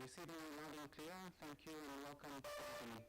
Receiving loud and clear. Thank you and welcome to the company.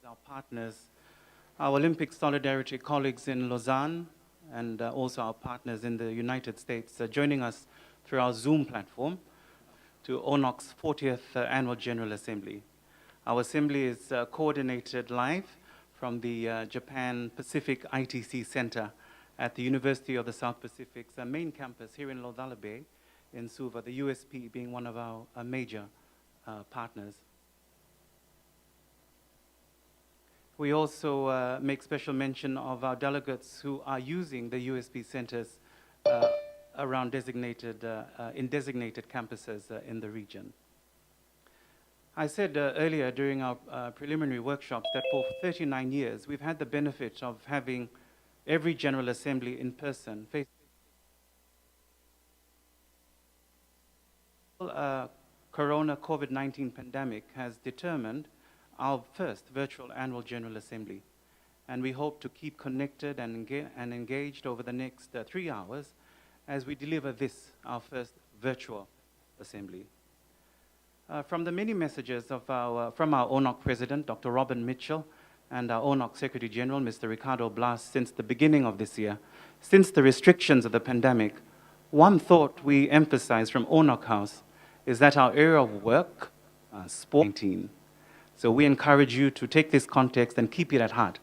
Our partners, our Olympic Solidarity colleagues in Lausanne, and also our partners in the United States joining us through our Zoom platform to ONOC's 40th Annual General Assembly. Our assembly is coordinated live from the Japan Pacific ITC Center at the University of the South Pacific's main campus here in Lausanne Bay in Suva, the USP being one of our major partners. We also make special mention of our delegates who are using the USB centers around in designated campuses in the region. I said earlier during our preliminary workshops that for 39 years we've had the benefit of having every General Assembly in person. Corona COVID-19 pandemic has determined our first virtual annual General Assembly. And we hope to keep connected and engaged over the next 3 hours as we deliver this, our first virtual assembly. From the many messages from our ONOC President, Dr. Robin Mitchell, and our ONOC Secretary General, Mr. Ricardo Blas, since the beginning of this year, since the restrictions of the pandemic, one thought we emphasize from ONOC House is that our area of work, sport, 19. So we encourage you to take this context and keep it at heart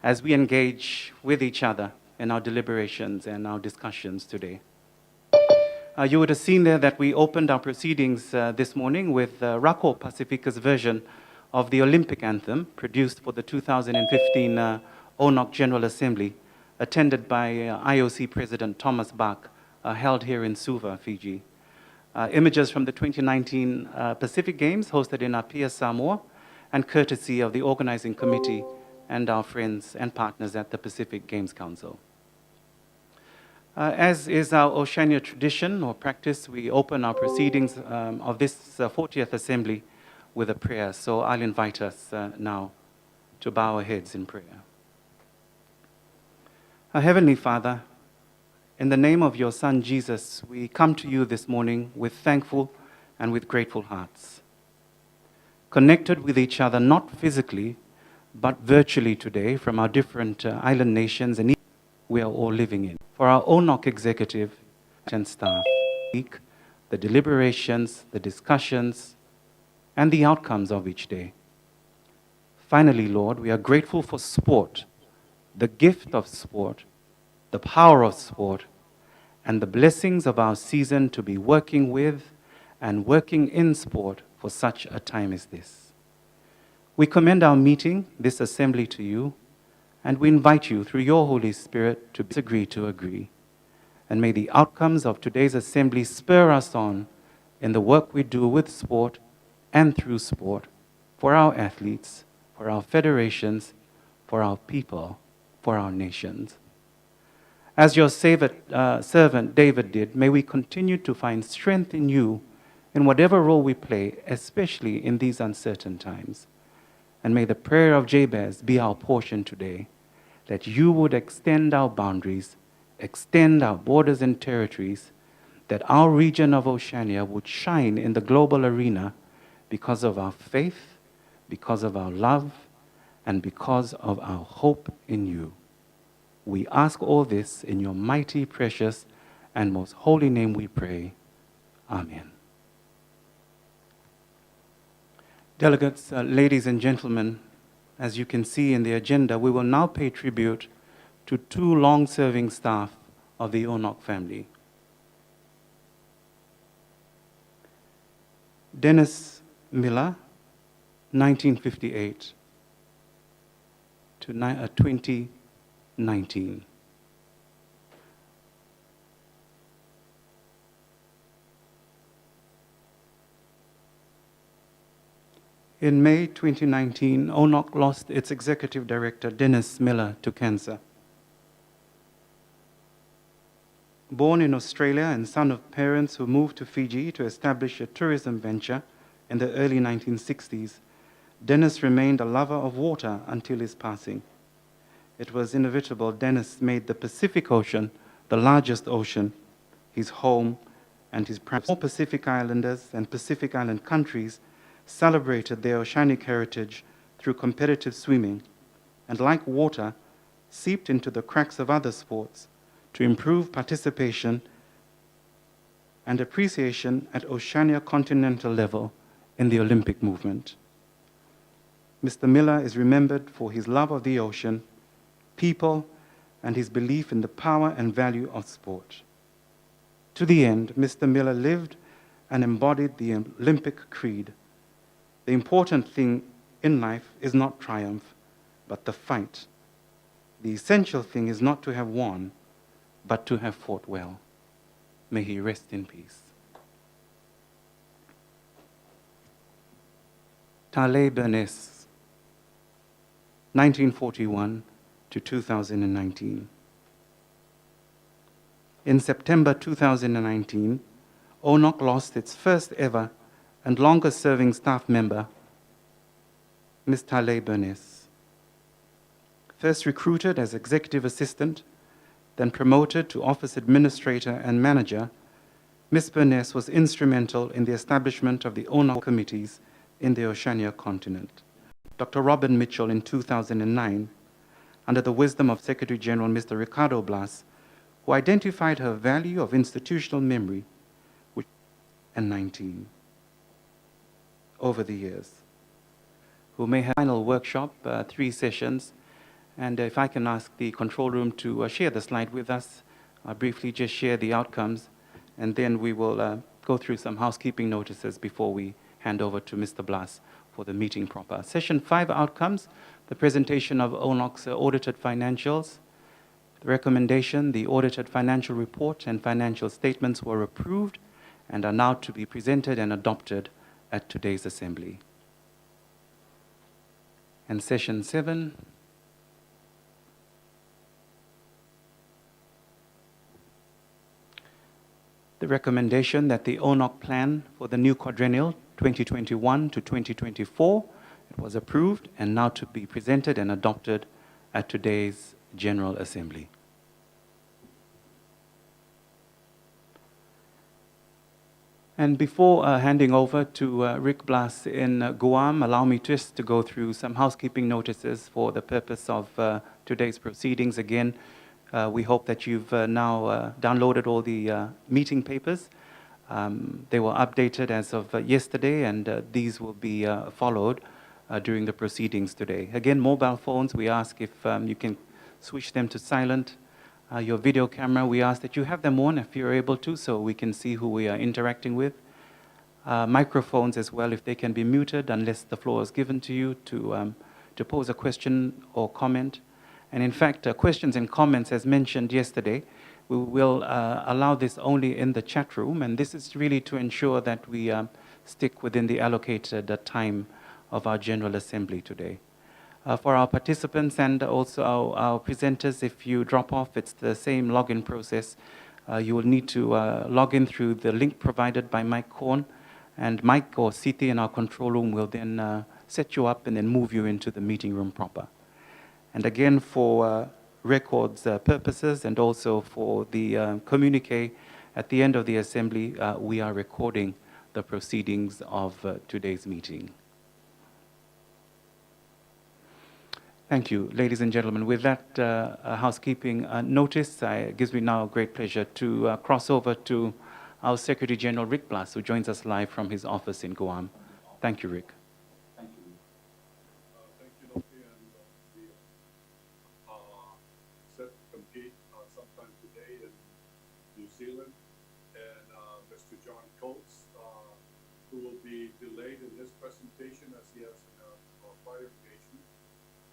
as we engage with each other in our deliberations and our discussions today. You would have seen there that we opened our proceedings this morning with Rako Pacifica's version of the Olympic anthem produced for the 2015 ONOC General Assembly, attended by IOC President Thomas Bach, held here in Suva, Fiji. Images from the 2019 Pacific Games hosted in Apia, Samoa, and courtesy of the organizing committee and our friends and partners at the Pacific Games Council. As is our Oceania tradition or practice, we open our proceedings of this 40th Assembly with a prayer. So I'll invite us now to bow our heads in prayer. Our Heavenly Father, in the name of your Son Jesus, we come to you this morning with thankful and with grateful hearts, connected with each other not physically but virtually today from our different island nations and we are all living in. For our ONOC executive and staff, the deliberations, the discussions, and the outcomes of each day. Finally, Lord, we are grateful for sport, the gift of sport, the power of sport, and the blessings of our season to be working with and working in sport for such a time as this. We commend our meeting, this assembly, to you, and we invite you through your Holy Spirit to disagree to agree. And may the outcomes of today's assembly spur us on in the work we do with sport and through sport, for our athletes, for our federations, for our people, for our nations. As your servant David did, may we continue to find strength in you in whatever role we play, especially in these uncertain times. And may the prayer of Jabez be our portion today, that you would extend our boundaries, extend our borders and territories, that our region of Oceania would shine in the global arena because of our faith, because of our love, and because of our hope in you. We ask all this in your mighty, precious, and most holy name we pray. Amen. Delegates, ladies and gentlemen, as you can see in the agenda, we will now pay tribute to two long-serving staff of the ONOC family. Dennis Miller, 1958 to 2019. In May 2019, ONOC lost its executive director, Dennis Miller, to cancer. Born in Australia and son of parents who moved to Fiji to establish a tourism venture in the early 1960s, Dennis remained a lover of water until his passing. It was inevitable Dennis made the Pacific Ocean, the largest ocean, his home and his practice. More Pacific Islanders and Pacific Island countries celebrated their oceanic heritage through competitive swimming, and like water, seeped into the cracks of other sports to improve participation and appreciation at Oceania continental level in the Olympic movement. Mr. Miller is remembered for his love of the ocean, people, and his belief in the power and value of sport. To the end, Mr. Miller lived and embodied the Olympic creed. The important thing in life is not triumph, but the fight. The essential thing is not to have won, but to have fought well. May he rest in peace. Tale Bernes, 1941 to 2019. In September 2019, ONOC lost its first ever and longest-serving staff member, Ms. Tale Bernes. First recruited as executive assistant, then promoted to office administrator and manager, Ms. Bernes was instrumental in the establishment of the ONOC committees in the Oceania continent. Dr. Robin Mitchell in 2009, under the wisdom of Secretary General Mr. Ricardo Blas, who identified her value of institutional memory, and 19 over the years, who may have a final workshop, 3 sessions. And if I can ask the control room to share the slide with us, I'll briefly just share the outcomes, and then we will go through some housekeeping notices before we hand over to Mr. Blas for the meeting proper. Session 5 outcomes: the presentation of ONOC's audited financials. The recommendation: the audited financial report and financial statements were approved and are now to be presented and adopted at today's assembly. And session 7, the recommendation that the ONOC plan for the new quadrennial 2021 to 2024 it was approved and now to be presented and adopted at today's General Assembly. And before handing over to Rick Blas in Guam, allow me just to go through some housekeeping notices for the purpose of today's proceedings. Again, we hope that you've now downloaded all the meeting papers. They were updated as of yesterday, and these will be followed during the proceedings today. Again, mobile phones, we ask if you can switch them to silent. Your video camera, we ask that you have them on if you're able to, so we can see who we are interacting with. Microphones as well, if they can be muted, unless the floor is given to you to pose a question or comment. And in fact, questions and comments, as mentioned yesterday, we will allow this only in the chat room, and this is really to ensure that we stick within the allocated time of our General Assembly today. For our participants and also our presenters, if you drop off, it's the same login process. You will need to log in through the link provided by Mike Korn, and Mike or Siti in our control room will then set you up and then move you into the meeting room proper. And again, for records purposes and also for the communique at the end of the assembly, we are recording the proceedings of today's meeting. Thank you, ladies and gentlemen. With that housekeeping notice, it gives me now great pleasure to cross over to our Secretary General, Rick Blas, who joins us live from his office in Guam. Thank you, Rick. Thank you. Thank you, Noki, and we set to compete sometime today in New Zealand. And Mr. John Coates, who will be delayed in his presentation as he has a prior engagement,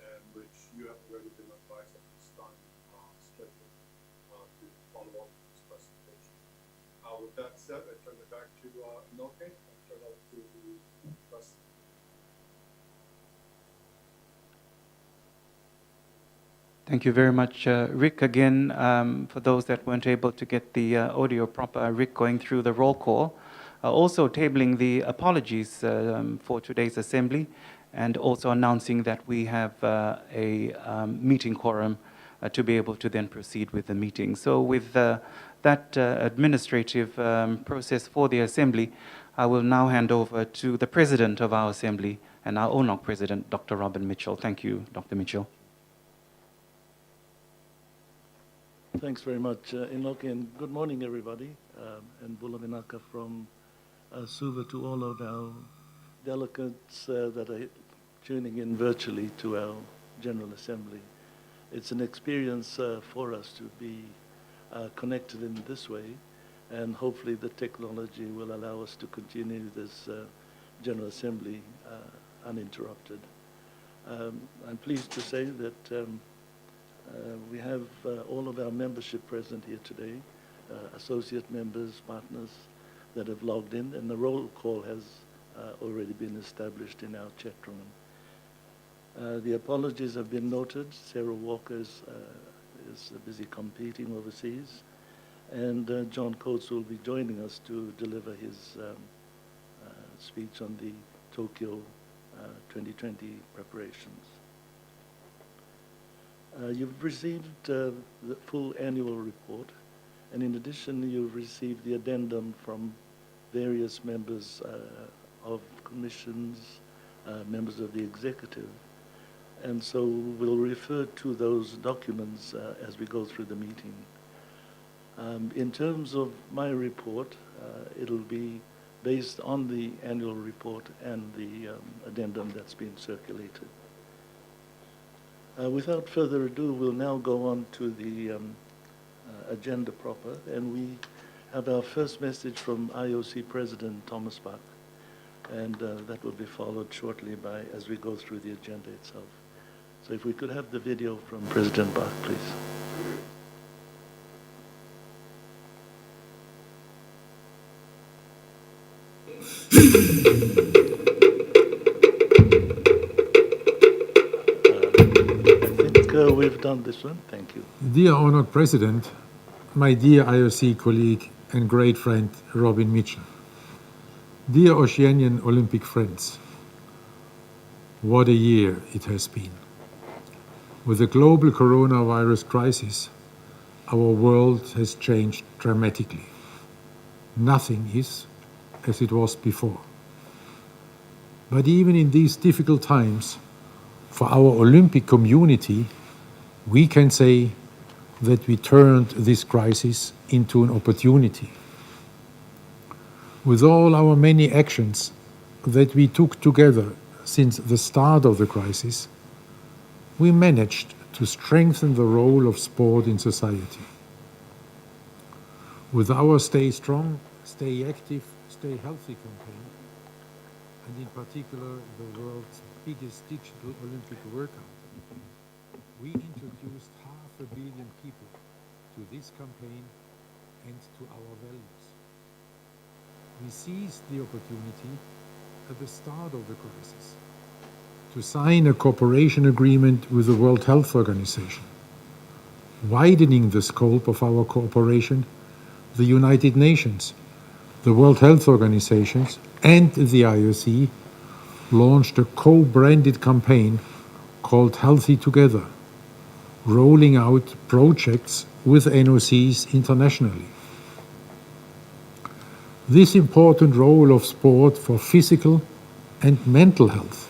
and which you have already been advised at this time scheduled to follow up with this presentation. With that said, I turn it back to Noke and turn it to Trust. Thank you very much, Rick. Again, for those that weren't able to get the audio proper, Rick going through the roll call, also tabling the apologies for today's assembly, and also announcing that we have a meeting quorum to be able to then proceed with the meeting. So with that administrative process for the assembly, I will now hand over to the president of our assembly and our ONOC president, Dr. Robin Mitchell. Thank you, Dr. Mitchell. Thanks very much, Enoch, and good morning, everybody, and Bula Vinaka from Suva to all of our delegates that are tuning in virtually to our General Assembly. It's an experience for us to be connected in this way, and hopefully the technology will allow us to continue this General Assembly uninterrupted. I'm pleased to say that we have all of our membership present here today, associate members, partners that have logged in, and the roll call has already been established in our chat room. The apologies have been noted. Sarah Walker is busy competing overseas, and John Coates will be joining us to deliver his speech on the Tokyo 2020 preparations. You've received the full annual report, and in addition, you've received the addendum from various members of commissions, members of the executive. And so we'll refer to those documents as we go through the meeting. In terms of my report, it'll be based on the annual report and the addendum that's been circulated. Without further ado, we'll now go on to the agenda proper, and we have our first message from IOC President Thomas Bach, and that will be followed shortly by, as we go through the agenda itself. So if we could have the video from President Bach, please. I think we've done this one. Thank you. Dear ONOC President, my dear IOC colleague and great friend Robin Mitchell, dear Oceanian Olympic friends, what a year it has been. With the global coronavirus crisis, our world has changed dramatically. Nothing is as it was before. But even in these difficult times, for our Olympic community, we can say that we turned this crisis into an opportunity. With all our many actions that we took together since the start of the crisis, we managed to strengthen the role of sport in society. With our Stay Strong, Stay Active, Stay Healthy campaign, and in particular the world's biggest digital Olympic workout, we introduced 500 million people to this campaign and to our values. We seized the opportunity at the start of the crisis to sign a cooperation agreement with the World Health Organization, widening the scope of our cooperation. The United Nations, the World Health Organization, and the IOC launched a co-branded campaign called Healthy Together, rolling out projects with NOCs internationally. This important role of sport for physical and mental health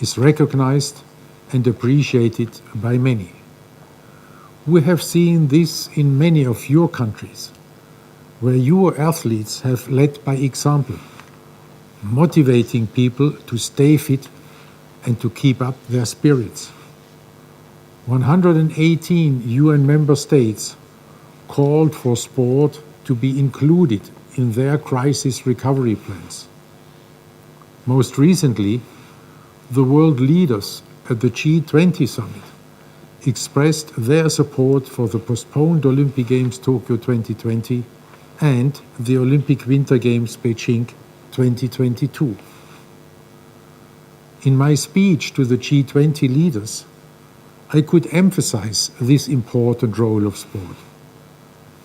is recognized and appreciated by many. We have seen this in many of your countries, where your athletes have led by example, motivating people to stay fit and to keep up their spirits. 118 UN member states called for sport to be included in their crisis recovery plans. Most recently, the world leaders at the G20 summit expressed their support for the postponed Olympic Games Tokyo 2020 and the Olympic Winter Games Beijing 2022. In my speech to the G20 leaders, I could emphasize this important role of sport,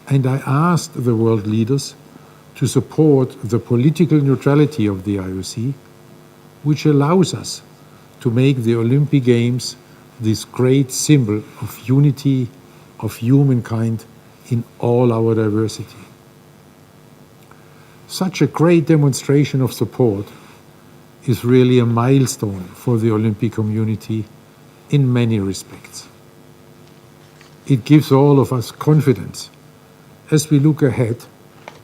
and I asked the world leaders to support the political neutrality of the IOC, which allows us to make the Olympic Games this great symbol of unity of humankind in all our diversity. Such a great demonstration of support is really a milestone for the Olympic community in many respects. It gives all of us confidence as we look ahead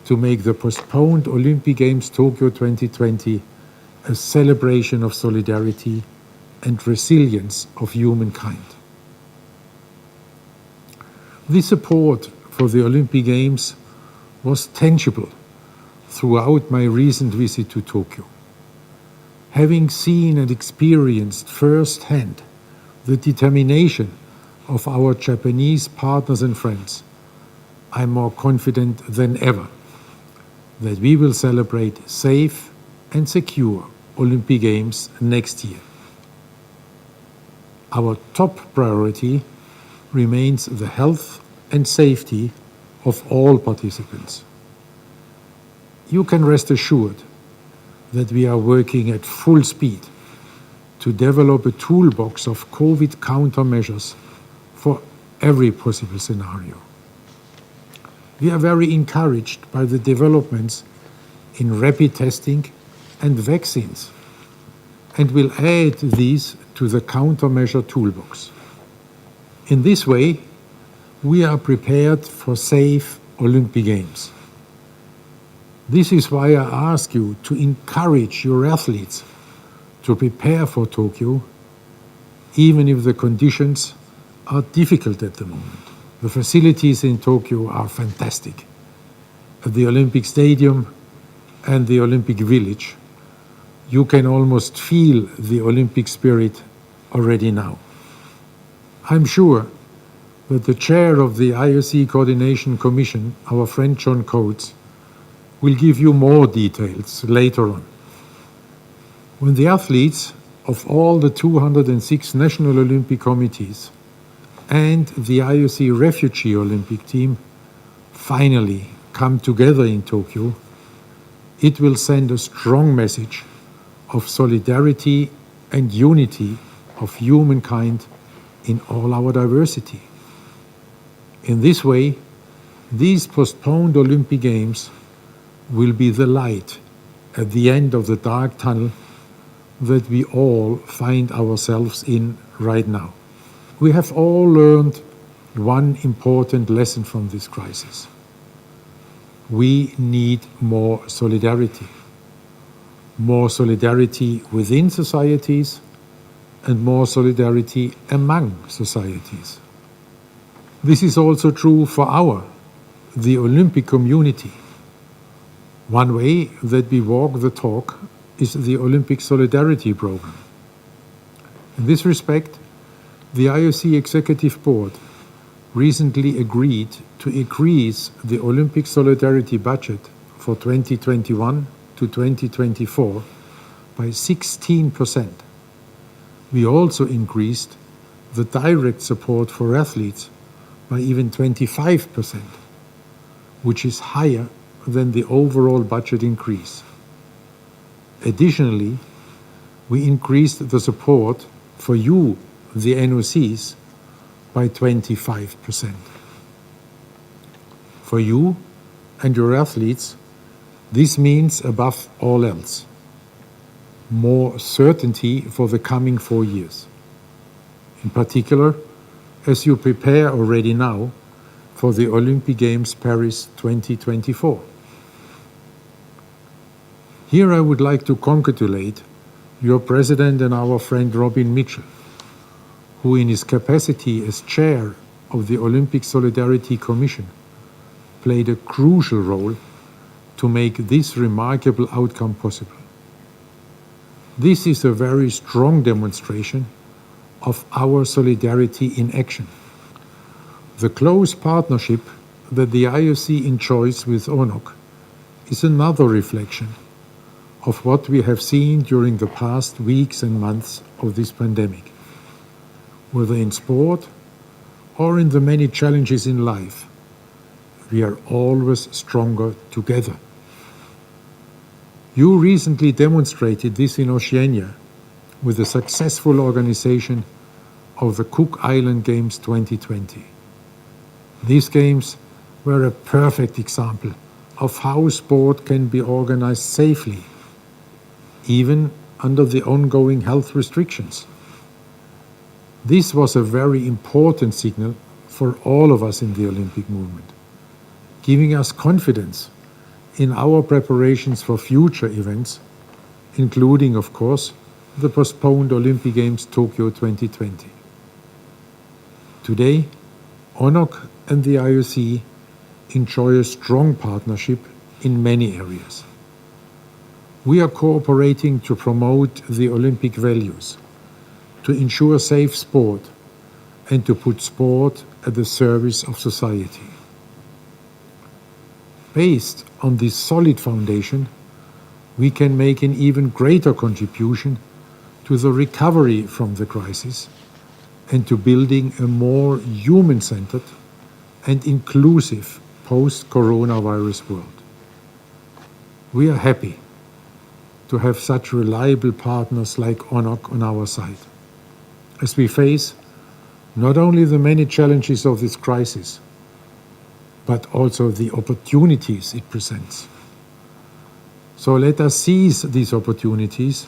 to make the postponed Olympic Games Tokyo 2020 a celebration of solidarity and resilience of humankind. The support for the Olympic Games was tangible throughout my recent visit to Tokyo. Having seen and experienced firsthand the determination of our Japanese partners and friends, I'm more confident than ever that we will celebrate safe and secure Olympic Games next year. Our top priority remains the health and safety of all participants. You can rest assured that we are working at full speed to develop a toolbox of COVID countermeasures for every possible scenario. We are very encouraged by the developments in rapid testing and vaccines, and will add these to the countermeasure toolbox. In this way, we are prepared for safe Olympic Games. This is why I ask you to encourage your athletes to prepare for Tokyo, even if the conditions are difficult at the moment. The facilities in Tokyo are fantastic. At the Olympic Stadium and the Olympic Village, you can almost feel the Olympic spirit already now. I'm sure that the chair of the IOC Coordination Commission, our friend John Coates, will give you more details later on. When the athletes of all the 206 national Olympic committees and the IOC refugee Olympic team finally come together in Tokyo, it will send a strong message of solidarity and unity of humankind in all our diversity. In this way, these postponed Olympic Games will be the light at the end of the dark tunnel that we all find ourselves in right now. We have all learned one important lesson from this crisis. We need more solidarity within societies and more solidarity among societies. This is also true for the Olympic community. One way that we walk the talk is the Olympic Solidarity Program. In this respect, the IOC Executive Board recently agreed to increase the Olympic Solidarity budget for 2021 to 2024 by 16%. We also increased the direct support for athletes by even 25%, which is higher than the overall budget increase. Additionally, we increased the support for you, the NOCs, by 25%. For you and your athletes, this means, above all else, more certainty for the coming 4 years. In particular, as you prepare already now for the Olympic Games Paris 2024. Here I would like to congratulate your president and our friend Robin Mitchell, who in his capacity as chair of the Olympic Solidarity Commission played a crucial role to make this remarkable outcome possible. This is a very strong demonstration of our solidarity in action. The close partnership that the IOC enjoys with ONOC is another reflection of what we have seen during the past weeks and months of this pandemic. Whether in sport or in the many challenges in life, we are always stronger together. You recently demonstrated this in Oceania with the successful organization of the Cook Island Games 2020. These games were a perfect example of how sport can be organized safely, even under the ongoing health restrictions. This was a very important signal for all of us in the Olympic movement, giving us confidence in our preparations for future events, including, of course, the postponed Olympic Games Tokyo 2020. Today, ONOC and the IOC enjoy a strong partnership in many areas. We are cooperating to promote the Olympic values, to ensure safe sport, and to put sport at the service of society. Based on this solid foundation, we can make an even greater contribution to the recovery from the crisis and to building a more human-centered and inclusive post-coronavirus world. We are happy to have such reliable partners like ONOC on our side, as we face not only the many challenges of this crisis, but also the opportunities it presents. So let us seize these opportunities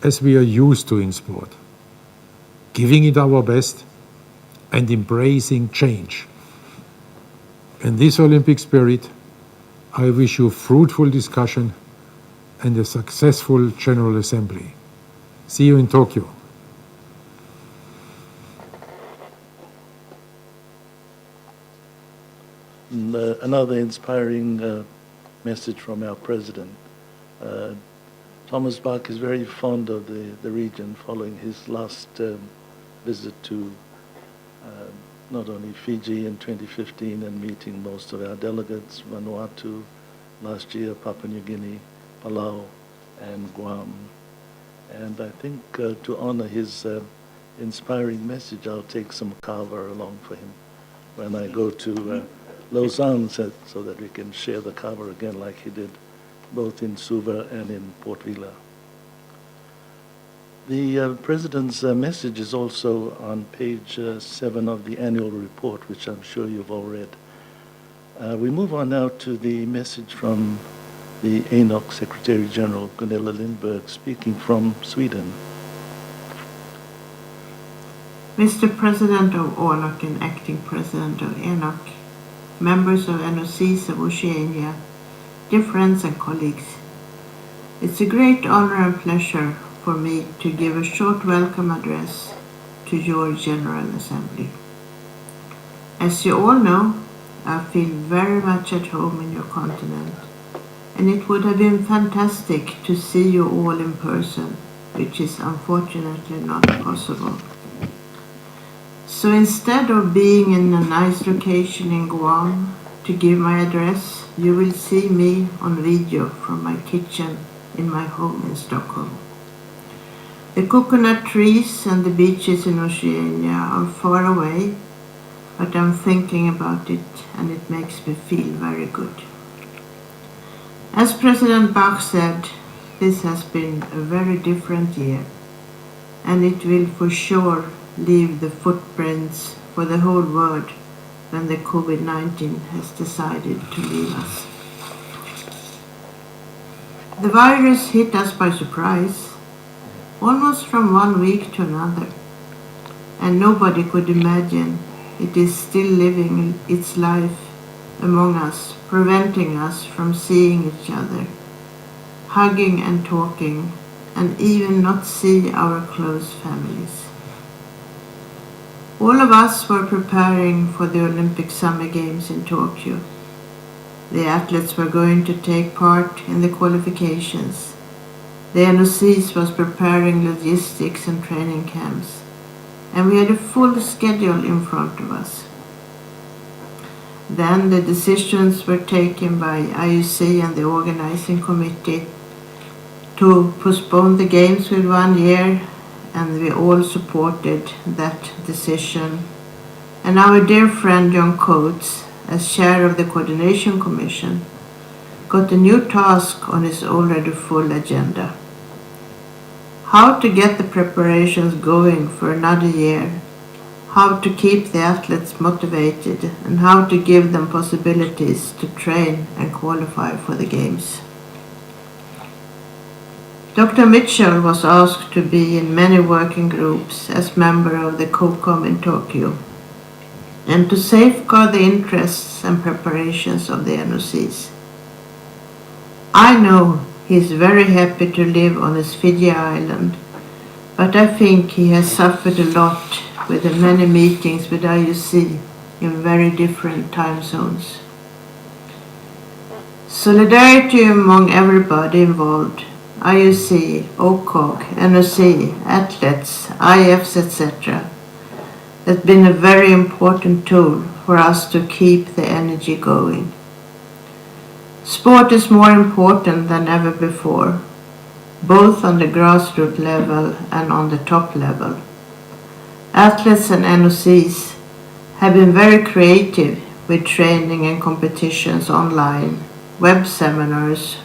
as we are used to in sport, giving it our best and embracing change. In this Olympic spirit, I wish you fruitful discussion and a successful General Assembly. See you in Tokyo. And, another inspiring message from our president. Thomas Bach is very fond of the region following his last visit to not only Fiji in 2015 and meeting most of our delegates, Vanuatu last year, Papua New Guinea, Palau, and Guam. And I think to honor his inspiring message, I'll take some kava along for him when I go to Lausanne, so that we can share the kava again like he did both in Suva and in Port Vila. The President's message is also on page 7 of the annual report, which I'm sure you've all read. We move on now to the message from the ONOC Secretary General, Gunilla Lindberg, speaking from Sweden. Mr. President of ONOC and Acting President of ONOC, members of NOCs of Oceania, dear friends and colleagues, it's a great honor and pleasure for me to give a short welcome address to your General Assembly. As you all know, I feel very much at home in your continent, and it would have been fantastic to see you all in person, which is unfortunately not possible. So instead of being in a nice location in Guam to give my address, you will see me on video from my kitchen in my home in Stockholm. The coconut trees and the beaches in Oceania are far away, but I'm thinking about it and it makes me feel very good. As President Bach said, this has been a very different year, and it will for sure leave the footprints for the whole world when the COVID-19 has decided to leave us. The virus hit us by surprise, almost from one week to another, and nobody could imagine it is still living its life among us, preventing us from seeing each other, hugging and talking, and even not see our close families. All of us were preparing for the Olympic Summer Games in Tokyo. The athletes were going to take part in the qualifications. The NOCs was preparing logistics and training camps, and we had a full schedule in front of us. Then the decisions were taken by IOC and the organizing committee to postpone the games with 1 year, and we all supported that decision. And our dear friend John Coates, as chair of the Coordination Commission, got a new task on his already full agenda. How to get the preparations going for another year, how to keep the athletes motivated, and how to give them possibilities to train and qualify for the Games. Dr. Mitchell was asked to be in many working groups as member of the COCOM in Tokyo, and to safeguard the interests and preparations of the NOCs. I know he is very happy to live on his Fiji island, but I think he has suffered a lot with the many meetings with IOC in very different time zones. Solidarity among everybody involved, IOC, OCOG, NOC, athletes, IFs, etc., has been a very important tool for us to keep the energy going. Sport is more important than ever before, both on the grassroots level and on the top level. Athletes and NOCs have been very creative with training and competitions online, web seminars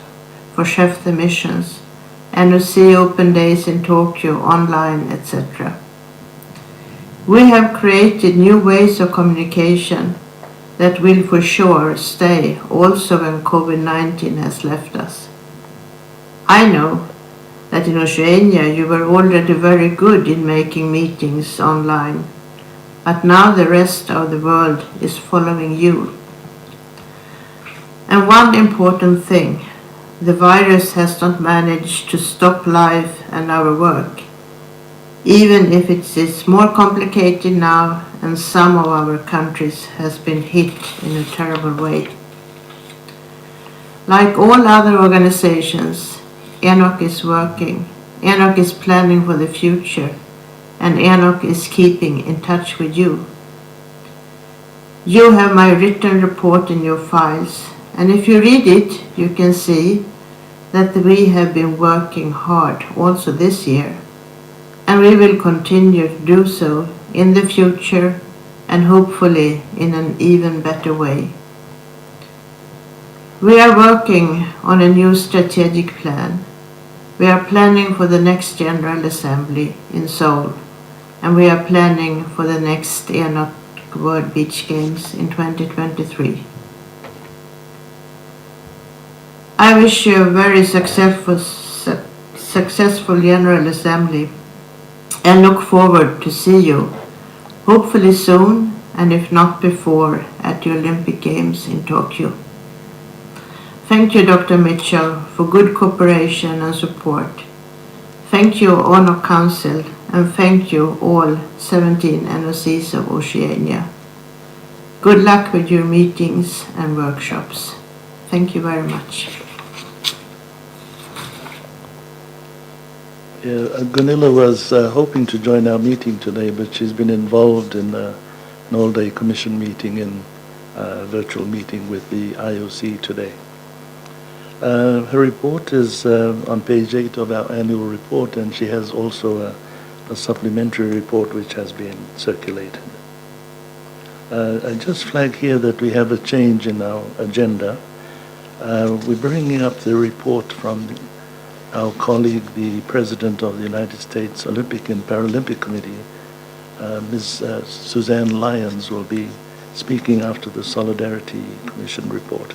for chef de missions, NOC open days in Tokyo online, etc. We have created new ways of communication that will for sure stay also when COVID-19 has left us. I know that in Oceania you were already very good in making meetings online, but now the rest of the world is following you. And one important thing, the virus has not managed to stop life and our work, even if it is more complicated now and some of our countries has been hit in a terrible way. Like all other organizations, ONOC is working, ONOC is planning for the future, and ONOC is keeping in touch with you. You have my written report in your files, and if you read it, you can see that we have been working hard also this year, and we will continue to do so in the future and hopefully in an even better way. We are working on a new strategic plan. We are planning for the next General Assembly in Seoul, and we are planning for the next ONOC World Beach Games in 2023. I wish you a very successful General Assembly and look forward to see you, hopefully soon, and if not before, at the Olympic Games in Tokyo. Thank you, Dr. Mitchell, for good cooperation and support. Thank you, ONOC Council, and thank you all 17 NOCs of Oceania. Good luck with your meetings and workshops. Thank you very much. Yeah, Gunilla was hoping to join our meeting today, but she's been involved in an all-day commission meeting and virtual meeting with the IOC today. Her report is on page 8 of our annual report, and she has also a supplementary report which has been circulated. I just flag here that we have a change in our agenda. We're bringing up the report from our colleague, the President of the United States Olympic and Paralympic Committee, Ms. Suzanne Lyons, will be speaking after the Solidarity Commission report.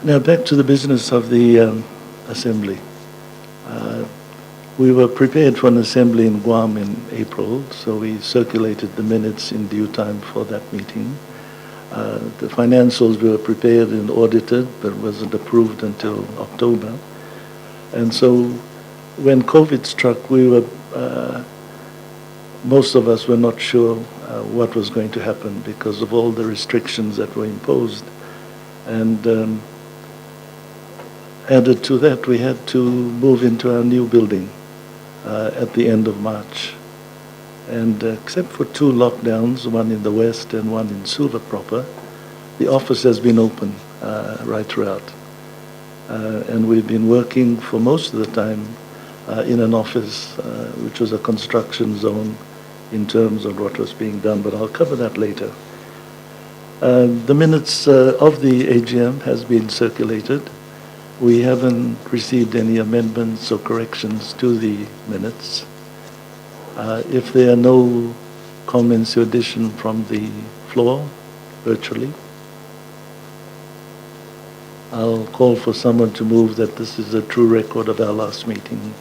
Now back to the business of the Assembly. We were prepared for an assembly in Guam in April, so we circulated the minutes in due time for that meeting. The financials were prepared and audited, but wasn't approved until October. And so when COVID struck, we were, most of us were not sure what was going to happen because of all the restrictions that were imposed. And added to that, we had to move into our new building at the end of March. And except for 2 lockdowns, one in the West and one in Suva proper, the office has been open right throughout. And we've been working for most of the time in an office, which was a construction zone in terms of what was being done, but I'll cover that later. The minutes of the AGM has been circulated. We haven't received any amendments or corrections to the minutes. If there are no comments or addition from the floor, virtually, I'll call for someone to move that this is a true record of our last meeting.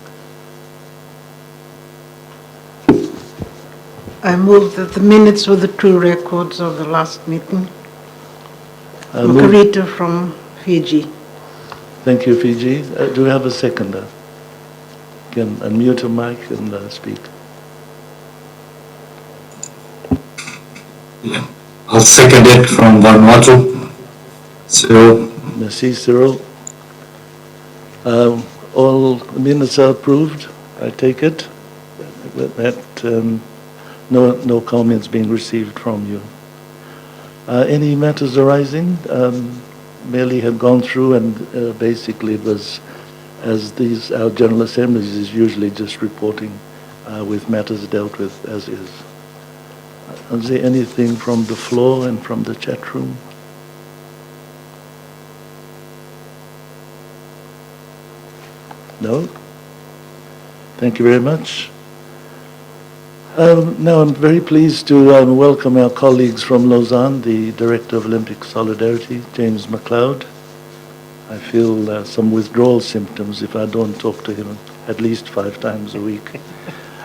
I move that the minutes were the true records of the last meeting. Margarita from Fiji. Thank you, Fiji. Do we have a seconder? You can unmute your mic and speak. Yeah, I'll second it from Vanuatu. Cyril. Merci, Cyril. All minutes are approved, I take it. With that, no comments being received from you. Any matters arising? Merely had gone through, and basically it was, as our General Assemblies is usually just reporting with matters dealt with as is. Is there anything from the floor and from the chat room? No? Thank you very much. Now I'm very pleased to welcome our colleagues from Lausanne, the Director of Olympic Solidarity, James McLeod, I feel some withdrawal symptoms if I don't talk to him at least 5 times a week.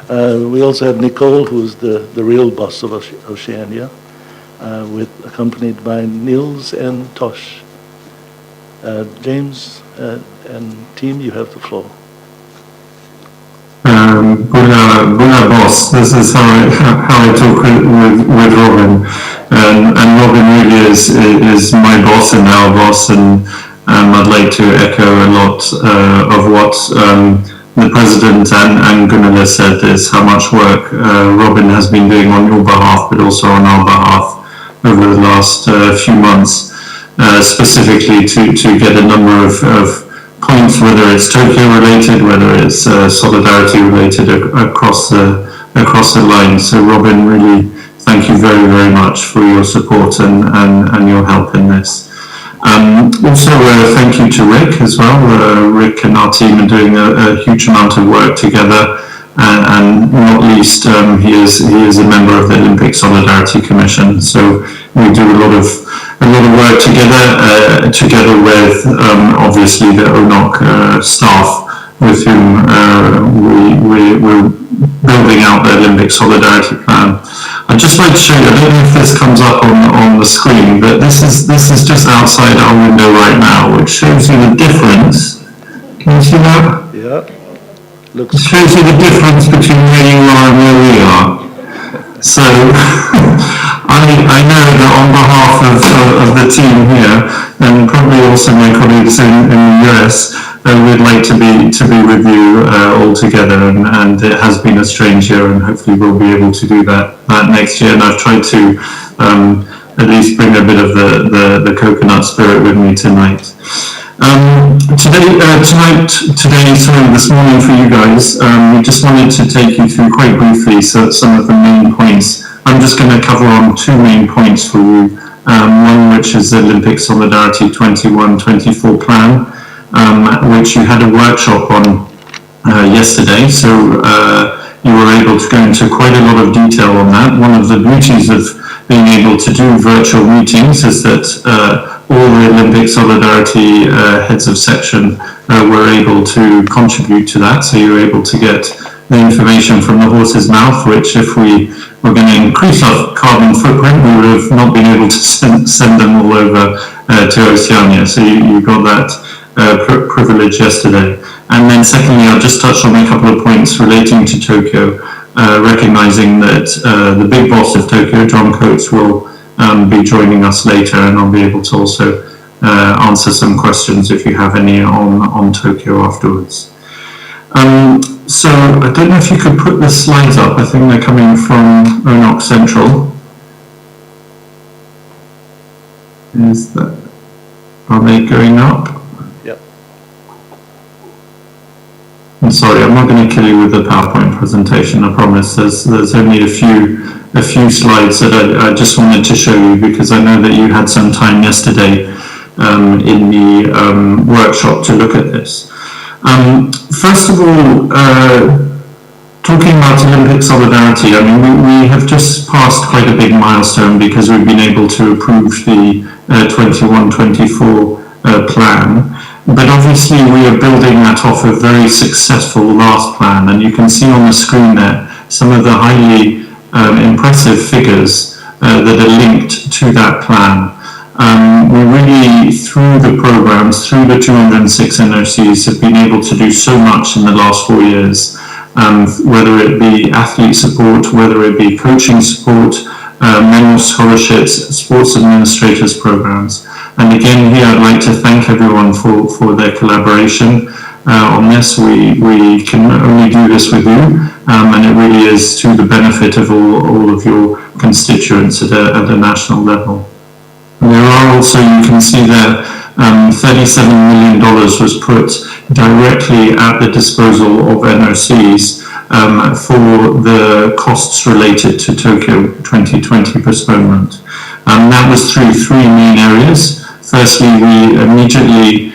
We also have Nicole, who's the real boss of Oceania, accompanied by Nils and Tosh. James and team, you have the floor. Bunga boss. This is how I talk with Robin, and Robin really is my boss and our boss, and I'd like to echo a lot of what the president and Gunilla said, is how much work Robin has been doing on your behalf, but also on our behalf over the last few months, specifically to get a number of points, whether it's Tokyo related, whether it's solidarity related across the line. So Robin, really thank you very, very much for your support and your help in this. Also, thank you to Rick as well. Rick and our team are doing a huge amount of work together, and not least, he is a member of the Olympic Solidarity Commission. So we do a lot of work together with obviously the ONOC staff, with whom we're building out the Olympic Solidarity Plan. I'd just like to show you, I don't know if this comes up on the screen, but this is just outside our window right now, which shows you the difference. Can you see that? Yeah. It shows you the difference between where you are and where we are. So I know that on behalf of the team here, and probably also my colleagues in the US, we'd like to be with you all together, and it has been a strange year, and hopefully we'll be able to do that next year. And I've tried to at least bring a bit of the coconut spirit with me tonight. This morning for you guys, we just wanted to take you through quite briefly some of the main points. I'm just going to cover on 2 main points for you. One which is the Olympic Solidarity 21-24 plan, which you had a workshop on yesterday, so you were able to go into quite a lot of detail on that. One of the beauties of being able to do virtual meetings is that all the Olympic Solidarity heads of section were able to contribute to that, so you were able to get the information from the horse's mouth, which if we were going to increase our carbon footprint, we would have not been able to send them all over to Oceania. So you got that privilege yesterday. And then secondly, I'll just touch on a couple of points relating to Tokyo, recognizing that the big boss of Tokyo, John Coates, will be joining us later, and I'll be able to also answer some questions if you have any on Tokyo afterwards. So I don't know if you could put the slides up. I think they're coming from ONOC Central. Are they going up? Yep. I'm sorry, I'm not going to kill you with the PowerPoint presentation, I promise. There's only a few slides that I just wanted to show you, because I know that you had some time yesterday in the workshop to look at this. First of all, talking about Olympic Solidarity, I mean, we have just passed quite a big milestone, because we've been able to approve the 21-24 plan. But obviously we are building that off a very successful last plan, and you can see on the screen there some of the highly impressive figures that are linked to that plan. We really, through the programs, through the 206 NOCs, have been able to do so much in the last 4 years, whether it be athlete support, whether it be coaching support, mental scholarships, sports administrators programs. And again, here I'd like to thank everyone for their collaboration on this. We can only do this with you, and it really is to the benefit of all of your constituents at a national level. There are also, you can see there, $37 million was put directly at the disposal of NOCs for the costs related to Tokyo 2020 postponement. That was through 3 main areas. Firstly, we immediately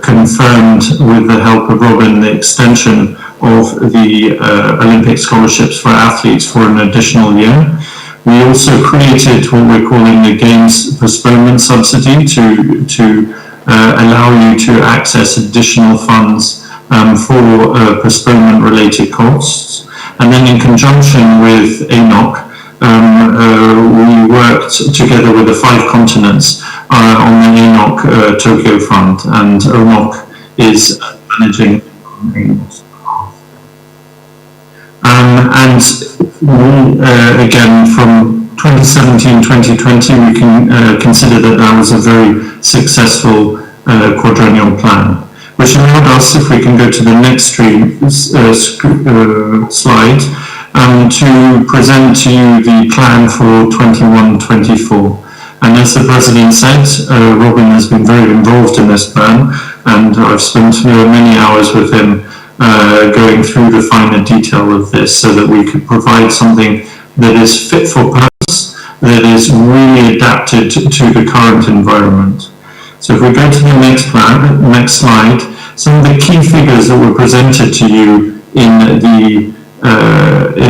confirmed, with the help of Robin, the extension of the Olympic scholarships for athletes for an additional year. We also created what we're calling the Games Postponement Subsidy to allow you to access additional funds for postponement-related costs. And then in conjunction with ONOC, we worked together with the 5 continents on the ONOC Tokyo Fund, and ONOC is managing ONOC's behalf. And we, again, from 2017-2020, we can consider that that was a very successful quadrennial plan, which allowed us, if we can go to the next slide, to present to you the plan for 21-24. And as the President said, Robin has been very involved in this plan, and I've spent many hours with him going through the finer detail of this so that we could provide something that is fit for purpose, that is really adapted to the current environment. So if we go to the next slide, some of the key figures that were presented to you in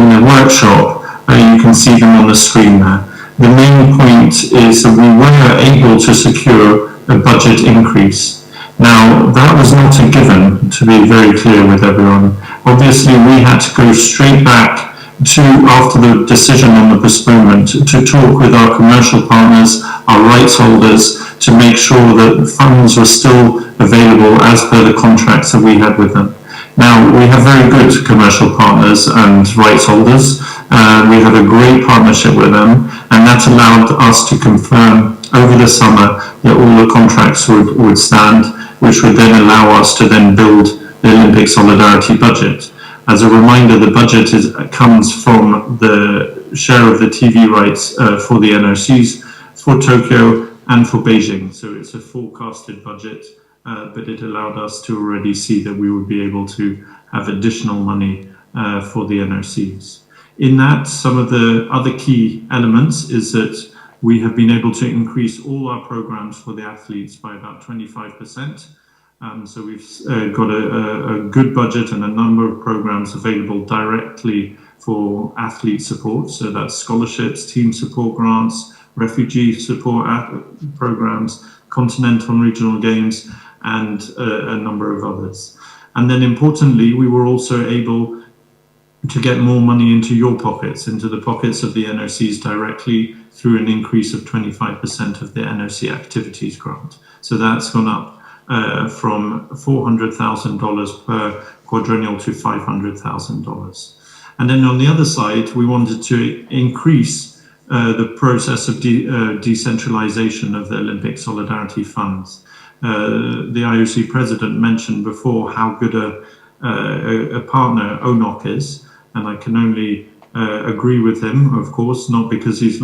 the workshop, you can see them on the screen there. The main point is that we were able to secure a budget increase. Now, that was not a given, to be very clear with everyone. Obviously, we had to go straight back to, after the decision on the postponement, to talk with our commercial partners, our rights holders, to make sure that funds were still available as per the contracts that we had with them. Now, we have very good commercial partners and rights holders. We have a great partnership with them, and that allowed us to confirm over the summer that all the contracts would stand, which would then allow us to then build the Olympic Solidarity budget. As a reminder, the budget comes from the share of the TV rights for the NOCs, for Tokyo and for Beijing. So it's a forecasted budget, but it allowed us to already see that we would be able to have additional money for the NOCs. In that, some of the other key elements is that we have been able to increase all our programs for the athletes by about 25%. So we've got a good budget and a number of programs available directly for athlete support. So that's scholarships, team support grants, refugee support programs, continental and regional games, and a number of others. And then importantly, we were also able to get more money into your pockets, into the pockets of the NOCs directly through an increase of 25% of the NOC activities grant. So that's gone up from $400,000 per quadrennial to $500,000. And then on the other side, we wanted to increase the process of decentralization of the Olympic Solidarity Funds. The IOC president mentioned before how good a partner ONOC is, and I can only agree with him, of course, not because he's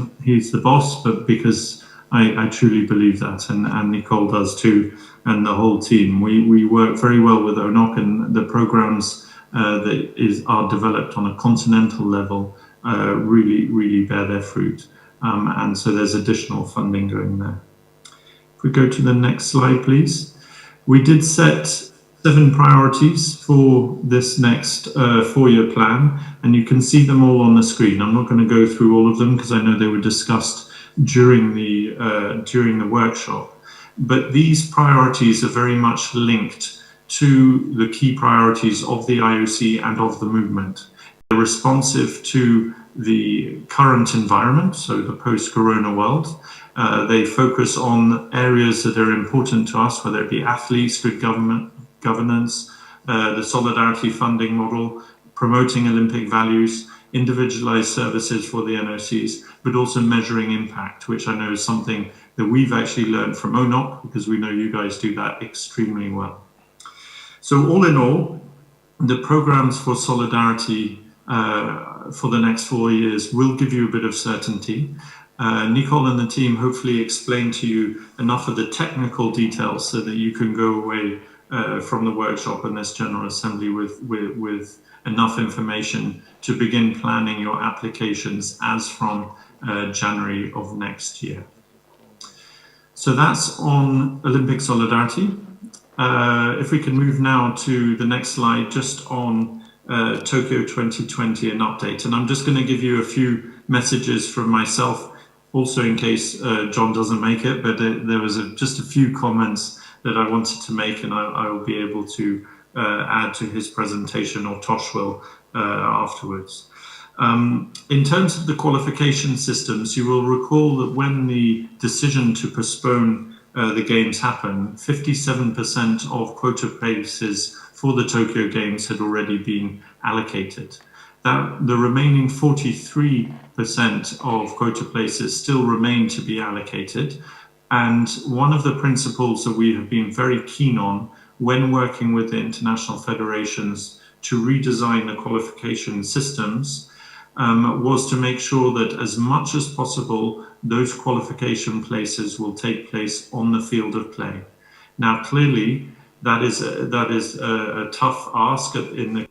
the boss, but because I truly believe that, and Nicole does too, and the whole team. We work very well with ONOC, and the programs that are developed on a continental level really bear their fruit. And so there's additional funding going there. If we go to the next slide, please. We did set 7 priorities for this next 4-year plan, and you can see them all on the screen. I'm not going to go through all of them because I know they were discussed during the workshop. But these priorities are very much linked to the key priorities of the IOC and of the movement. They're responsive to the current environment, so the post-corona world. They focus on areas that are important to us, whether it be athletes, good governance, the solidarity funding model, promoting Olympic values, individualized services for the NOCs, but also measuring impact, which I know is something that we've actually learned from ONOC, because we know you guys do that extremely well. So all in all, the programs for solidarity for the next 4 years will give you a bit of certainty. Nicole and the team hopefully explained to you enough of the technical details so that you can go away from the workshop and this General Assembly with enough information to begin planning your applications as from January of next year. So that's on Olympic Solidarity. If we can move now to the next slide, just on Tokyo 2020, an update. And I'm just going to give you a few messages from myself, also in case John doesn't make it, but there was just a few comments that I wanted to make, and I will be able to add to his presentation, or Tosh will afterwards. In terms of the qualification systems, you will recall that when the decision to postpone the Games happened, 57% of quota places for the Tokyo Games had already been allocated. That the remaining 43% of quota places still remain to be allocated. And one of the principles that we have been very keen on when working with the international federations to redesign the qualification systems was to make sure that as much as possible, those qualification places will take place on the field of play. Now, clearly, that is a tough ask in the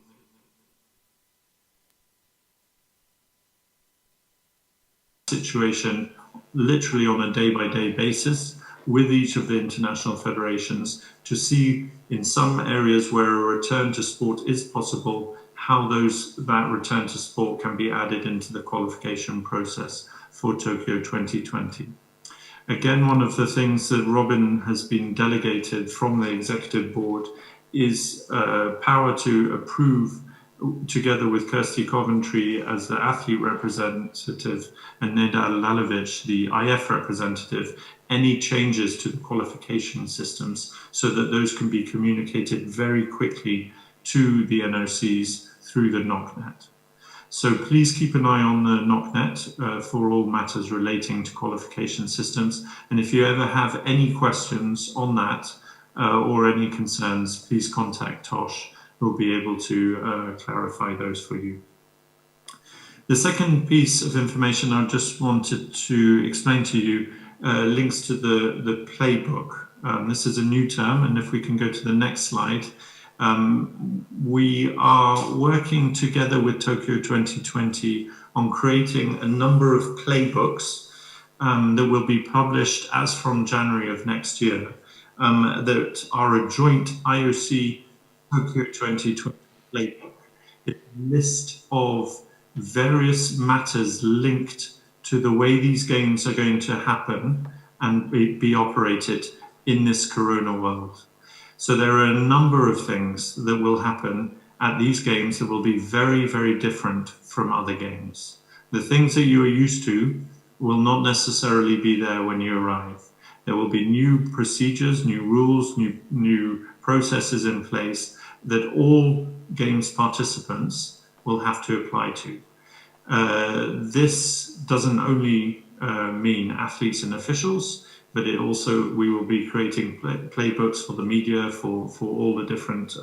situation, literally on a day-by-day basis with each of the international federations, to see in some areas where a return to sport is possible, how that return to sport can be added into the qualification process for Tokyo 2020. Again, one of the things that Robin has been delegated from the executive board is power to approve, together with Kirsty Coventry as the athlete representative and Neda Lalovic, the IF representative, any changes to the qualification systems so that those can be communicated very quickly to the NOCs through the NOCNet. So please keep an eye on the NOCNet for all matters relating to qualification systems. And if you ever have any questions on that or any concerns, please contact Tosh, who will be able to clarify those for you. The second piece of information I just wanted to explain to you links to the playbook. This is a new term, and if we can go to the next slide. We are working together with Tokyo 2020 on creating a number of playbooks that will be published as from January of next year, that are a joint IOC Tokyo 2020 playbook. It's a list of various matters linked to the way these games are going to happen and be operated in this corona world. So there are a number of things that will happen at these games that will be very, very different from other games. The things that you are used to will not necessarily be there when you arrive. There will be new procedures, new rules, new processes in place that all games participants will have to apply to. This doesn't only mean athletes and officials, but it also, we will be creating playbooks for the media, for all the different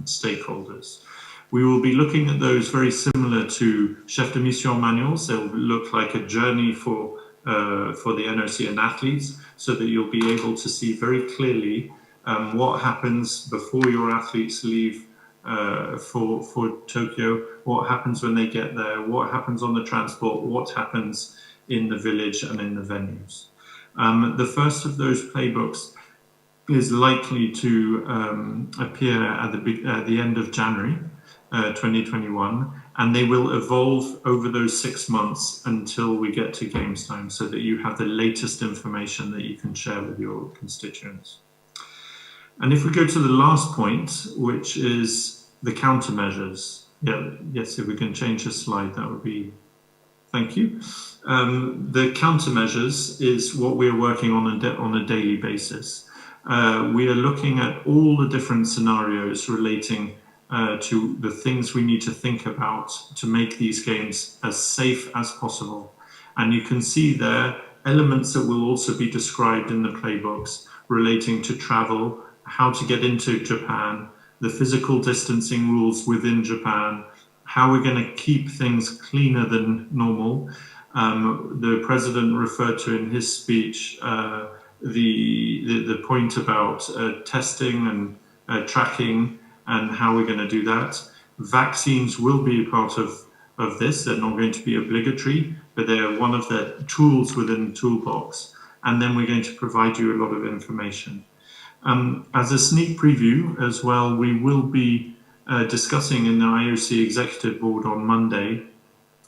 stakeholders. We will be looking at those very similar to chef de mission manuals. They'll look like a journey for the NOC and athletes, so that you'll be able to see very clearly what happens before your athletes leave for Tokyo, what happens when they get there, what happens on the transport, what happens in the village and in the venues. The first of those playbooks is likely to appear at the end of January 2021, and they will evolve over those 6 months until we get to games time, so that you have the latest information that you can share with your constituents. And if we go to the last point, which is the countermeasures. Yes, if we can change the slide, that would be, thank you. The countermeasures is what we are working on a daily basis. We are looking at all the different scenarios relating to the things we need to think about to make these games as safe as possible. And you can see there elements that will also be described in the playbooks relating to travel, how to get into Japan, the physical distancing rules within Japan, how we're going to keep things cleaner than normal. The president referred to in his speech the point about testing and tracking and how we're going to do that. Vaccines will be a part of this. They're not going to be obligatory, but they're one of the tools within the toolbox. And then we're going to provide you a lot of information. As a sneak preview as well, we will be discussing in the IOC Executive Board on Monday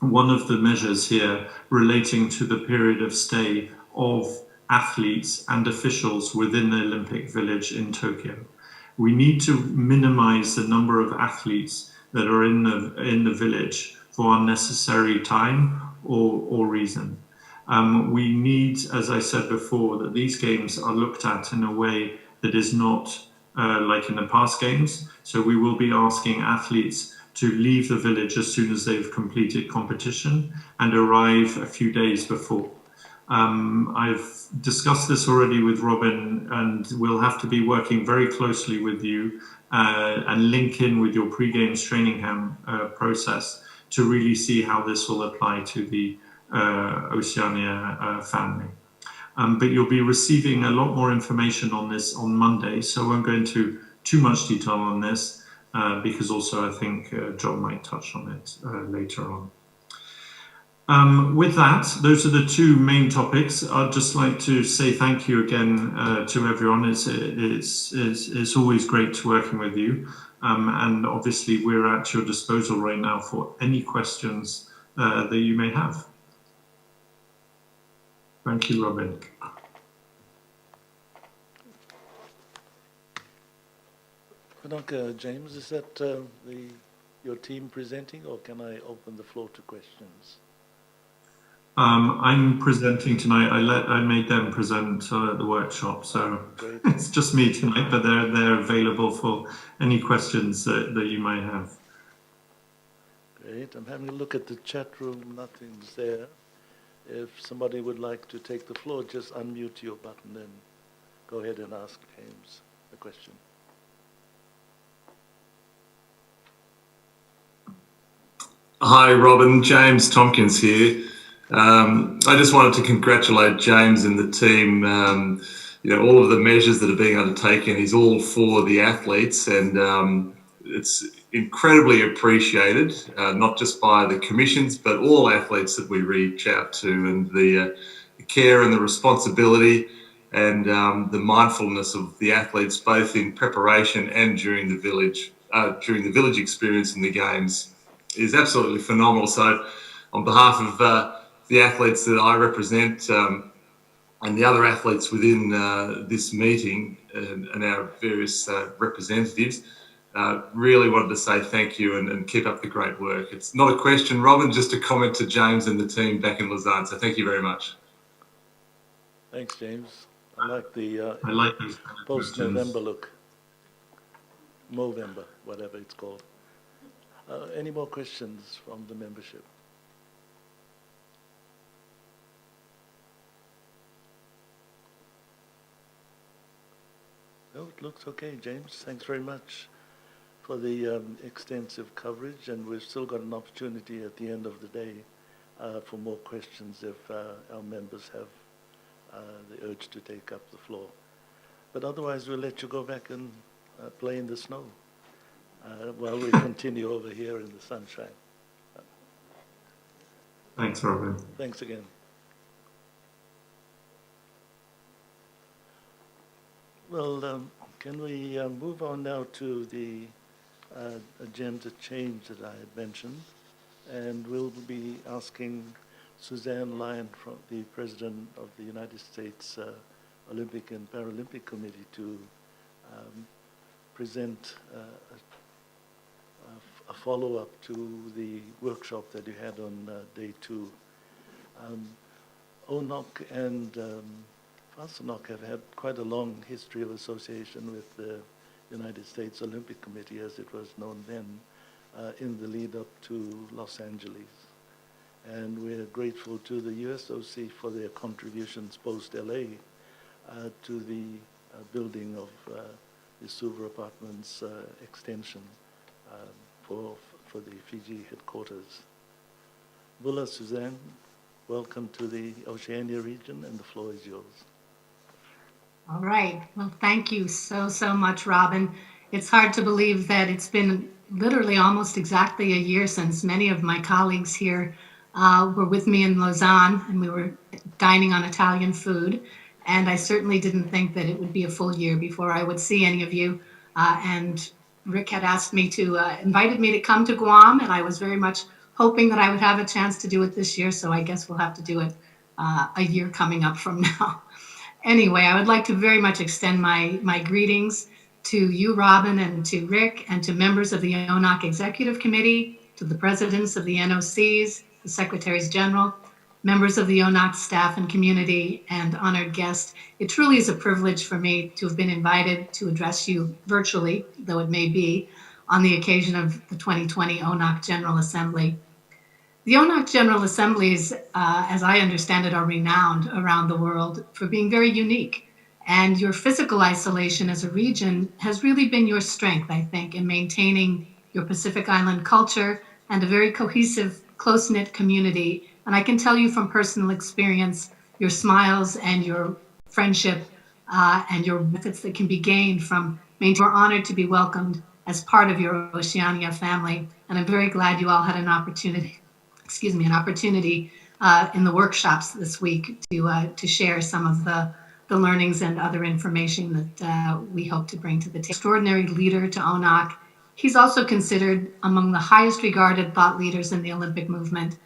one of the measures here relating to the period of stay of athletes and officials within the Olympic Village in Tokyo. We need to minimize the number of athletes that are in the village for unnecessary time or reason. We need, as I said before, that these games are looked at in a way that is not like in the past games. So we will be asking athletes to leave the village as soon as they've completed competition and arrive a few days before. I've discussed this already with Robin, and we'll have to be working very closely with you and link in with your pre-games training process to really see how this will apply to the Oceania family. But you'll be receiving a lot more information on this on Monday, so I won't go into too much detail on this because also I think John might touch on it later on. With that, those are the two main topics. I'd just like to say thank you again to everyone. It's always great working with you. And obviously we're at your disposal right now for any questions that you may have. Thank you, Robin. James, is that your team presenting, or can I open the floor to questions? I'm presenting tonight. I made them present the workshop, so it's just me tonight. But they're available for any questions that you might have. Great. I'm having a look at the chat room. Nothing's there. If somebody would like to take the floor, just unmute your button and go ahead and ask James a question. Hi, Robin. James Tompkins here. I just wanted to congratulate James and the team. All of the measures that are being undertaken is all for the athletes, and it's incredibly appreciated, not just by the commissions, but all athletes that we reach out to, and the care and the responsibility and the mindfulness of the athletes, both in preparation and during the village experience in the games, is absolutely phenomenal. So on behalf of the athletes that I represent and the other athletes within this meeting and our various representatives, really wanted to say thank you and keep up the great work. It's not a question, Robin, just a comment to James and the team back in Lausanne. So thank you very much. Thanks, James. I like the I like those post-November look. Movember, whatever it's called. Any more questions from the membership? No, it looks okay, James. Thanks very much for the extensive coverage, and we've still got an opportunity at the end of the day for more questions if our members have the urge to take up the floor. But otherwise, we'll let you go back and play in the snow while we continue over here in the sunshine. Thanks, Robin. Thanks again. Well, can we move on now to the agenda change that I had mentioned? And we'll be asking Suzanne Lyon, the President of the United States Olympic and Paralympic Committee, to present a follow-up to the workshop that you had on day 2. ONOC and ONOC have had quite a long history of association with the United States Olympic Committee, as it was known then, in the lead up to Los Angeles. And we're grateful to the USOC for their contributions post-LA to the building of the Suva Apartments extension for the Fiji headquarters. Bula, Suzanne, welcome to the Oceania region, and the floor is yours. All right. Well, thank you so much, Robin. It's hard to believe that it's been literally almost exactly a year since many of my colleagues here were with me in Lausanne, and we were dining on Italian food. And I certainly didn't think that it would be a full year before I would see any of you. And Rick had asked me to, invited me to come to Guam, and I was very much hoping that I would have a chance to do it this year. So I guess we'll have to do it a year coming up from now. Anyway, I would like to very much extend my greetings to you, Robin, and to Rick, and to members of the ONOC Executive Committee, to the presidents of the NOCs, the secretaries general, members of the ONOC staff and community, and honored guests. It truly is a privilege for me to have been invited to address you virtually, though it may be, on the occasion of the 2020 ONOC General Assembly. The ONOC General Assemblies, as I understand it, are renowned around the world for being very unique. And your physical isolation as a region has really been your strength, I think, in maintaining your Pacific Island culture and a very cohesive, close-knit community. And I can tell you from personal experience, your smiles and your friendship and your benefits that can be gained from maintaining. We're honored to be welcomed as part of your Oceania family. And I'm very glad you all had an opportunity in the workshops this week to share some of the learnings and other information that we hope to bring to the table. Extraordinary leader to ONOC. He's also considered among the highest regarded thought leaders in the Olympic movement,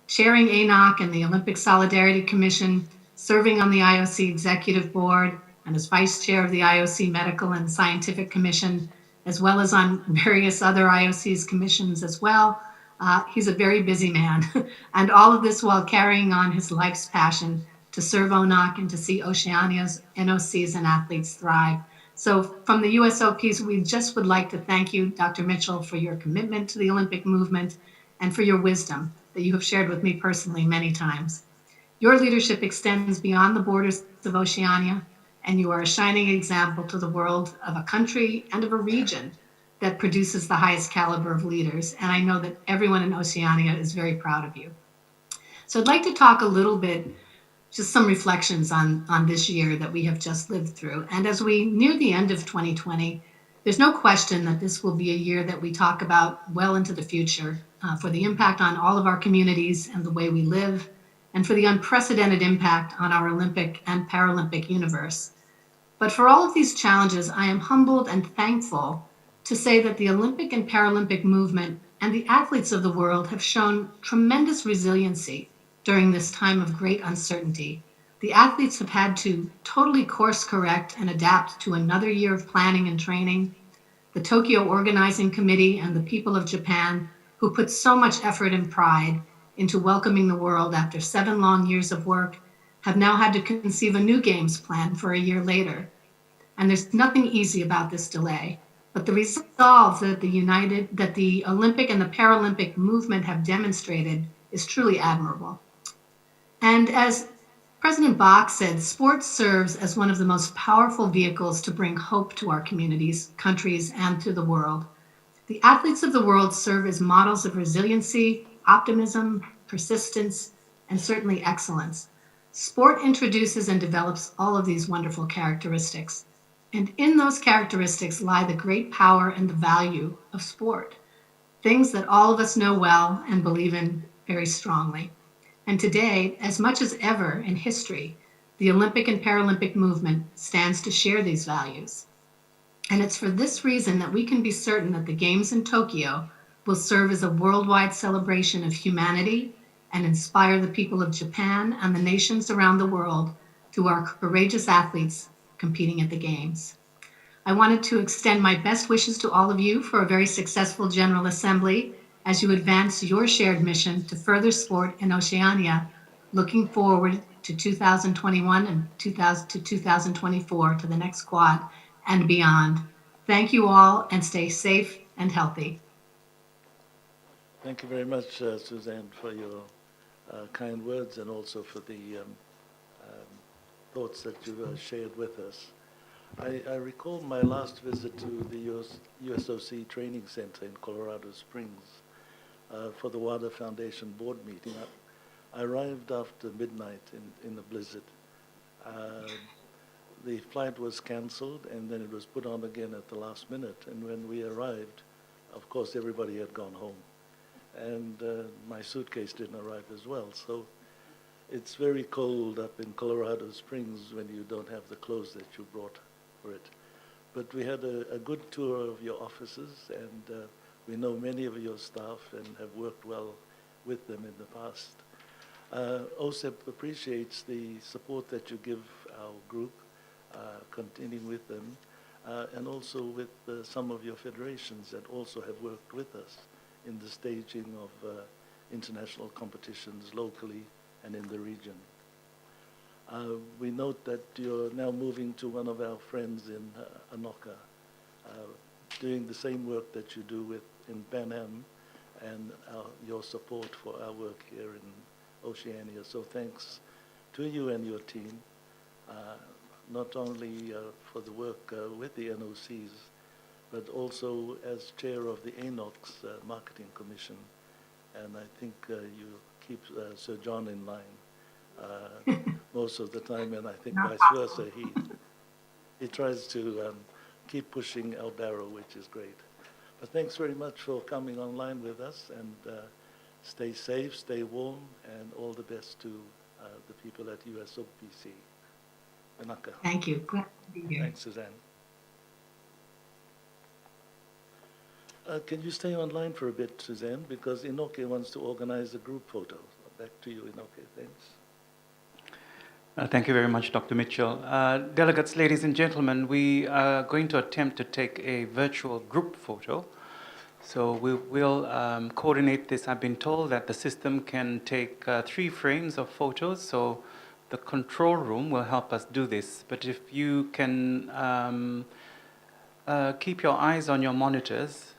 chairing ANOC and the Olympic Solidarity Commission, serving on the IOC Executive Board, and as vice chair of the IOC Medical and Scientific Commission, as well as on various other IOC's commissions as well. He's a very busy man, and all of this while carrying on his life's passion to serve ONOC and to see Oceania's NOCs and athletes thrive. So from the USOPs, we just would like to thank you, Dr. Mitchell, for your commitment to the Olympic movement and for your wisdom that you have shared with me personally many times. Your leadership extends beyond the borders of Oceania, and you are a shining example to the world of a country and of a region that produces the highest caliber of leaders. And I know that everyone in Oceania is very proud of you. So I'd like to talk a little bit, just some reflections on this year that we have just lived through. And as we near the end of 2020, there's no question that this will be a year that we talk about well into the future for the impact on all of our communities and the way we live, and for the unprecedented impact on our Olympic and Paralympic universe. But for all of these challenges, I am humbled and thankful to say that the Olympic and Paralympic movement and the athletes of the world have shown tremendous resiliency during this time of great uncertainty. The athletes have had to totally course correct and adapt to another year of planning and training. The Tokyo Organizing Committee and the people of Japan, who put so much effort and pride into welcoming the world after 7 long years of work, have now had to conceive a new games plan for a year later. And there's nothing easy about this delay. But the resolve that the Olympic and the Paralympic movement have demonstrated is truly admirable. And as President Bach said, sports serves as one of the most powerful vehicles to bring hope to our communities, countries, and to the world. The athletes of the world serve as models of resiliency, optimism, persistence, and certainly excellence. Sport introduces and develops all of these wonderful characteristics. And in those characteristics lie the great power and the value of sport, things that all of us know well and believe in very strongly. And today, as much as ever in history, the Olympic and Paralympic movement stands to share these values. And it's for this reason that we can be certain that the Games in Tokyo will serve as a worldwide celebration of humanity and inspire the people of Japan and the nations around the world through our courageous athletes competing at the Games. I wanted to extend my best wishes to all of you for a very successful General Assembly as you advance your shared mission to further sport in Oceania, looking forward to 2021 and 2024 to the next quad and beyond. Thank you all and stay safe and healthy. Thank you very much, Suzanne, for your kind words and also for the thoughts that you shared with us. I recall my last visit to the USOC Training Center in Colorado Springs for the WADA Foundation board meeting. I arrived after midnight in the blizzard. The flight was canceled and then it was put on again at the last minute. And when we arrived, of course, everybody had gone home. And my suitcase didn't arrive as well. So it's very cold up in Colorado Springs when you don't have the clothes that you brought for it. But we had a good tour of your offices, and we know many of your staff and have worked well with them in the past. OSEP appreciates the support that you give our group, continuing with them, and also with some of your federations that also have worked with us in the staging of international competitions locally and in the region. We note that you're now moving to one of our friends in ONOC, doing the same work that you do in Pan Am, and your support for our work here in Oceania. So thanks to you and your team, not only for the work with the NOCs, but also as chair of the ONOC's Marketing Commission. And I think you keep Sir John in line most of the time, and I think vice versa. He tries to keep pushing El Barro, which is great. But thanks very much for coming online with us, and stay safe, stay warm, and all the best to the people at USOPC. Manaka. Thank you. Glad to be here. Thanks, Suzanne. Can you stay online for a bit, Suzanne? Because Inoke wants to organize a group photo. Back to you, Inoke. Thanks. Thank you very much, Dr. Mitchell. Delegates, ladies and gentlemen, we are going to attempt to take a virtual group photo. So we will coordinate this. I've been told that the system can take 3 frames of photos, so the control room will help us do this. But if you can keep your eyes on your monitors,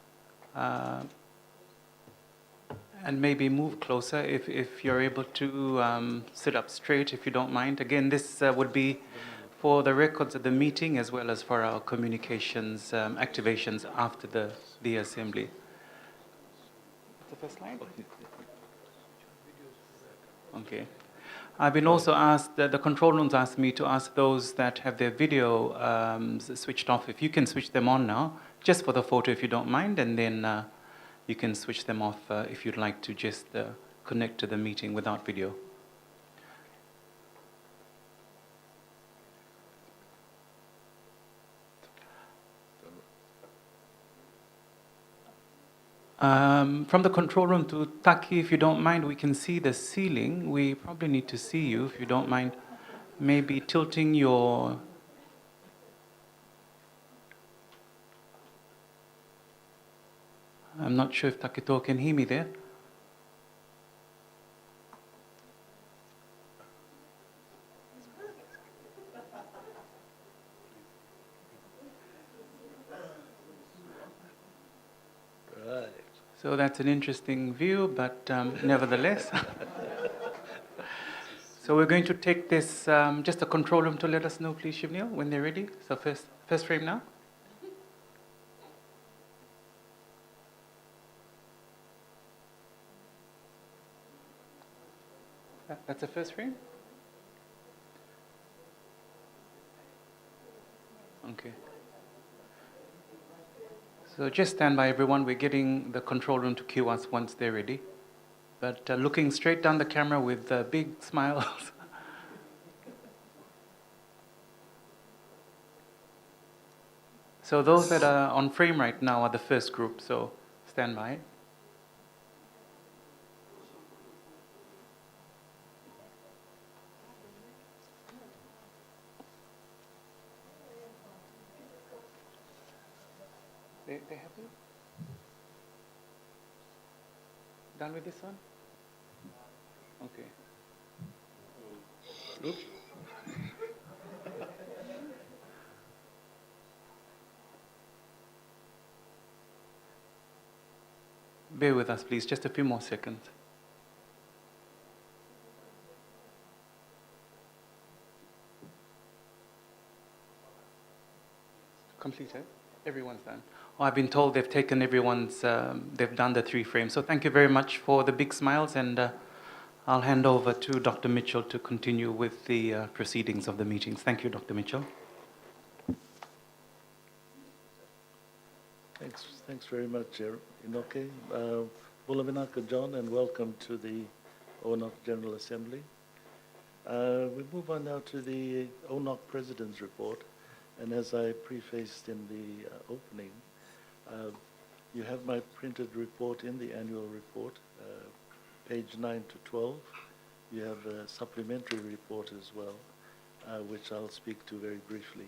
and maybe move closer if you're able to sit up straight, if you don't mind. Again, this would be for the records of the meeting as well as for our communications activations after the assembly. What's the first slide? Okay. I've been also asked, the control rooms asked me to ask those that have their video switched off, if you can switch them on now, just for the photo if you don't mind, and then you can switch them off if you'd like to just connect to the meeting without video. From the control room to Taki, if you don't mind, we can see the ceiling. We probably need to see you, if you don't mind. Maybe tilting your... I'm not sure if Takito can hear me there. Right. So that's an interesting view, but nevertheless. So we're going to take this, just the control room to let us know, please, Shivnil, when they're ready. So first frame now. That's the first frame? Okay. So just stand by, everyone. We're getting the control room to cue us once they're ready. But looking straight down the camera with big smiles. So those that are on frame right now are the first group, so stand by. They have it? Done with this one? Okay. Oops. Bear with us, please, just a few more seconds. Completed? Everyone's done. Oh, I've been told they've taken everyone's, they've done the 3 frames. So thank you very much for the big smiles, and I'll hand over to Dr. Mitchell to continue with the proceedings of the meetings. Thank you, Dr. Mitchell. Thanks very much, Inoke. Bulavinaka John, and welcome to the ONOC General Assembly. We move on now to the ONOC President's Report. And as I prefaced in the opening, you have my printed report in the annual report, page 9 to 12. You have a supplementary report as well. which I'll speak to very briefly.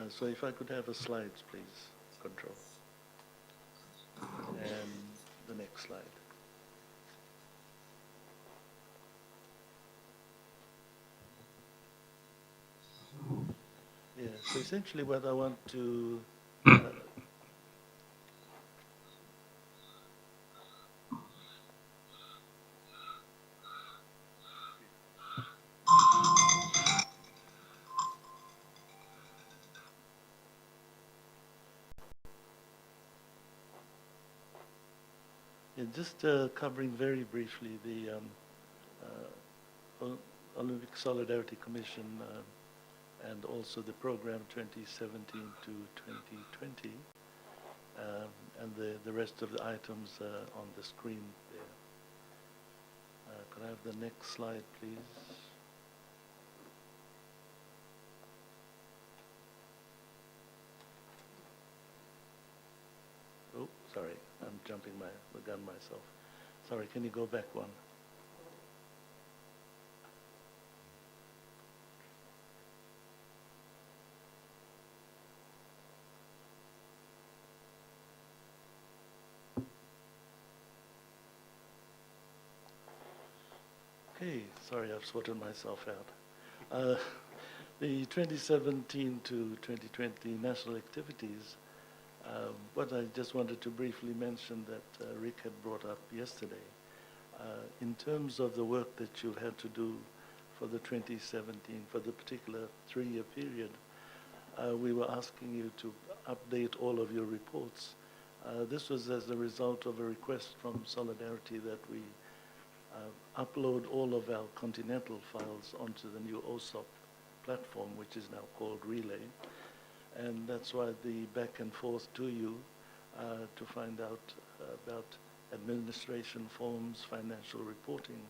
So if I could have a slides, please, Control. And the next slide. Yeah, so essentially what I want to just covering very briefly the Olympic Solidarity Commission and also the program 2017 to 2020 and the rest of the items on the screen there. Could I have the next slide, please? Oh, sorry, I'm jumping the gun myself. Sorry, can you go back one? Okay, sorry, I've sorted myself out. The 2017 to 2020 national activities, what I just wanted to briefly mention that Rick had brought up yesterday, in terms of the work that you had to do for the 2017, for the particular 3-year period, we were asking you to update all of your reports. This was as a result of a request from Solidarity that we upload all of our continental files onto the new OSOP platform, which is now called Relay. And that's why the back and forth to you to find out about administration forms, financial reporting,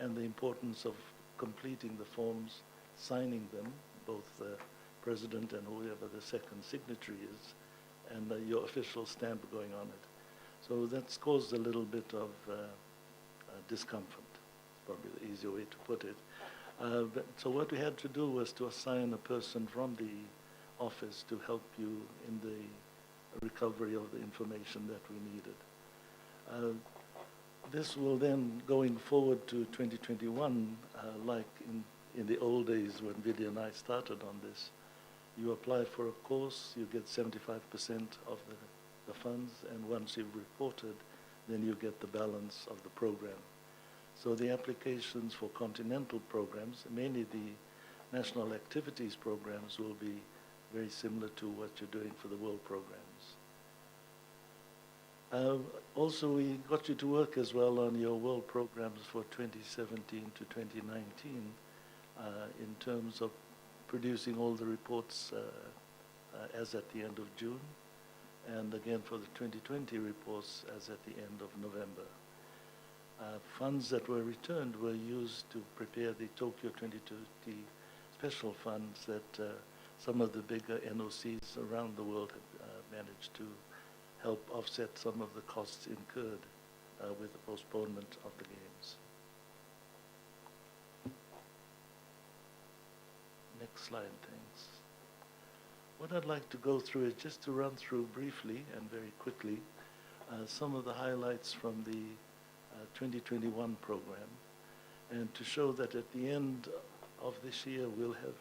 and the importance of completing the forms, signing them, both the president and whoever the second signatory is, and your official stamp going on it. So that's caused a little bit of discomfort, probably the easier way to put it. So what we had to do was to assign a person from the office to help you in the recovery of the information that we needed. This will then, going forward to 2021, like in the old days when Vidya and I started on this, you apply for a course, you get 75% of the funds, and once you've reported, then you get the balance of the program. So the applications for continental programs, mainly the national activities programs, will be very similar to what you're doing for the world programs. Also, we got you to work as well on your world programs for 2017 to 2019 in terms of producing all the reports as at the end of June, and again for the 2020 reports as at the end of November. Funds that were returned were used to prepare the Tokyo 2020 special funds that some of the bigger NOCs around the world have managed to help offset some of the costs incurred with the postponement of the Games. Next slide, thanks. What I'd like to go through is just to run through briefly and very quickly some of the highlights from the 2021 program, and to show that at the end of this year we'll have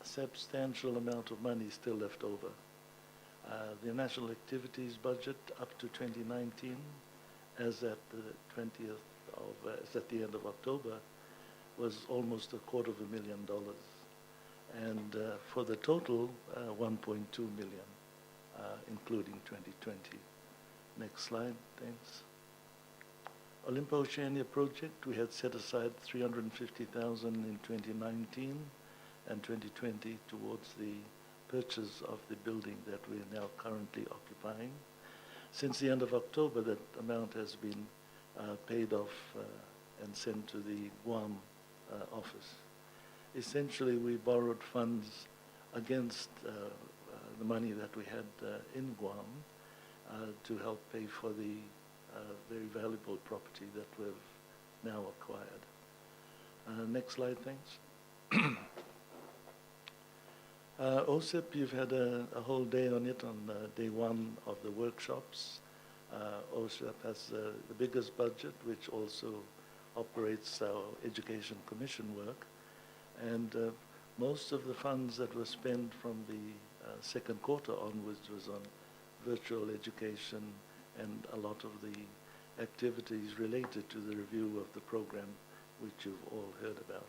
a substantial amount of money still left over. The national activities budget up to 2019, as at the 20th of, as at the end of October, was almost $250,000, and for the total, 1.2 million, including 2020. Next slide, thanks. Olympo Oceania project, we had set aside $350,000 in 2019 and 2020 towards the purchase of the building that we are now currently occupying. Since the end of October, that amount has been paid off and sent to the Guam office. Essentially, we borrowed funds against the money that we had in Guam to help pay for the very valuable property that we've now acquired. Next slide, thanks. OSIP, you've had a whole day on it on day one of the workshops. OSIP has the biggest budget, which also operates our Education Commission work. And most of the funds that were spent from the second quarter onwards was on virtual education and a lot of the activities related to the review of the program, which you've all heard about.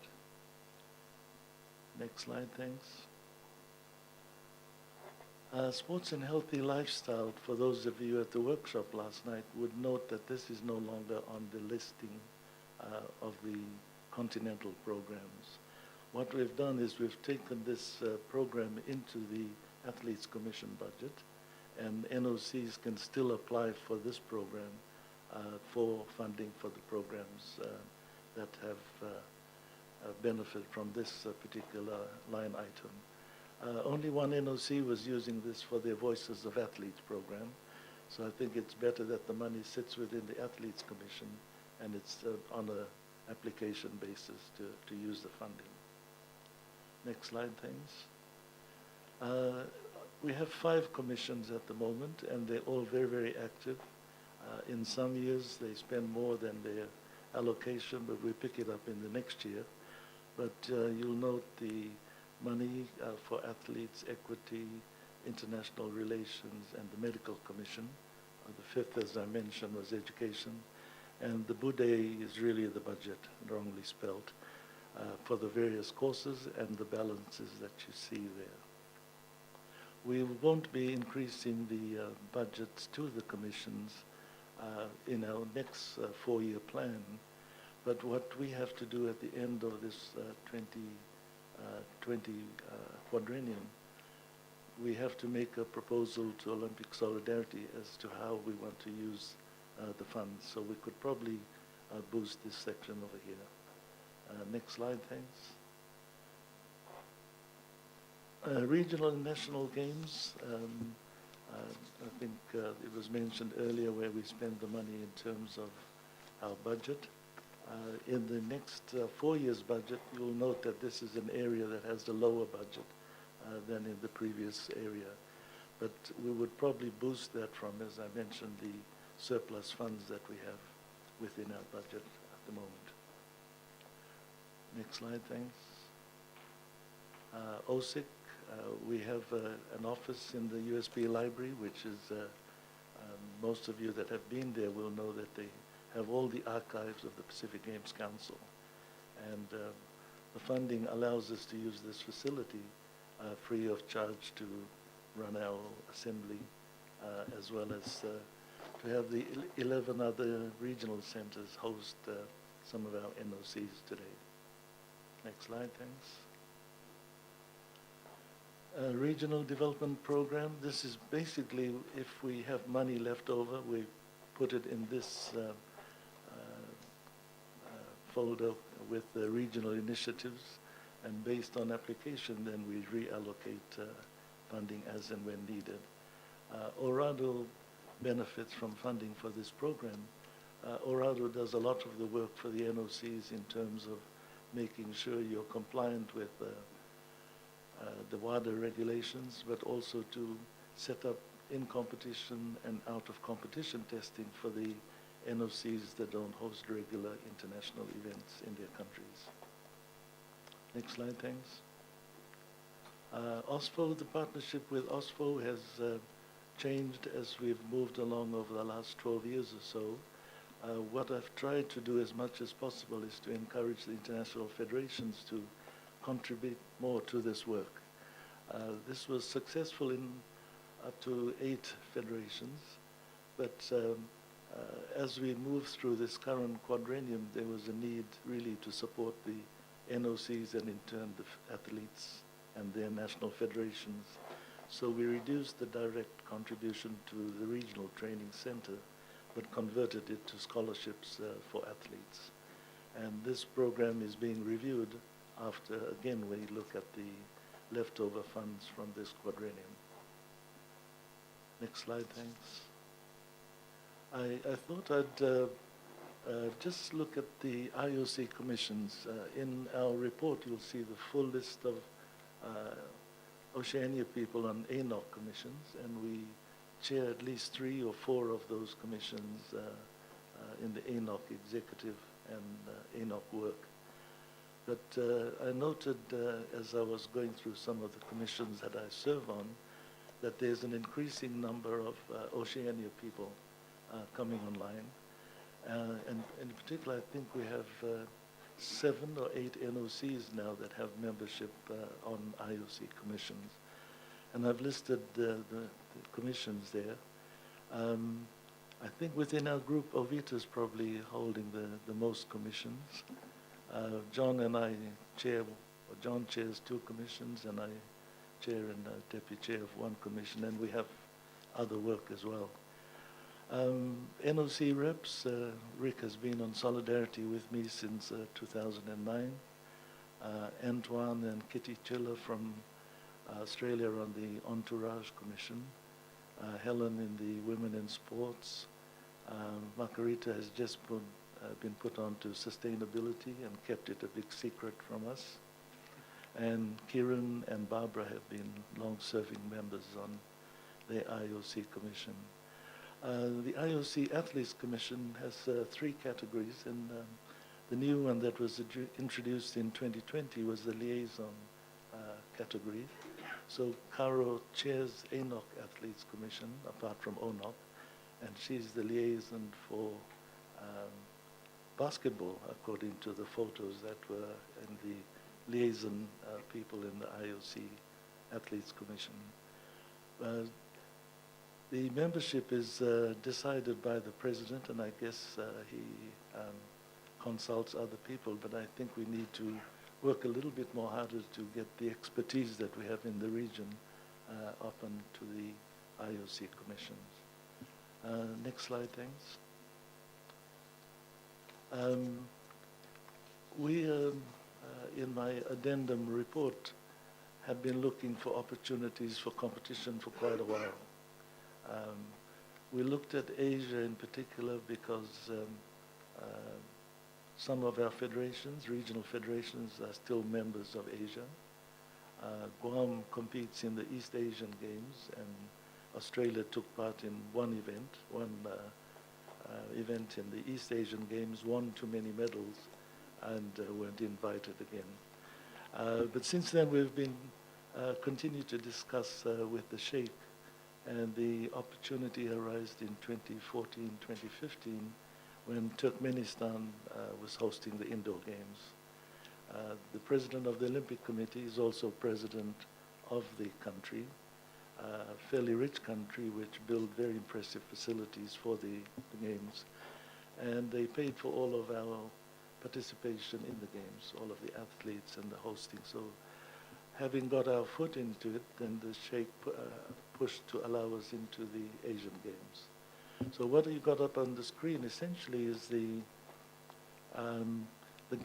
Next slide, thanks. Sports and healthy lifestyle, for those of you at the workshop last night, would note that this is no longer on the listing of the continental programs. What we've done is we've taken this program into the Athletes Commission budget, and NOCs can still apply for this program for funding for the programs that have benefit from this particular line item. Only one NOC was using this for their Voices of Athletes program, so I think it's better that the money sits within the Athletes Commission and it's on an application basis to use the funding. Next slide, thanks. We have 5 commissions at the moment, and they're all very, very active. In some years, they spend more than their allocation, but we pick it up in the next year. But you'll note the money for athletes, equity, international relations, and the medical commission. The 5th, as I mentioned, was education. And the BUDE is really the budget, wrongly spelled, for the various courses and the balances that you see there. We won't be increasing the budgets to the commissions in our next 4-year plan, but what we have to do at the end of this 2020 quadrennium, we have to make a proposal to Olympic Solidarity as to how we want to use the funds. So we could probably boost this section over here. Next slide, thanks. Regional and national games, I think it was mentioned earlier where we spend the money in terms of our budget. In the next 4 years budget, you'll note that this is an area that has the lower budget than in the previous area. But we would probably boost that from, as I mentioned, the surplus funds that we have within our budget at the moment. Next slide, thanks. OSIC, we have an office in the USB library, which is, most of you that have been there will know that they have all the archives of the Pacific Games Council. And the funding allows us to use this facility free of charge to run our assembly, as well as to have the 11 other regional centers host some of our NOCs today. Next slide, thanks. Regional development program. This is basically, if we have money left over, we put it in this folder with the regional initiatives, and based on application, then we reallocate funding as and when needed. Orado benefits from funding for this program. Orado does a lot of the work for the NOCs in terms of making sure you're compliant with the WADA regulations, but also to set up in competition and out of competition testing for the NOCs that don't host regular international events in their countries. Next slide, thanks. OSFO, the partnership with OSFO has changed as we've moved along over the last 12 years or so. What I've tried to do as much as possible is to encourage the international federations to contribute more to this work. This was successful in up to 8 federations, but as we move through this current quadrennium, there was a need really to support the NOCs and in turn the athletes and their national federations. So we reduced the direct contribution to the regional training center, but converted it to scholarships for athletes. And this program is being reviewed after, again, we look at the leftover funds from this quadrennium. Next slide, thanks. I thought I'd just look at the IOC commissions. In our report, you'll see the full list of Oceania people on ONOC commissions, and we chair at least 3 or 4 of those commissions in the ONOC executive and ONOC work. But I noted as I was going through some of the commissions that I serve on, that there's an increasing number of Oceania people coming online. And in particular, I think we have 7 or 8 NOCs now that have membership on IOC commissions. And I've listed the commissions there. I think within our group, Ovita is probably holding the most commissions. John and I chair, or John chairs 2 commissions, and I chair and deputy chair of 1 commission, and we have other work as well. NOC reps, Rick has been on solidarity with me since 2009. Antoine and Kitty Chiller from Australia on the Entourage Commission. Helen in the Women in Sports. Margarita has just been put on to sustainability and kept it a big secret from us. And Kieran and Barbara have been long-serving members on the IOC Commission. The IOC Athletes Commission has 3 categories, and the new one that was introduced in 2020 was the liaison category. So Caro chairs ONOC Athletes Commission, apart from ONOC, and she's the liaison for basketball, according to the photos that were in the liaison people in the IOC Athletes Commission. The membership is decided by the president, and I guess he consults other people, but I think we need to work a little bit more harder to get the expertise that we have in the region up onto the IOC commissions. Next slide, thanks. We, in my addendum report, have been looking for opportunities for competition for quite a while. We looked at Asia in particular because some of our federations, regional federations, are still members of Asia. Guam competes in the East Asian Games, and Australia took part in one event in the East Asian Games, won too many medals, and weren't invited again. But since then, we've been continued to discuss with the Sheikh, and the opportunity arose in 2014, 2015, when Turkmenistan was hosting the indoor games. The president of the Olympic Committee is also president of the country, a fairly rich country which built very impressive facilities for the games. And they paid for all of our participation in the games, all of the athletes and the hosting. So having got our foot into it, then the Sheikh pushed to allow us into the Asian Games. So what you got up on the screen essentially is the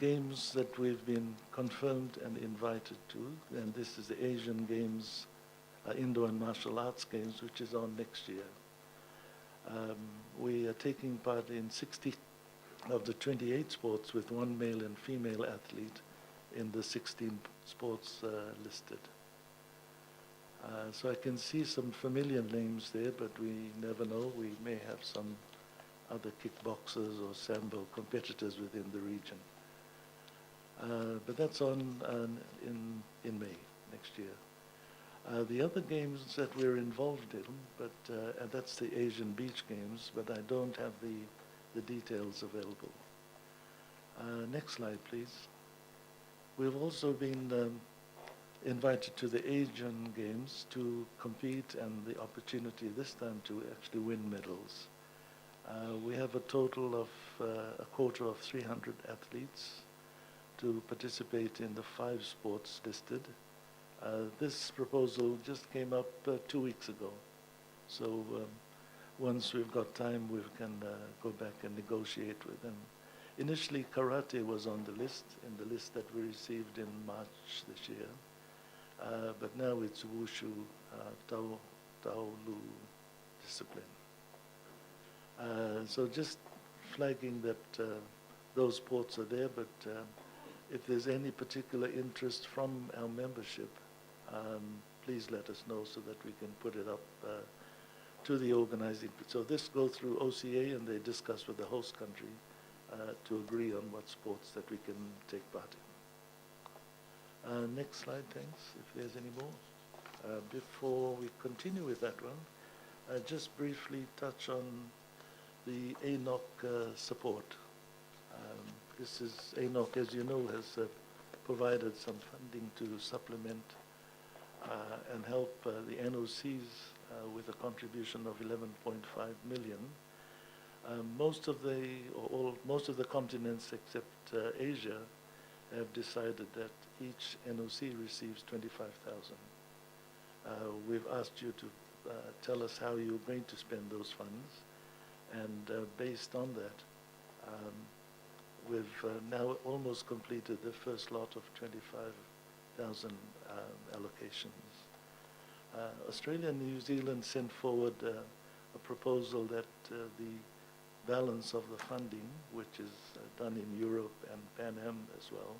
games that we've been confirmed and invited to, and this is the Asian Games, Indoor and Martial Arts Games, which is on next year. We are taking part in 60 of the 28 sports with 1 male and female athlete in the 16 sports listed. So I can see some familiar names there, but we never know. We may have some other kickboxers or sambo competitors within the region. But that's on in May next year. The other games that we're involved in, and that's the Asian Beach Games, but I don't have the details available. Next slide, please. We've also been invited to the Asian Games to compete, and the opportunity this time to actually win medals. We have a total of a quota of 300 athletes to participate in the 5 sports listed. This proposal just came up 2 weeks ago. So once we've got time, we can go back and negotiate with them. Initially, karate was on the list, in the list that we received in March this year. But now it's wushu, Taolu discipline. So just flagging that those sports are there, but if there's any particular interest from our membership, please let us know so that we can put it up to the organizing. So this goes through OCA, and they discuss with the host country to agree on what sports that we can take part in. Next slide, thanks, if there's any more. Before we continue with that one, just briefly touch on the ONOC support. This is ONOC, as you know, has provided some funding to supplement and help the NOCs with a contribution of 11.5 million. Most of the continents except Asia have decided that each NOC receives 25,000. We've asked you to tell us how you're going to spend those funds, and based on that, we've now almost completed the first lot of 25,000 allocations. Australia and New Zealand sent forward a proposal that the balance of the funding, which is done in Europe and Pan Am as well,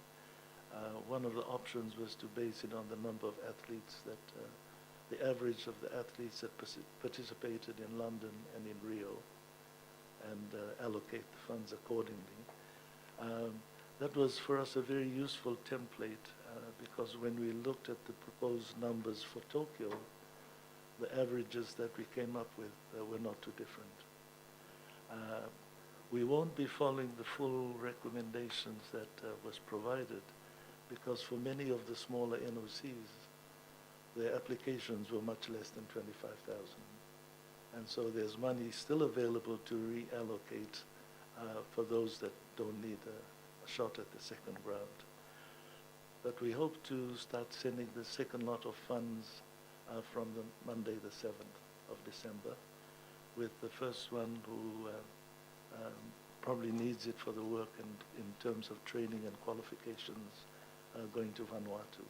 one of the options was to base it on the number of athletes that, the average of the athletes that participated in London and in Rio, and allocate the funds accordingly. That was for us a very useful template because when we looked at the proposed numbers for Tokyo, the averages that we came up with were not too different. We won't be following the full recommendations that was provided because for many of the smaller NOCs, their applications were much less than 25,000. And so there's money still available to reallocate for those that don't need a shot at the second round. But we hope to start sending the second lot of funds from the Monday the 7th of December, with the first one who probably needs it for the work and in terms of training and qualifications going to Vanuatu.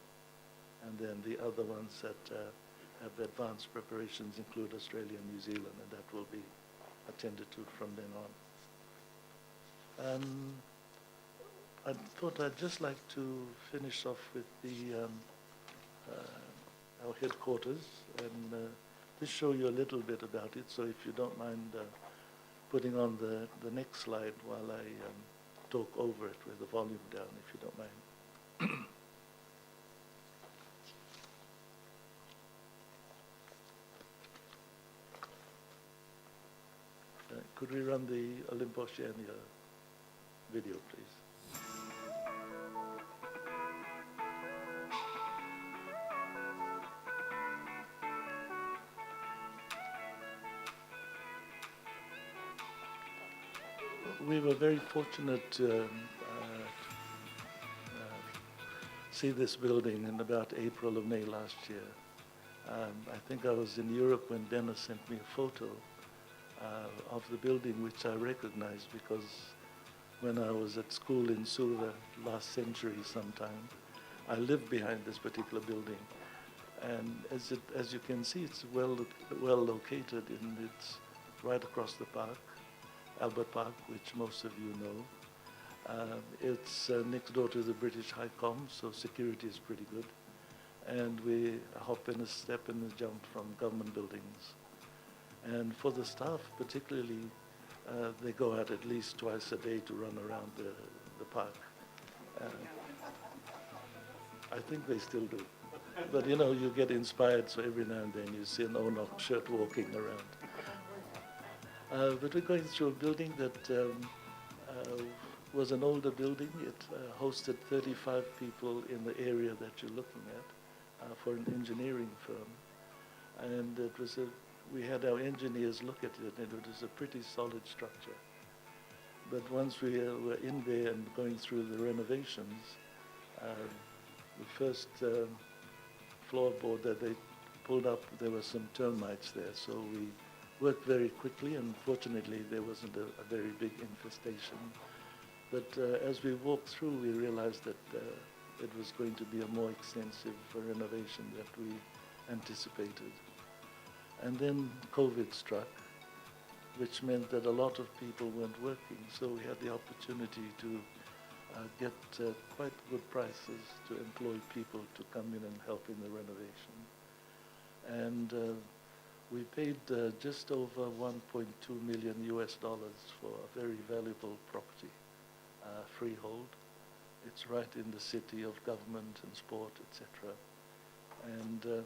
And then the other ones that have advanced preparations include Australia and New Zealand, and that will be attended to from then on. I thought I'd just like to finish off with the our headquarters and just show you a little bit about it. So if you don't mind putting on the next slide while I talk over it with the volume down, if you don't mind. Could we run the Olympoceania video, please? We were very fortunate to see this building in about April or May last year. I think I was in Europe when Dennis sent me a photo of the building, which I recognized because when I was at school in Suva last century sometime, I lived behind this particular building. And as you can see, it's well located, and it's right across the park, Albert Park, which most of you know. It's next door to the British High Com, so security is pretty good. And we hop and a step and a jump from government buildings. And for the staff particularly, they go out at least twice a day to run around the park. I think they still do. But you know, you get inspired, so every now and then you see an ONOC shirt walking around. But we're going through a building that was an older building. It hosted 35 people in the area that you're looking at for an engineering firm. And it was we had our engineers look at it, and it was a pretty solid structure. But once we were in there and going through the renovations, the first floorboard that they pulled up, there were some termites there. So we worked very quickly, and fortunately there wasn't a very big infestation. But as we walked through, we realized that it was going to be a more extensive renovation that we anticipated. And then COVID struck, which meant that a lot of people weren't working. So we had the opportunity to get quite good prices to employ people to come in and help in the renovation. and we paid just over 1.2 million US dollars for a very valuable property, freehold. It's right in the city of government and sport, etc. And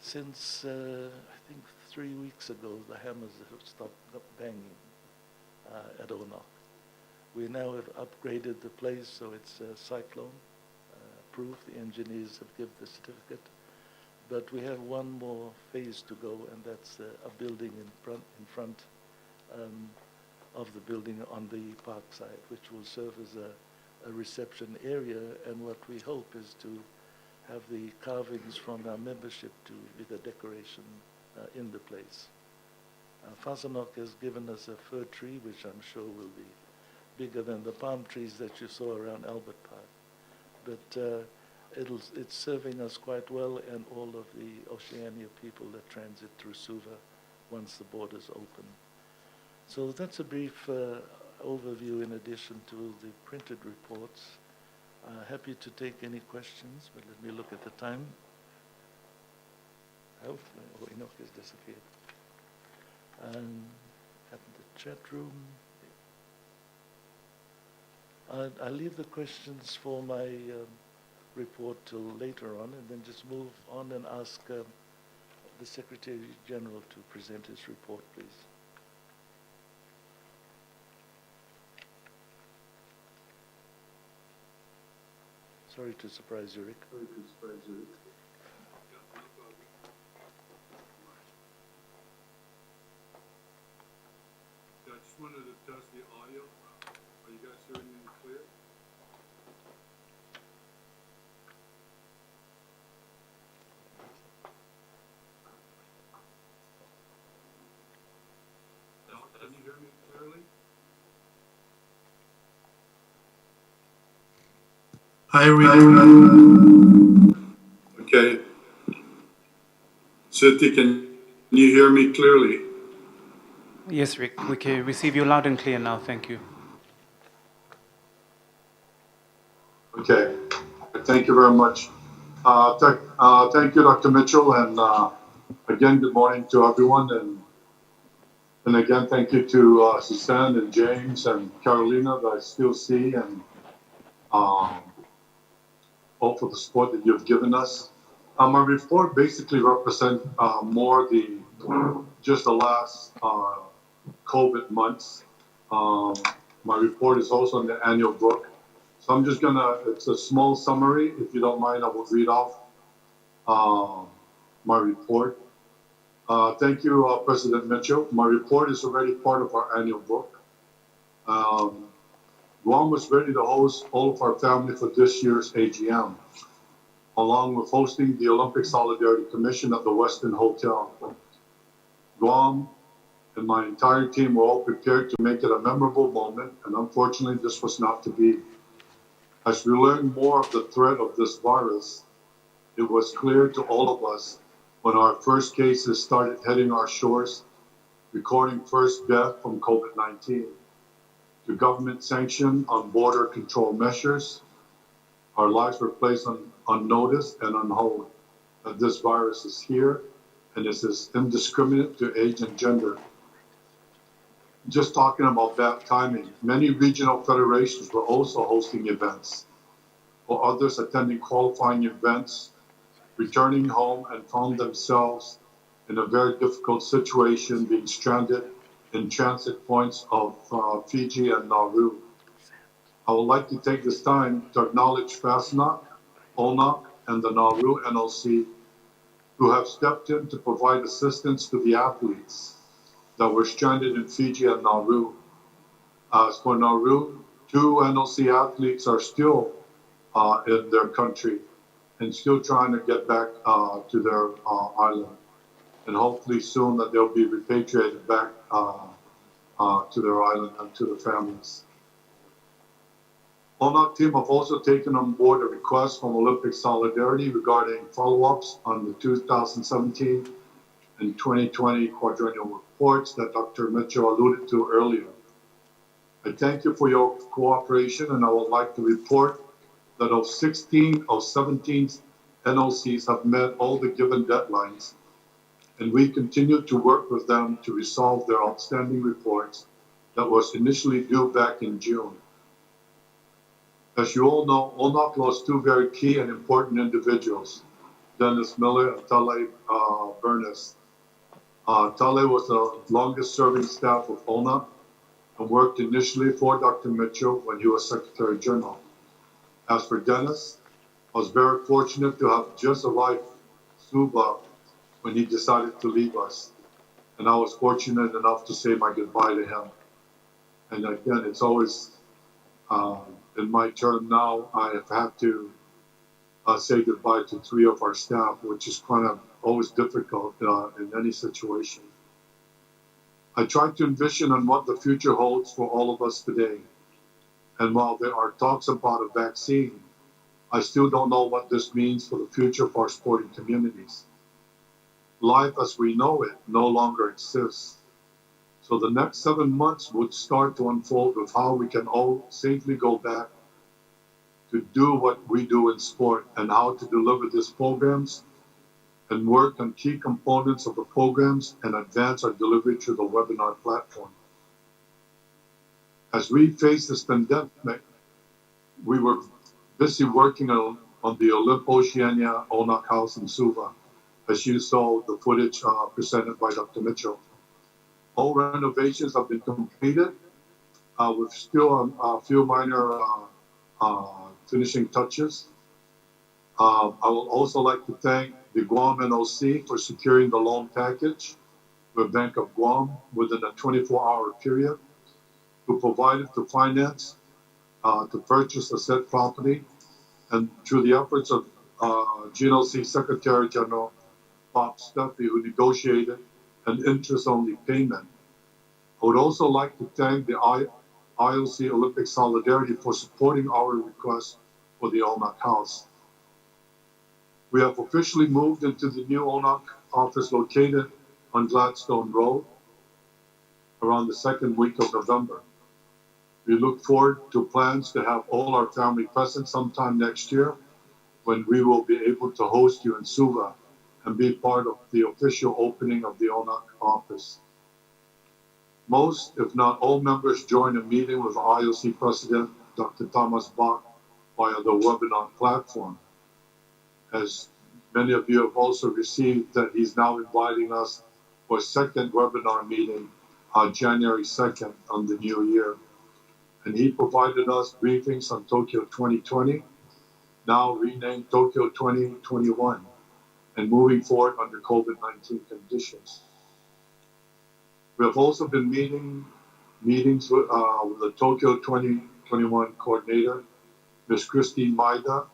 since I think 3 weeks ago, the hammers have stopped banging at ONOC. We now have upgraded the place so it's cyclone proof. The engineers have given the certificate. But we have one more phase to go, and that's a building in front of the building on the park side, which will serve as a reception area. And what we hope is to have the carvings from our membership to be the decoration in the place. Fasanok has given us a fir tree, which I'm sure will be bigger than the palm trees that you saw around Albert Park. But it's serving us quite well, and all of the Oceania people that transit through Suva once the borders open. So that's a brief overview in addition to the printed reports. Happy to take any questions, but let me look at the time. Oh, ONOC has disappeared. And at the chat room. I'll leave the questions for my report till later on, and then just move on and ask the Secretary General to present his report, please. Sorry to surprise you, Rick. Sorry to surprise you. I just wanted to test the audio. Are you guys hearing me clear? Can you hear me clearly? Hi, Rick. Okay. Siti, can you hear me clearly? Yes, Rick, we can receive you loud and clear now. Thank you. Okay. Thank you very much. Thank you, Dr. Mitchell, and again, good morning to everyone. And again, thank you to Suzanne and James and Carolina that I still see, and all for the support that you've given us. My report basically represents more just the last COVID months. My report is also in the annual book. So I'm just it's a small summary. If you don't mind, I will read off my report. Thank you, President Mitchell. My report is already part of our annual book. Guam was ready to host all of our family for this year's AGM, along with hosting the Olympic Solidarity Commission at the Westin Hotel. Guam and my entire team were all prepared to make it a memorable moment, and unfortunately, this was not to be. As we learned more of the threat of this virus, it was clear to all of us when our first cases started heading our shores, recording first death from COVID-19, to government sanction on border control measures. Our lives were placed on notice and on hold that this virus is here and is indiscriminate to age and gender. Just talking about bad timing, many regional federations were also hosting events, while others attending qualifying events, returning home and found themselves in a very difficult situation, being stranded in transit points of Fiji and Nauru. I would like to take this time to acknowledge FASNOC, ONOC, and the Nauru NLC, who have stepped in to provide assistance to the athletes that were stranded in Fiji and Nauru. As for Nauru, 2 NLC athletes are still in their country and still trying to get back to their island. And hopefully soon that they'll be repatriated back to their island and to their families. ONOC team have also taken on board a request from Olympic Solidarity regarding follow-ups on the 2017 and 2020 quadrennial reports that Dr. Mitchell alluded to earlier. I thank you for your cooperation, and I would like to report that of 16 of 17 NOCs have met all the given deadlines and we continue to work with them to resolve their outstanding reports that was initially due back in June. As you all know, ONOC lost two very key and important individuals, Dennis Miller and Talay Bernis. Talay was the longest serving staff of ONOC and worked initially for Dr. Mitchell when he was Secretary General. As for Dennis, I was very fortunate to have just arrived Suva when he decided to leave us. And I was fortunate enough to say my goodbye to him. And again, it's always, in my term now, I have had to say goodbye to three of our staff, which is kind of always difficult in any situation. I try to envision on what the future holds for all of us today. And while there are talks about a vaccine, I still don't know what this means for the future of our sporting communities. Life as we know it no longer exists. So the next 7 months would start to unfold with how we can all safely go back to do what we do in sport and how to deliver these programs and work on key components of the programs and advance our delivery through the webinar platform. As we face this pandemic, we were busy working on the Oceania ONOC House in Suva, as you saw the footage presented by Dr. Mitchell. All renovations have been completed with still a few minor finishing touches. I would also like to thank the Guam NOC for securing the loan package with Bank of Guam within a 24-hour period, who provided the finance to purchase the said property, and through the efforts of GNOC Secretary General Bob Stuffy, who negotiated an interest-only payment. I would also like to thank the IOC Olympic Solidarity for supporting our request for the ONOC House. We have officially moved into the new ONOC office located on Gladstone Road around the second week of November. We look forward to plans to have all our family present sometime next year when we will be able to host you in Suva and be part of the official opening of the ONOC office. Most, if not all, members join a meeting with IOC President Dr. Thomas Bach via the webinar platform. As many of you have also received, that he's now inviting us for a second webinar meeting January 2nd on the new year. And he provided us briefings on Tokyo 2020, now renamed Tokyo 2021, and moving forward under COVID-19 conditions. We have also been meetings with the Tokyo 2021 coordinator, Ms. Christine Maida,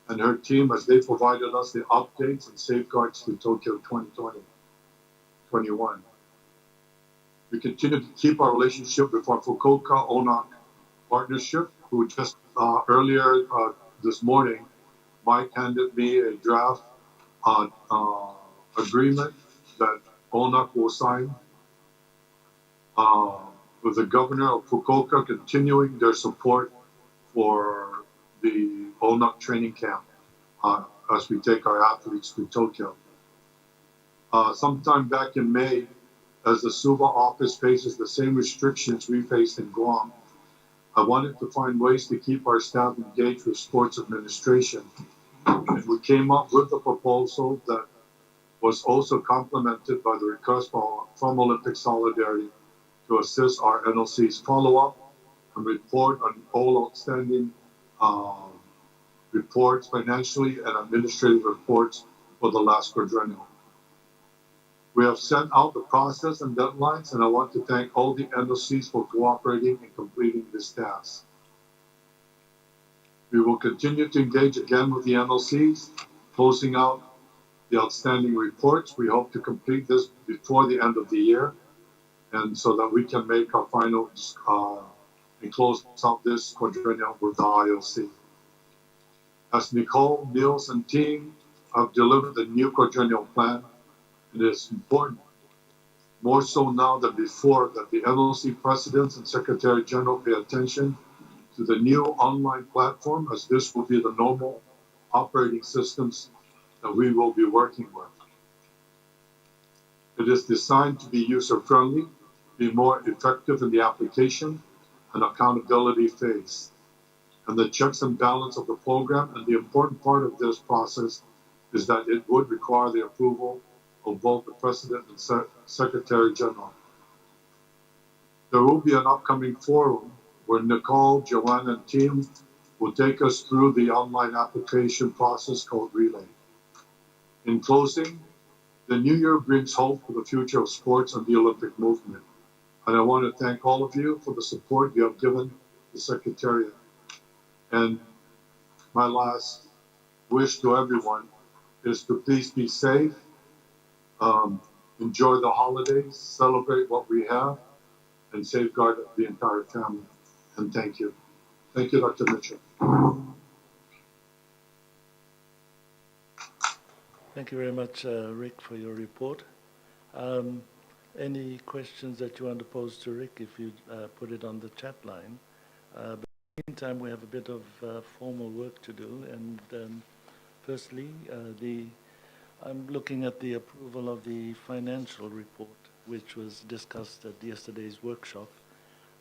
and her team as they provided us the updates and safeguards to Tokyo 2021. We continue to keep our relationship with our Fukuoka ONOC partnership, who just earlier this morning, Mike handed me a draft agreement that ONOC will sign with the governor of Fukuoka, continuing their support for the ONOC training camp as we take our athletes to Tokyo. Sometime back in May, as the Suva office faces the same restrictions we faced in Guam, I wanted to find ways to keep our staff engaged with sports administration. And we came up with a proposal that was also complemented by the request from Olympic Solidarity to assist our NOC's follow-up and report on all outstanding reports, financially and administrative reports for the last quadrennial. We have sent out the process and deadlines, and I want to thank all the NOCs for cooperating and completing this task. We will continue to engage again with the NOCs, closing out the outstanding reports. We hope to complete this before the end of the year, and so that we can make our final and close out this quadrennial with the IOC. As Nicole, Niels, and team have delivered the new quadrennial plan, it is important, more so now than before, that the NOC presidents and Secretary General pay attention to the new online platform, as this will be the normal operating systems that we will be working with. It is designed to be user-friendly, be more effective in the application and accountability phase, and the checks and balance of the program. And the important part of this process is that it would require the approval of both the President and Secretary General. There will be an upcoming forum where Nicole, Joanna, and team will take us through the online application process called Relay. In closing, the new year brings hope for the future of sports and the Olympic movement. And I want to thank all of you for the support you have given the Secretariat. And my last wish to everyone is to please be safe, enjoy the holidays, celebrate what we have, and safeguard the entire family. And thank you. Thank you, Dr. Mitchell. Thank you very much, Rick, for your report. Any questions that you want to pose to Rick, if you put it on the chat line. But in the meantime, we have a bit of formal work to do. And firstly, I'm looking at the approval of the financial report, which was discussed at yesterday's workshop.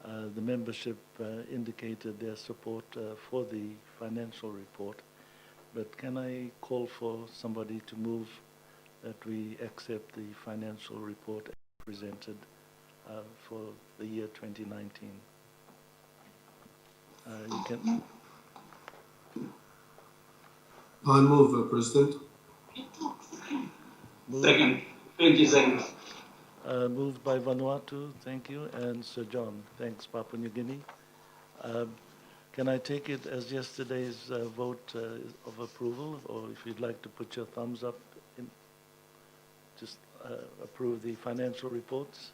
The membership indicated their support for the financial report. But can I call for somebody to move that we accept the financial report presented for the year 2019? You can. I move, President. Second. 20 seconds. Moved by Vanuatu, thank you, and Sir John, thanks, Papua New Guinea. Can I take it as yesterday's vote of approval, or if you'd like to put your thumbs up, just approve the financial reports?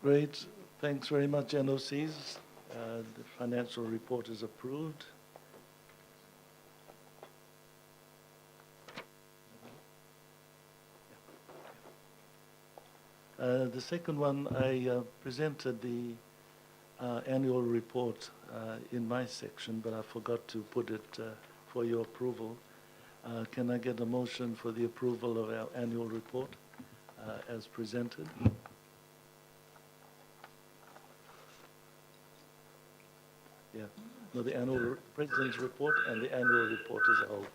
Great, thanks very much, NOCs. The financial report is approved. The second one, I presented the annual report in my section, but I forgot to put it for your approval. Can I get a motion for the approval of our annual report as presented? Yeah, no, the annual President's report and the annual report as a whole.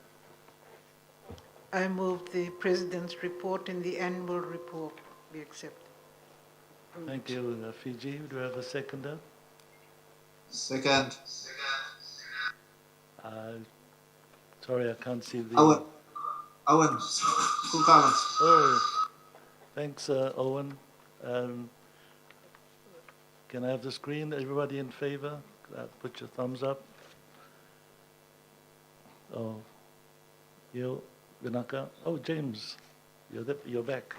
I move the President's report and the annual report be accepted. Thank you, Fiji. Do we have a seconder? Second. Sorry, I can't see the... Owen. School comments. Oh, thanks, Owen. Can I have the screen? Everybody in favor? Put your thumbs up. Oh, you, Vinaka. Oh, James, you're back.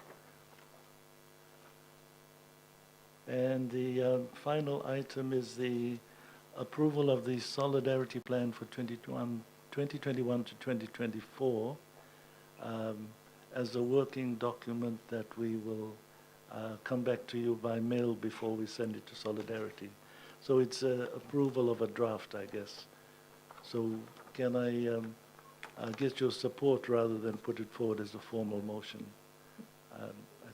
And the final item is the approval of the Solidarity Plan for 2021 to 2024 as a working document that we will come back to you by mail before we send it to Solidarity. So it's approval of a draft, I guess. So can I get your support rather than put it forward as a formal motion? I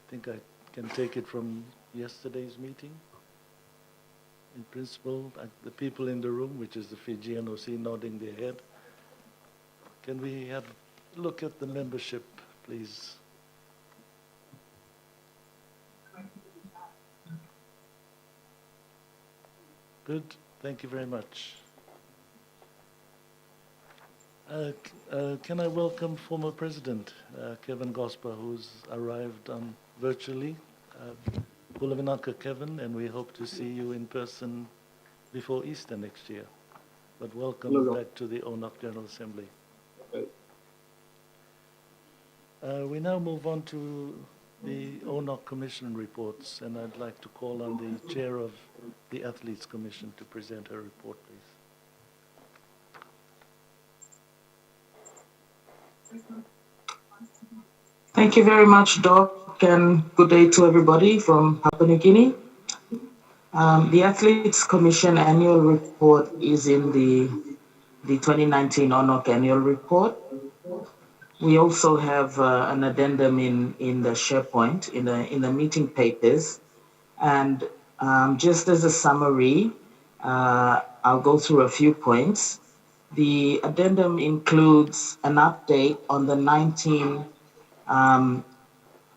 think I can take it from yesterday's meeting. In principle, the people in the room, which is the Fijian OC nodding their head. Can we have a look at the membership, please? Good, thank you very much. Can I welcome former President Kevin Gosper, who's arrived virtually. Bulavinaka Kevin, and we hope to see you in person before Easter next year. But welcome back to the ONOC General Assembly. We now move on to the ONOC Commission reports, and I'd like to call on the Chair of the Athletes Commission to present her report, please. Thank you very much, Doc, and good day to everybody from Papua New Guinea. The Athletes Commission annual report is in the 2019 ONOC annual report. We also have an addendum in the SharePoint, in the meeting papers. And just as a summary, I'll go through a few points. The addendum includes an update on the 19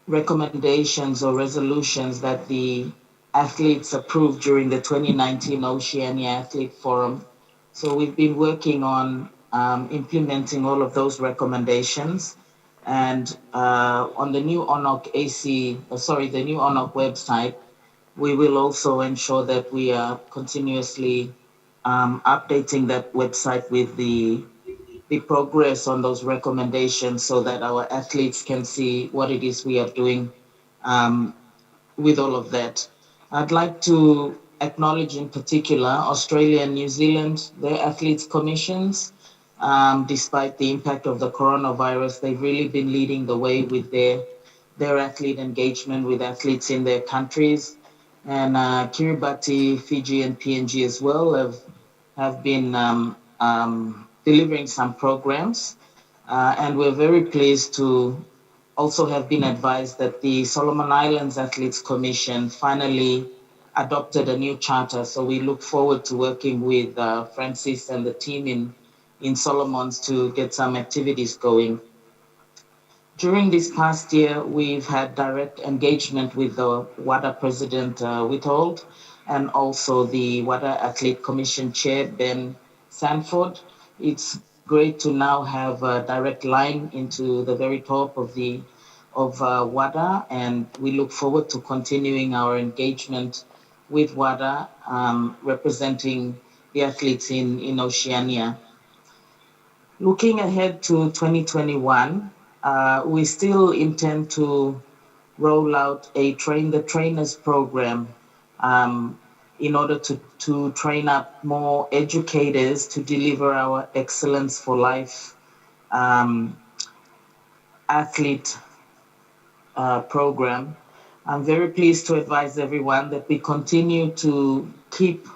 recommendations or resolutions that the athletes approved during the 2019 Oceania Athlete Forum. So we've been working on implementing all of those recommendations. And on the new ONOC the new ONOC website, we will also ensure that we are continuously updating that website with the progress on those recommendations so that our athletes can see what it is we are doing with all of that. I'd like to acknowledge in particular Australia and New Zealand, their athletes commissions. Despite the impact of the coronavirus, they've really been leading the way with their athlete engagement with athletes in their countries. And Kiribati, Fiji, and PNG as well have been delivering some programs. And we're very pleased to also have been advised that the Solomon Islands Athletes Commission finally adopted a new charter. So we look forward to working with Francis and the team in Solomons to get some activities going. During this past year, we've had direct engagement with the WADA President Withold and also the WADA Athlete Commission Chair, Ben Sanford. It's great to now have a direct line into the very top of WADA, and we look forward to continuing our engagement with WADA, representing the athletes in Oceania. Looking ahead to 2021, we still intend to roll out a Train the Trainers program in order to train up more educators to deliver our Excellence for Life athlete program. I'm very pleased to advise everyone that we continue to keep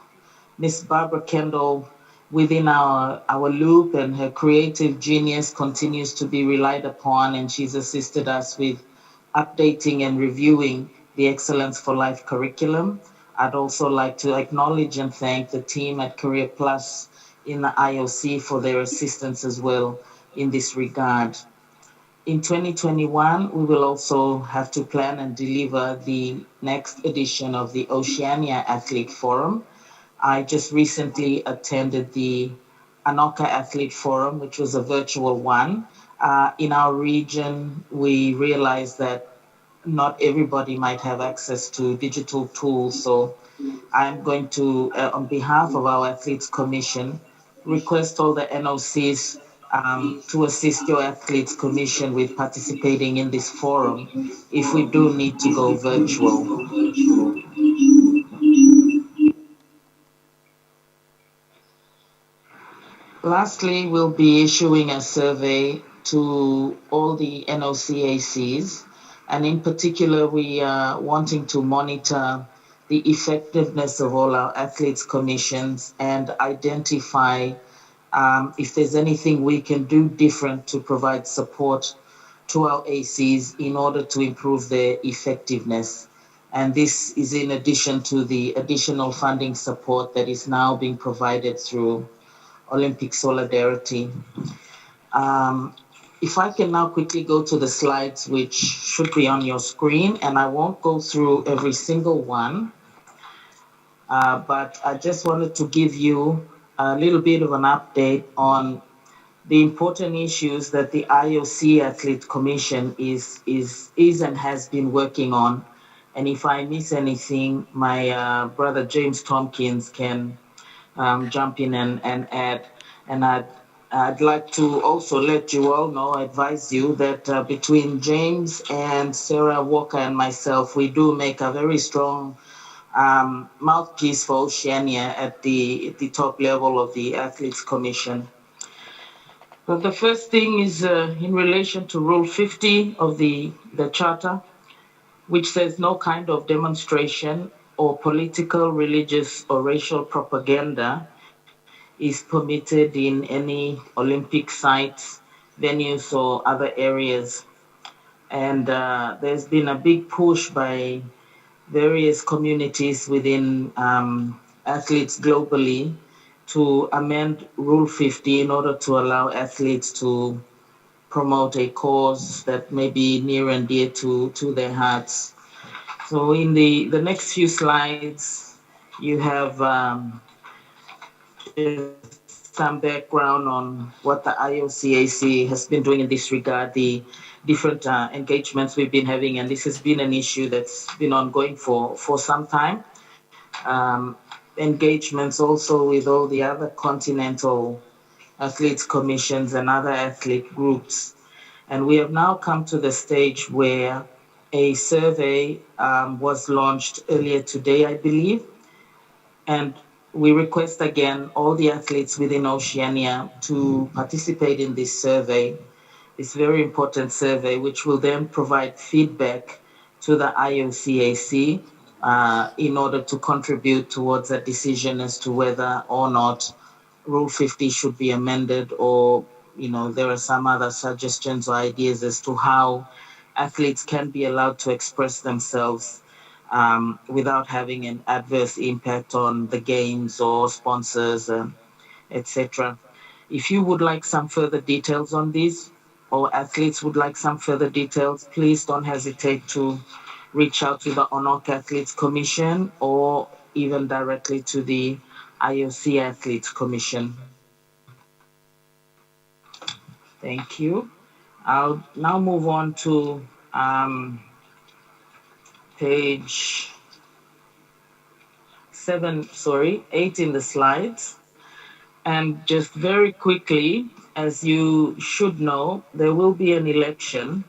Miss Barbara Kendall within our loop, and her creative genius continues to be relied upon, and she's assisted us with updating and reviewing the Excellence for Life curriculum. I'd also like to acknowledge and thank the team at Career Plus in the IOC for their assistance as well in this regard. In 2021, we will also have to plan and deliver the next edition of the Oceania Athlete Forum. I just recently attended the Anoka Athlete Forum, which was a virtual one. In our region, we realized that not everybody might have access to digital tools. So I'm going to, on behalf of our Athletes Commission, request all the NOCs to assist your Athletes Commission with participating in this forum if we do need to go virtual. Lastly, we'll be issuing a survey to all the NOCACs, and in particular, we are wanting to monitor the effectiveness of all our athletes commissions and identify if there's anything we can do different to provide support to our ACs in order to improve their effectiveness. And this is in addition to the additional funding support that is now being provided through Olympic Solidarity. If I can now quickly go to the slides, which should be on your screen, and I won't go through every single one, but I just wanted to give you a little bit of an update on the important issues that the IOC Athlete Commission is and has been working on. And if I miss anything, my brother James Tompkins can jump in and add. And I'd like to also let you all know, advise you that between James and Sarah Walker and myself, we do make a very strong mouthpiece for Oceania at the top level of the Athletes Commission. But the first thing is in relation to Rule 50 of the Charter, which says no kind of demonstration or political, religious, or racial propaganda is permitted in any Olympic sites venues or other areas. And there's been a big push by various communities within athletes globally to amend Rule 50 in order to allow athletes to promote a cause that may be near and dear to their hearts. So in the next few slides, you have just some background on what the IOCAC has been doing in this regard, the different engagements we've been having, and this has been an issue that's been ongoing for some time. Engagements also with all the other continental athletes commissions and other athlete groups. And we have now come to the stage where a survey was launched earlier today, I believe. And we request again all the athletes within Oceania to participate in this survey, this very important survey, which will then provide feedback to the IOCAC in order to contribute towards a decision as to whether or not Rule 50 should be amended, or there are some other suggestions or ideas as to how athletes can be allowed to express themselves without having an adverse impact on the games or sponsors, etc. If you would like some further details on this, or athletes would like some further details, please don't hesitate to reach out to the ONOC Athletes Commission or even directly to the IOC Athletes Commission. Thank you. I'll now move on to page 8 in the slides. And just very quickly, as you should know, there will be an election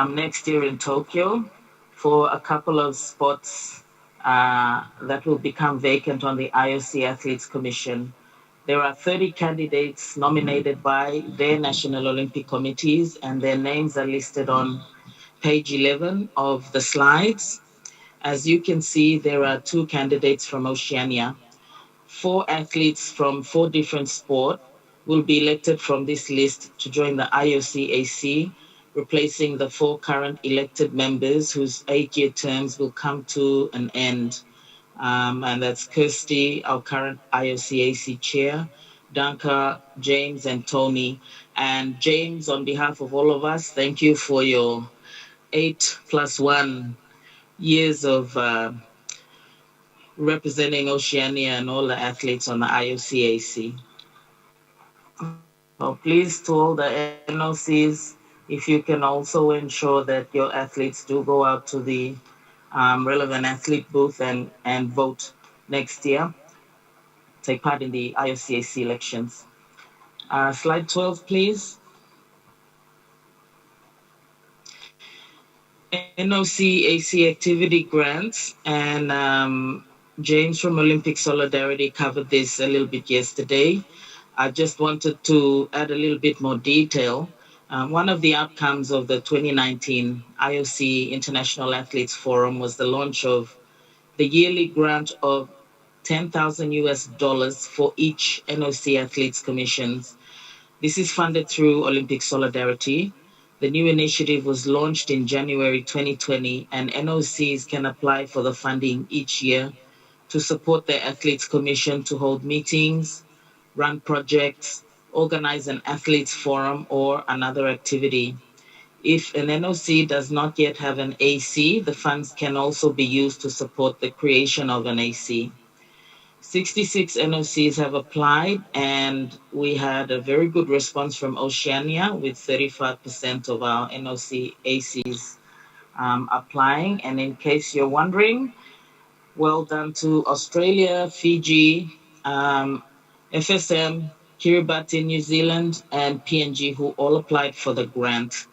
next year in Tokyo for a couple of spots that will become vacant on the IOC Athletes Commission. There are 30 candidates nominated by their national Olympic committees, and their names are listed on page 11 of the slides. As you can see, there are 2 candidates from Oceania. 4 athletes from 4 different sports will be elected from this list to join the IOCAC, replacing the 4 current elected members whose 8-year terms will come to an end. And that's Kirsty, our current IOCAC chair, Danka, James, and Tony. And James, on behalf of all of us, thank you for your 8+1 years of representing Oceania and all the athletes on the IOCAC. So please, to all the NOCs, if you can also ensure that your athletes do go out to the relevant athlete booth and vote next year, take part in the IOCAC elections. Slide 12, please. NOCAC activity grants, and James from Olympic Solidarity covered this a little bit yesterday. I just wanted to add a little bit more detail. One of the outcomes of the 2019 IOC International Athletes Forum was the launch of the yearly grant of $10,000 for each NOC Athletes Commissions. This is funded through Olympic Solidarity. The new initiative was launched in January 2020, and NOCs can apply for the funding each year to support their Athletes Commission to hold meetings, run projects, organize an athletes forum, or another activity. If an NOC does not yet have an AC, the funds can also be used to support the creation of an AC. 66 NOCs have applied, and we had a very good response from Oceania, with 35% of our NOC ACs applying. And in case you're wondering, well done to Australia, Fiji, FSM, Kiribati, New Zealand, and PNG, who all applied for the grant.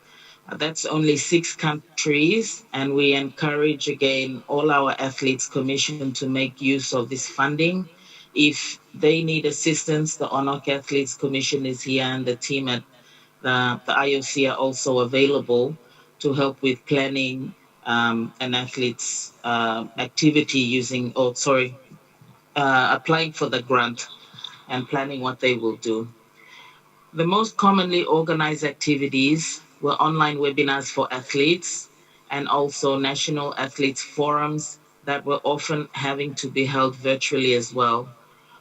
That's only 6 countries, and we encourage again all our athletes commission to make use of this funding. If they need assistance, the ONOC Athletes Commission is here, and the team at the IOC are also available to help with planning an athlete's activity applying for the grant and planning what they will do. The most commonly organized activities were online webinars for athletes and also national athletes forums that were often having to be held virtually as well.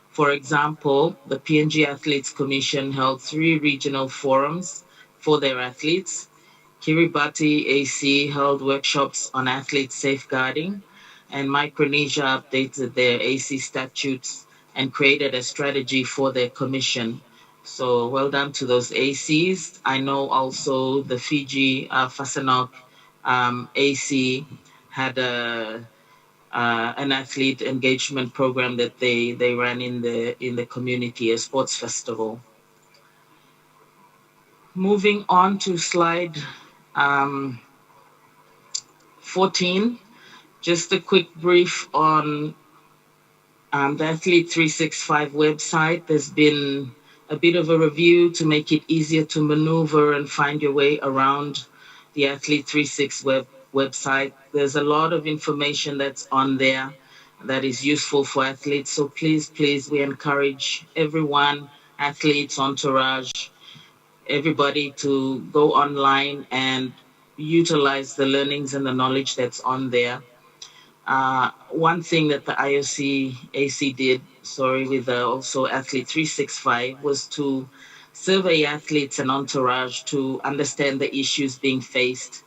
For example, the PNG Athletes Commission held 3 regional forums for their athletes. Kiribati AC held workshops on athlete safeguarding, and Micronesia updated their AC statutes and created a strategy for their commission. So well done to those ACs. I know also the Fiji Fasanok AC had an athlete engagement program that they ran in the community, a sports festival. Moving on to slide 14, just a quick brief on the Athlete 365 website. There's been a bit of a review to make it easier to maneuver and find your way around the Athlete 365 website. There's a lot of information that's on there that is useful for athletes. So please, we encourage everyone, athletes, entourage, everybody to go online and utilize the learnings and the knowledge that's on there. One thing that the IOC AC did, with also Athlete 365, was to survey athletes and entourage to understand the issues being faced.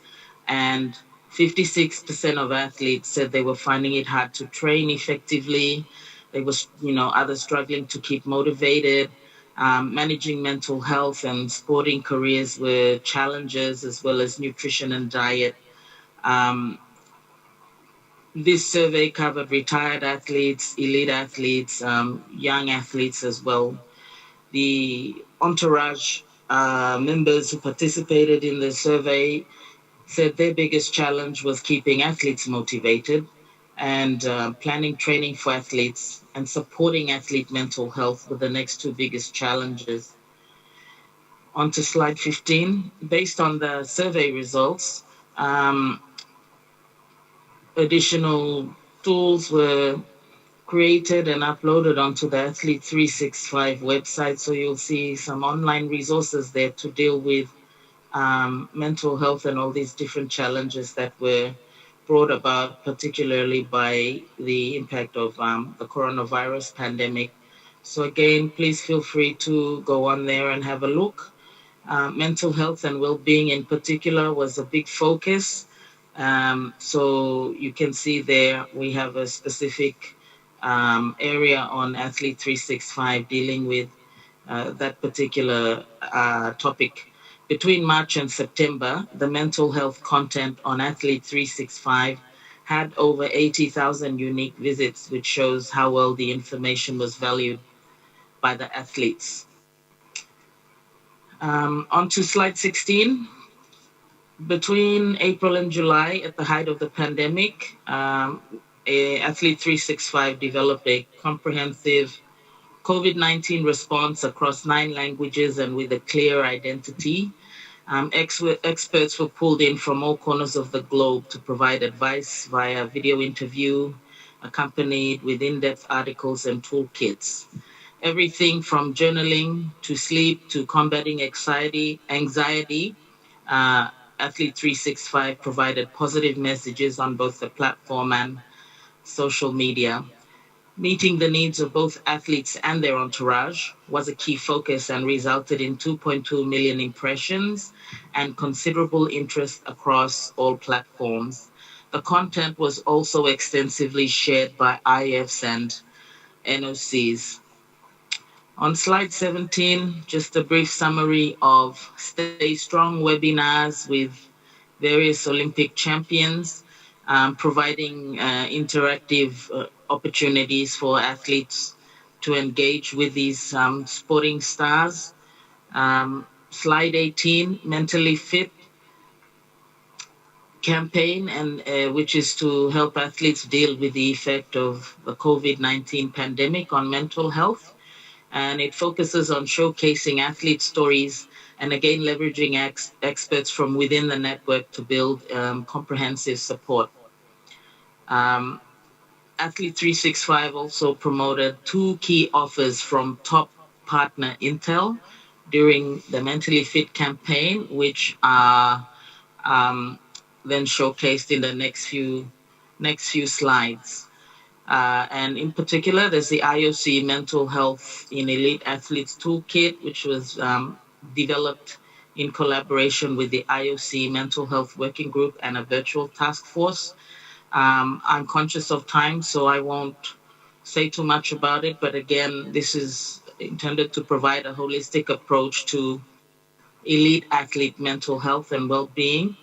And 56% of athletes said they were finding it hard to train effectively. They were, others struggling to keep motivated. Managing mental health and sporting careers were challenges, as well as nutrition and diet. This survey covered retired athletes, elite athletes, young athletes as well. The entourage members who participated in the survey said their biggest challenge was keeping athletes motivated and planning training for athletes and supporting athlete mental health were the next 2 biggest challenges. On to slide 15. Based on the survey results, additional tools were created and uploaded onto the Athlete 365 website. So you'll see some online resources there to deal with mental health and all these different challenges that were brought about, particularly by the impact of the coronavirus pandemic. So again, please feel free to go on there and have a look. Mental health and well-being in particular was a big focus. So you can see there we have a specific area on Athlete 365 dealing with that particular topic. Between March and September, the mental health content on Athlete 365 had over 80,000 unique visits, which shows how well the information was valued by the athletes. On to slide 16. Between April and July, at the height of the pandemic, Athlete 365 developed a comprehensive COVID-19 response across 9 languages and with a clear identity. Experts were pulled in from all corners of the globe to provide advice via video interview, accompanied with in-depth articles and toolkits. Everything from journaling to sleep to combating anxiety, Athlete 365 provided positive messages on both the platform and social media. Meeting the needs of both athletes and their entourage was a key focus and resulted in 2.2 million impressions and considerable interest across all platforms. The content was also extensively shared by IFs and NOCs. On slide 17, just a brief summary of Stay Strong webinars with various Olympic champions, providing interactive opportunities for athletes to engage with these sporting stars. Slide 18, Mentally Fit campaign, and which is to help athletes deal with the effect of the COVID-19 pandemic on mental health. And it focuses on showcasing athlete stories and again leveraging experts from within the network to build comprehensive support. Athlete 365 also promoted 2 key offers from top partner Intel, during the Mentally Fit campaign, which are then showcased in the next few slides. And in particular, there's the IOC Mental Health in Elite Athletes Toolkit, which was developed in collaboration with the IOC Mental Health Working Group and a virtual task force. I'm conscious of time, so I won't say too much about it. But again, this is intended to provide a holistic approach to elite athlete mental health and well-being,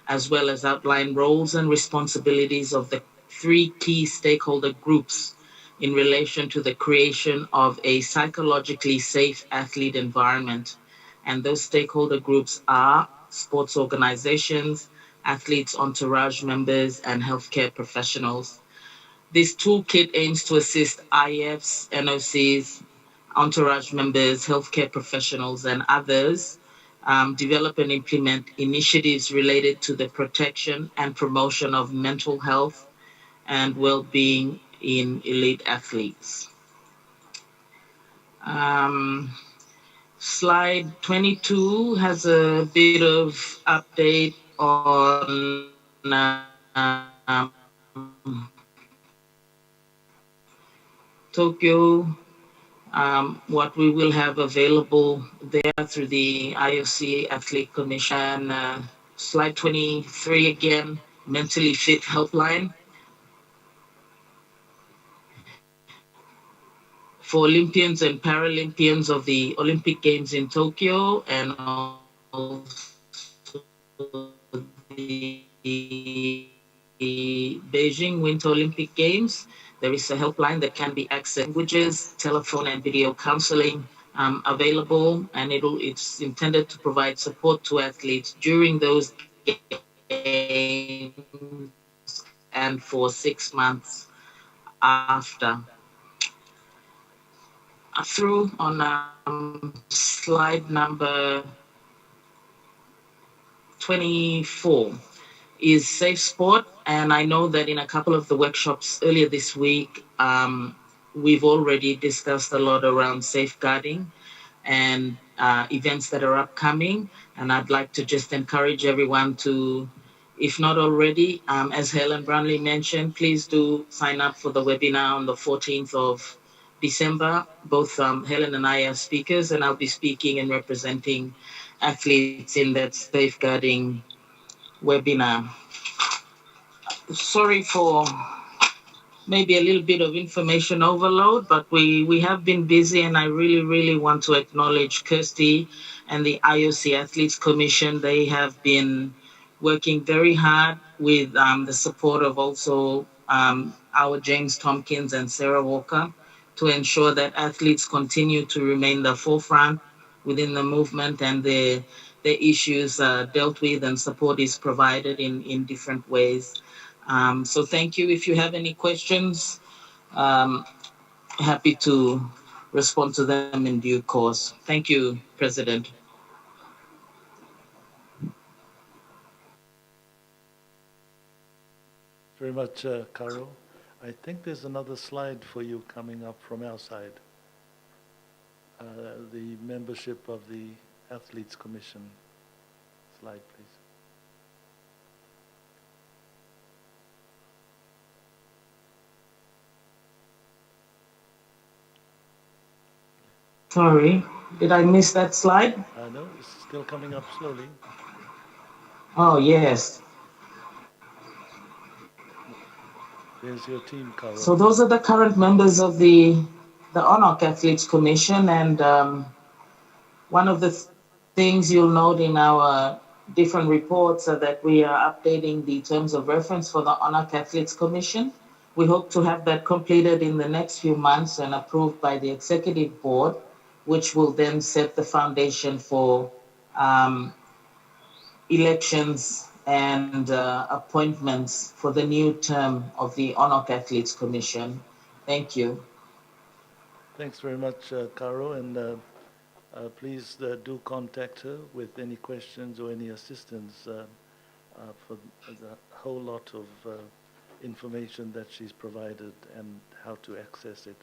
as well as outline roles and responsibilities of the three key stakeholder groups in relation to the creation of a psychologically safe athlete environment. And those stakeholder groups are sports organizations, athletes' entourage members, and healthcare professionals. This toolkit aims to assist IFs, NOCs, entourage members, healthcare professionals, and others develop and implement initiatives related to the protection and promotion of mental health and well-being in elite athletes. Slide 22 has a bit of update on Tokyo, what we will have available there through the IOC Athlete Commission. Slide 23 again, Mentally Fit Helpline. For Olympians and Paralympians of the Olympic Games in Tokyo and also the Beijing Winter Olympic Games, there is a helpline that can be accessed, languages, telephone and video counseling available, and it's intended to provide support to athletes during those games and for 6 months after. Through on slide number 24 is Safe Sport, and I know that in a couple of the workshops earlier this week, we've already discussed a lot around safeguarding and events that are upcoming, and I'd like to just encourage everyone to, if not already, as Helen Brownlee mentioned, please do sign up for the webinar on the 14th of December. Both Helen and I are speakers, and I'll be speaking and representing athletes in that safeguarding webinar. Sorry for maybe a little bit of information overload, but we have been busy, and I really want to acknowledge Kirsty and the IOC Athletes Commission. They have been working very hard with the support of also our James Tompkins and Sarah Walker to ensure that athletes continue to remain the forefront within the movement, and the issues dealt with and support is provided in different ways. So thank you. If you have any questions, happy to respond to them in due course. Thank you, President. Very much, Caro. I think there's another slide for you coming up from our side. The membership of the Athletes Commission. Slide, please. Sorry, did I miss that slide? No, it's still coming up slowly. Oh, yes. There's your team, Caro. So those are the current members of the ONOC Athletes Commission, and one of the things you'll note in our different reports are that we are updating the terms of reference for the ONOC Athletes Commission. We hope to have that completed in the next few months and approved by the Executive Board, which will then set the foundation for elections and appointments for the new term of the ONOC Athletes Commission. Thank you. Thanks very much, Caro, and please do contact her with any questions or any assistance for the whole lot of information that she's provided and how to access it.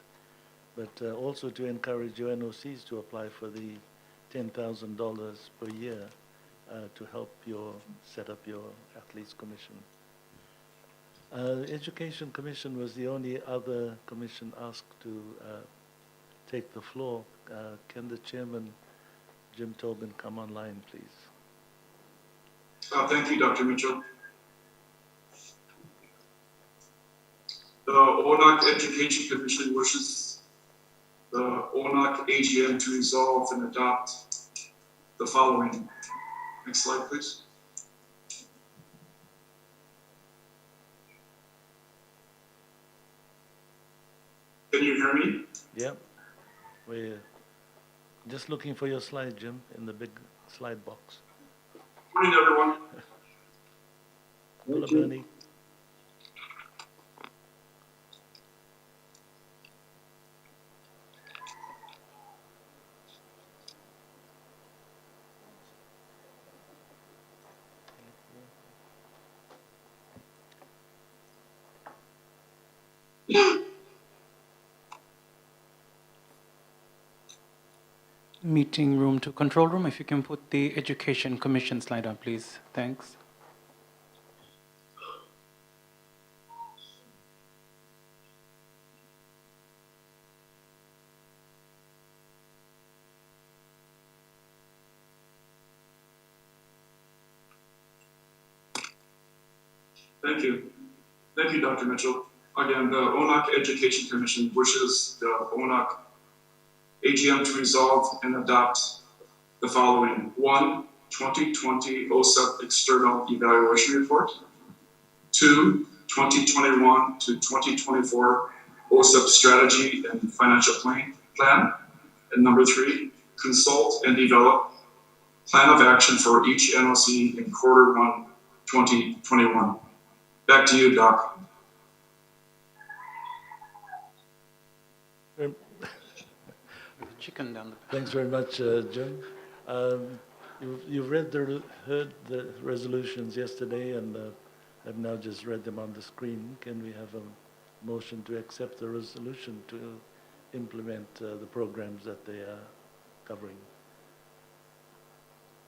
But also to encourage your NOCs to apply for the $10,000 per year to help set up your Athletes Commission. Education Commission was the only other commission asked to take the floor. Can the chairman, Jim Tobin, come online, please? Thank you, Dr. Mitchell. The ONOC Education Commission wishes the ONOC AGM to resolve and adopt the following. Next slide, please. Can you hear me? Yep. We're just looking for your slide, Jim, in the big slide box. Morning, everyone. Hello, Bernie. Meeting room to control room. If you can put the Education Commission slide up, please. Thanks. Thank you. Thank you, Dr. Mitchell. Again, the ONOC Education Commission wishes the ONOC AGM to resolve and adopt the following. 1, 2020 OSEP External Evaluation Report. 2, 2021 to 2024 OSEP Strategy and Financial Plan. And number 3, consult and develop plan of action for each NOC in Q1 2021. Back to you, Doc. Chicken down the back. Thanks very much, Jim. You've heard the resolutions yesterday, and I've now just read them on the screen. Can we have a motion to accept the resolution to implement the programs that they are covering?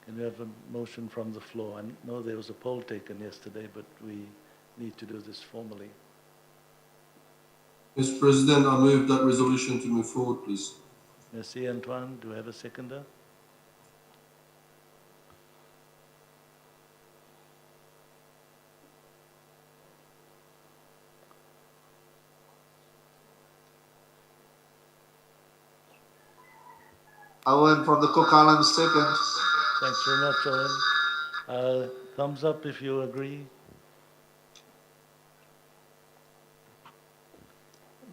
Can we have a motion from the floor? I know there was a poll taken yesterday, but we need to do this formally. Mr. President, I move that resolution to move forward, please. Merci, Antoine. Do I have a seconder? Owen from the Cook Islands, second. Thanks very much, Owen. Thumbs up if you agree.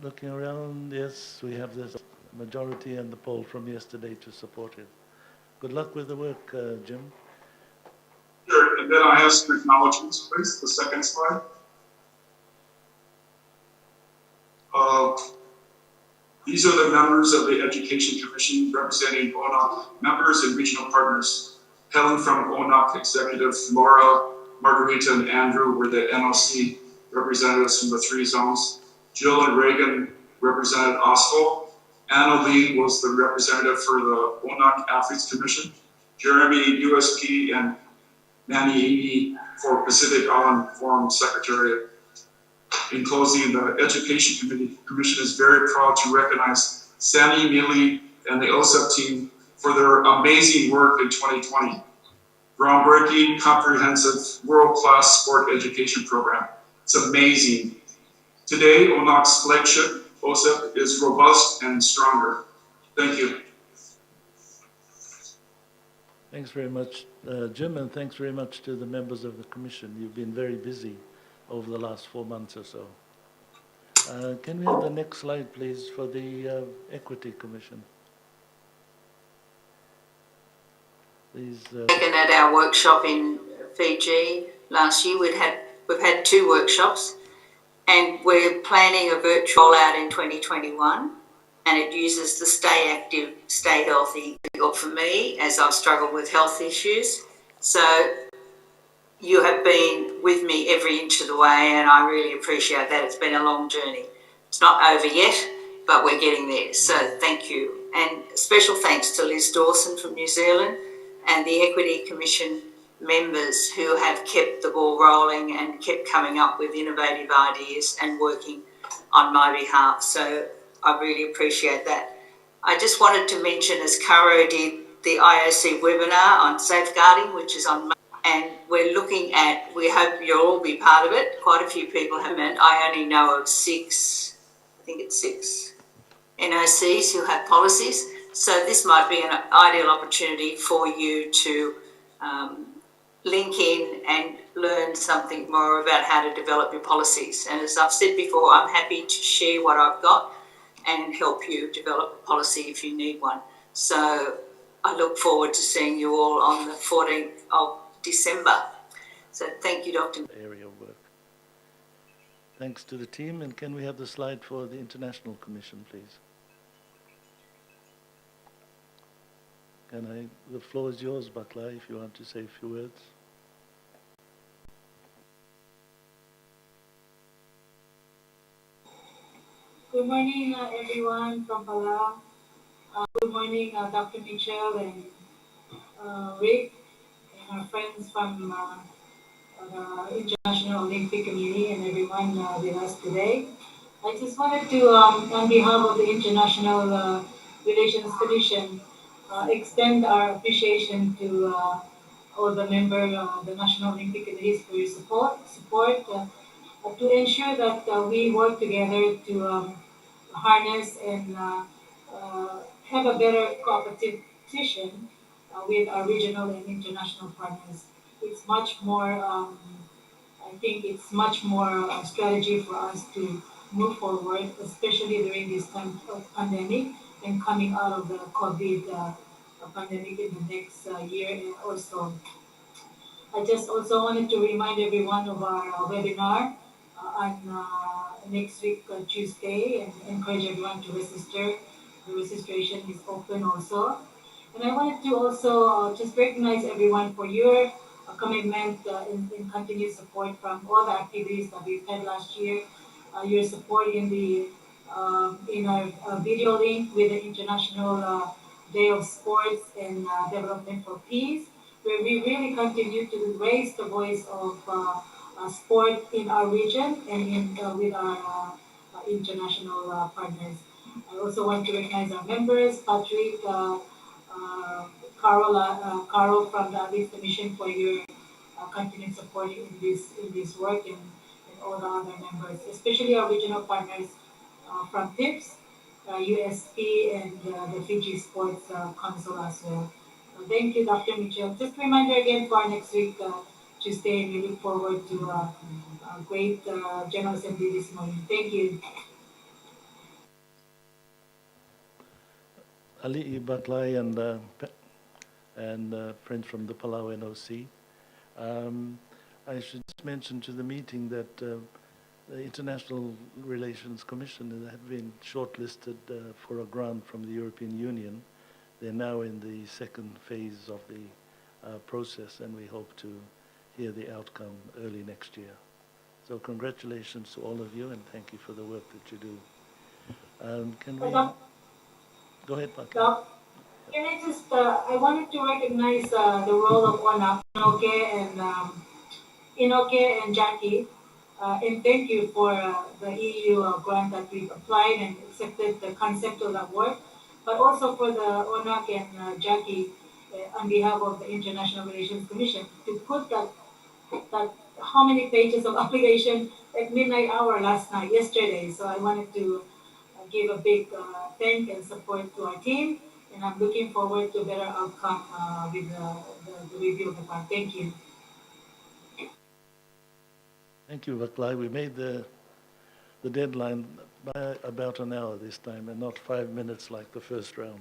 Looking around, yes, we have this majority and the poll from yesterday to support it. Good luck with the work, Jim. Sure, and then I have some acknowledgements, please. The second slide. These are the members of the Education Commission representing ONOC members and regional partners. Helen from ONOC Executive, Laura, Margarita, and Andrew were the NOC representatives from the 3 zones. Jill and Reagan represented Oslo. Anna Lee was the representative for the ONOC Athletes Commission. Jeremy, USP, and Manny Amy for Pacific Island Forum Secretariat. In closing, the Education Commission is very proud to recognize Sammy, Millie, and the OSEP team for their amazing work in 2020. Groundbreaking, comprehensive, world-class sport education program. It's amazing. Today, ONOC's flagship, OSEP, is robust and stronger. Thank you. Thanks very much, Jim, and thanks very much to the members of the Commission. You've been very busy over the last 4 months or so. Can we have the next slide, please, for the Equity Commission? Please. At our workshop in Fiji last year, we've had 2 workshops, and we're planning a virtual rollout in 2021, and it uses the Stay Active, Stay Healthy for me, as I've struggled with health issues. So you have been with me every inch of the way, and I really appreciate that. It's been a long journey. It's not over yet, but we're getting there. So thank you. And special thanks to Liz Dawson from New Zealand and the Equity Commission members who have kept the ball rolling and kept coming up with innovative ideas and working on my behalf. So I really appreciate that. I just wanted to mention, as Caro did, the IOC webinar on safeguarding, which is on Monday, and we're looking at, we hope you'll all be part of it. Quite a few people have met. I only know of 6, I think it's 6 NOCs who have policies. So this might be an ideal opportunity for you to link in and learn something more about how to develop your policies. And as I've said before, I'm happy to share what I've got and help you develop a policy if you need one. So I look forward to seeing you all on the 14th of December. So thank you, Dr. Area of work. Thanks to the team. And can we have the slide for the International Commission, please? The floor is yours, Bakla, if you want to say a few words. Good morning, everyone from Palau. Good morning, Dr. Mitchell and Rick, and our friends from the International Olympic Committee and everyone with us today. I just wanted to, on behalf of the International Relations Commission, extend our appreciation to all the members of the National Olympic Committees for your support to ensure that we work together to harness and have a better cooperative position with our regional and international partners. It's much more, I think it's much more a strategy for us to move forward, especially during this time of pandemic and coming out of the COVID pandemic in the next year or so. I just also wanted to remind everyone of our webinar on next week, Tuesday, and encourage everyone to register. The registration is open also. And I wanted to also just recognize everyone for your commitment in continued support from all the activities that we've had last year. Your support in our video link with the International Day of Sports and Development for Peace, where we really continue to raise the voice of sport in our region and with our international partners. I also want to recognize our members, Patrick, Carol from the Athletes Commission, for your continued support in this work, and all the other members, especially our regional partners from TIPS, USP, and the Fiji Sports Council as well. Thank you, Dr. Mitchell. Just a reminder again for our next week, Tuesday, and we look forward to a great General Assembly this morning. Thank you. Ali Batlai and friends from the Palau NOC. I should just mention to the meeting that the International Relations Commission have been shortlisted for a grant from the European Union. They're now in the second phase of the process, and we hope to hear the outcome early next year. So congratulations to all of you, and thank you for the work that you do. Can we... Go ahead, Patrick. Can I just, I wanted to recognize the role of ONOC, Inoke and Jackie, and thank you for the EU grant that we've applied and accepted the concept of that work, but also for the ONOC and Jackie on behalf of the International Relations Commission to put that how many pages of application at midnight hour yesterday. So I wanted to give a big thank and support to our team, and I'm looking forward to a better outcome with the review of the plan. Thank you. Thank you, Baklai. We made the deadline by about an hour this time, and not 5 minutes like the first round.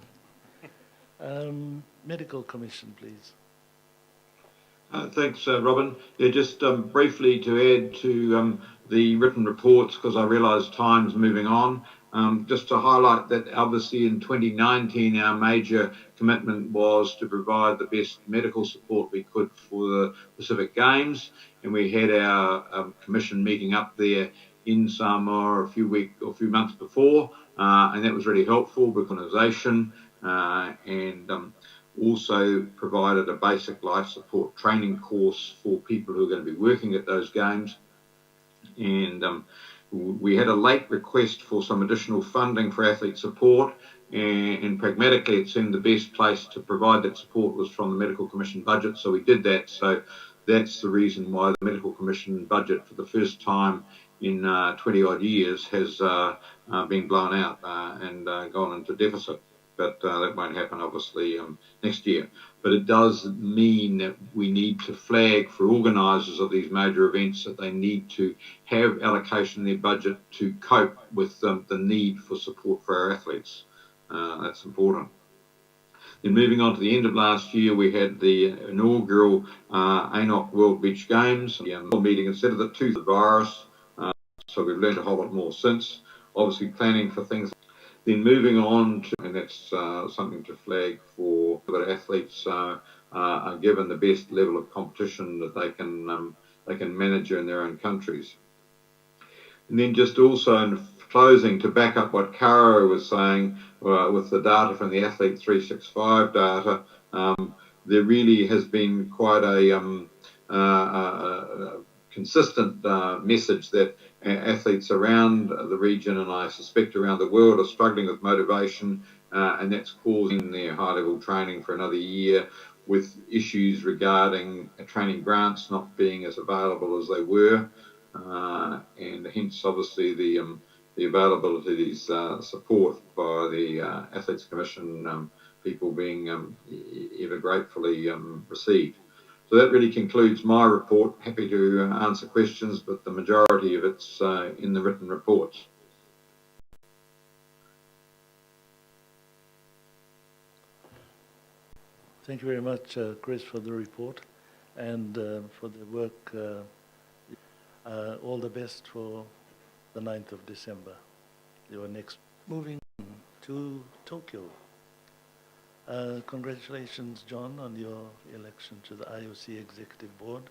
Medical Commission, please. Thanks, Robin. Yeah, just briefly to add to the written reports, because I realise time's moving on. Just to highlight that obviously in 2019 our major commitment was to provide the best medical support we could for the Pacific Games, and we had our commission meeting up there in Samoa a few months before. and that was really helpful with organisation and also provided a basic life support training course for people who are going to be working at those games. And we had a late request for some additional funding for athlete support, and pragmatically it seemed the best place to provide that support was from the Medical Commission budget, so we did that. So that's the reason why the Medical Commission budget for the first time in 20 odd years has been blown out and gone into deficit. But that won't happen obviously next year. But it does mean that we need to flag for organisers of these major events that they need to have allocation in their budget to cope with the need for support for our athletes. That's important. Then moving on to the end of last year, we had the inaugural ONOC World Beach Games, the meeting instead of the tooth of the virus. So we've learned a whole lot more since. Obviously planning for things. Then moving on to, and that's something to flag for that athletes are given the best level of competition that they can manage in their own countries. And then just also in closing, to back up what Caro was saying with the data from the Athlete 365 data, there really has been quite a consistent message that athletes around the region, and I suspect around the world, are struggling with motivation, and that's causing their high-level training for another year, with issues regarding training grants not being as available as they were, and hence obviously the availability of these support by the Athletes Commission people being ever gratefully received. So that really concludes my report. Happy to answer questions, but the majority of it's in the written reports. Thank you very much, Chris, for the report and for the work. All the best for the 9th of December. Your next. Moving to Tokyo. Congratulations, John, on your election to the IOC Executive Board,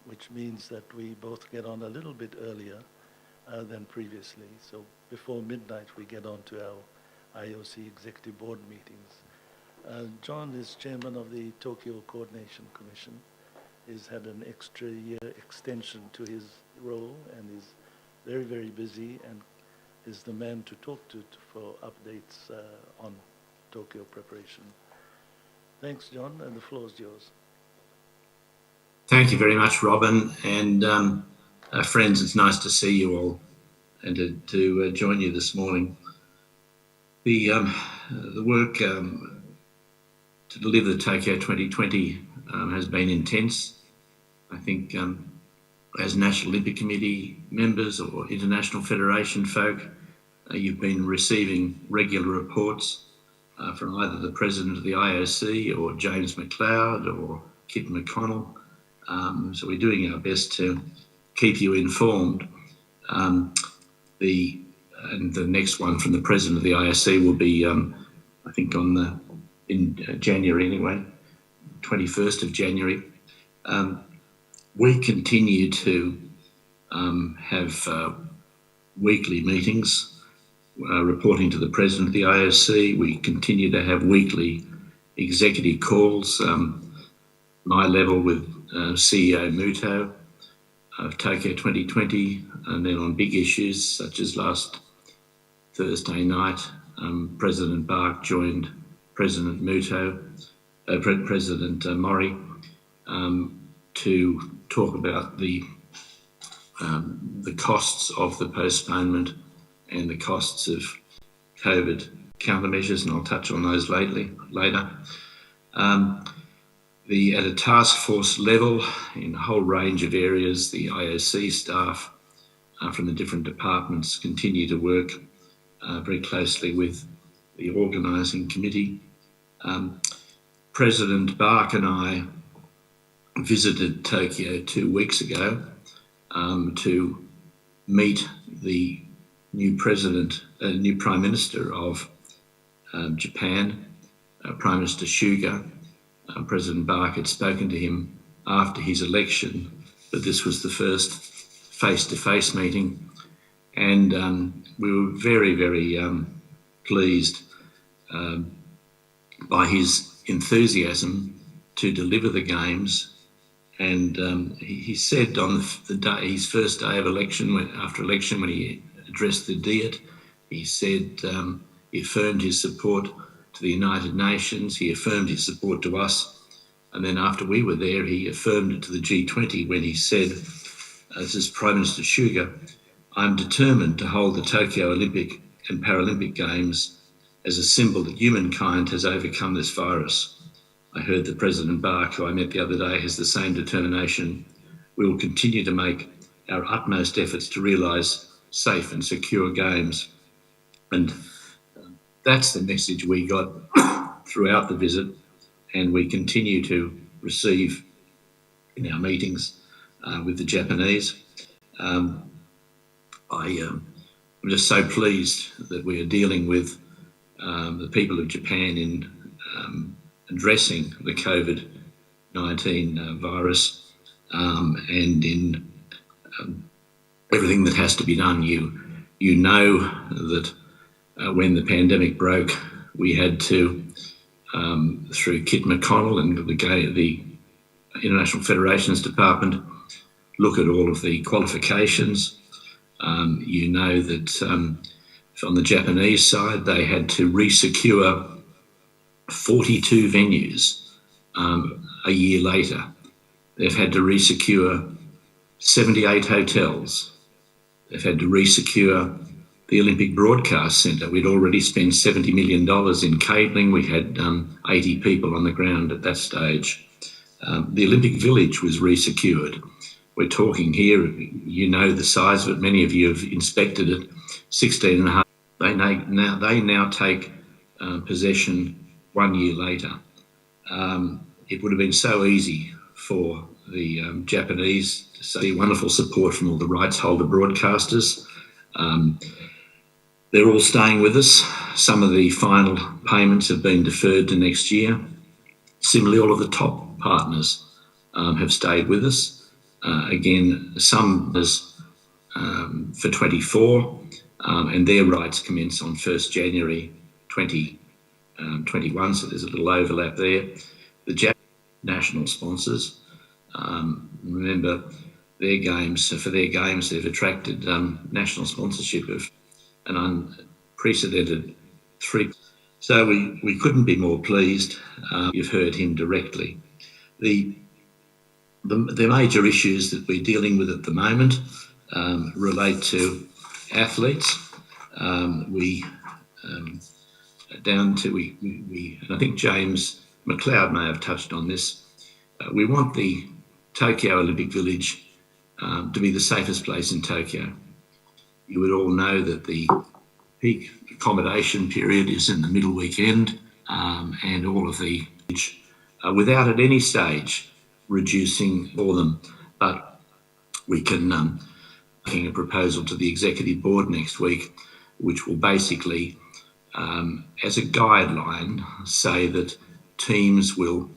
which means that we both get on a little bit earlier than previously. So before midnight, we get on to our IOC Executive Board meetings. John is chairman of the Tokyo Coordination Commission. He's had an extra year extension to his role and is very, very busy and is the man to talk to for updates on Tokyo preparation. Thanks, John, and the floor is yours. Thank you very much, Robin, and friends, it's nice to see you all and to join you this morning. The work to deliver the Tokyo 2020 has been intense. I think as National Olympic Committee members or International Federation folk, you've been receiving regular reports from either the President of the IOC or James McLeod or Kit McConnell. So we're doing our best to keep you informed. The next one from the President of the IOC will be, I think, in January anyway, 21st of January. We continue to have weekly meetings reporting to the President of the IOC. We continue to have weekly executive calls, my level with CEO Muto of Tokyo 2020, and then on big issues such as last Thursday night, President Bach joined President Muto, President Mori, to talk about the costs of the postponement and the costs of COVID countermeasures, and I'll touch on those later. At a task force level, in a whole range of areas, the IOC staff from the different departments continue to work very closely with the organising committee. President Bach and I visited Tokyo 2 weeks ago to meet the new Prime Minister of Japan, Prime Minister Suga. President Bach had spoken to him after his election, but this was the first face-to-face meeting. and we were very, very pleased by his enthusiasm to deliver the games. And he said on the day, his first day of election, after election, when he addressed the Diet, he said he affirmed his support to the United Nations, he affirmed his support to us, and then after we were there, he affirmed it to the G20 when he said, this is Prime Minister Sugar, I'm determined to hold the Tokyo Olympic and Paralympic Games as a symbol that humankind has overcome this virus. I heard that President Bach, who I met the other day, has the same determination. We will continue to make our utmost efforts to realise safe and secure games. And that's the message we got throughout the visit, and we continue to receive in our meetings with the Japanese. I'm just so pleased that we are dealing with the people of Japan in addressing the COVID-19 virus and in everything that has to be done. You know that when the pandemic broke, we had to, through Kit McConnell and the International Federations Department, look at all of the qualifications. You know that on the Japanese side, they had to resecure 42 venues a year later. They've had to resecure 78 hotels. They've had to resecure the Olympic Broadcast Centre. We'd already spent $70 million in cabling. We had 80 people on the ground at that stage. The Olympic Village was resecured. We're talking here, you know the size of it, many of you have inspected it, 16.5. They now take possession 1 year later. It would have been so easy for the Japanese to see wonderful support from all the rights holder broadcasters. They're all staying with us. Some of the final payments have been deferred to next year. Similarly, all of the top partners have stayed with us. Again, some for 24, and their rights commence on 1st January 2021, so there's a little overlap there. The Japanese national sponsors, remember their games, for their games they've attracted national sponsorship of an unprecedented 3. So we couldn't be more pleased. You've heard him directly. The major issues that we're dealing with at the moment relate to athletes. And I think James McLeod may have touched on this. We want the Tokyo Olympic Village to be the safest place in Tokyo. You would all know that the peak accommodation period is in the middle weekend, and all of the without at any stage reducing for them. But we can making a proposal to the executive board next week, which will basically, as a guideline, say that teams will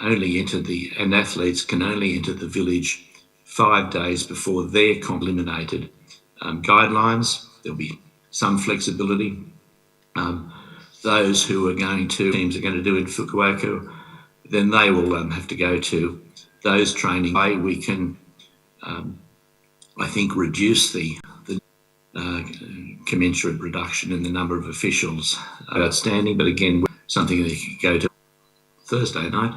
only enter and athletes can only enter the village 5 days before they're eliminated. Guidelines, there'll be some flexibility. Those who are teams are going to do in Fukuoka, then they will have to go to those training. We can, I think, reduce the commensurate reduction in the number of officials outstanding, but again, something that you could go to Thursday night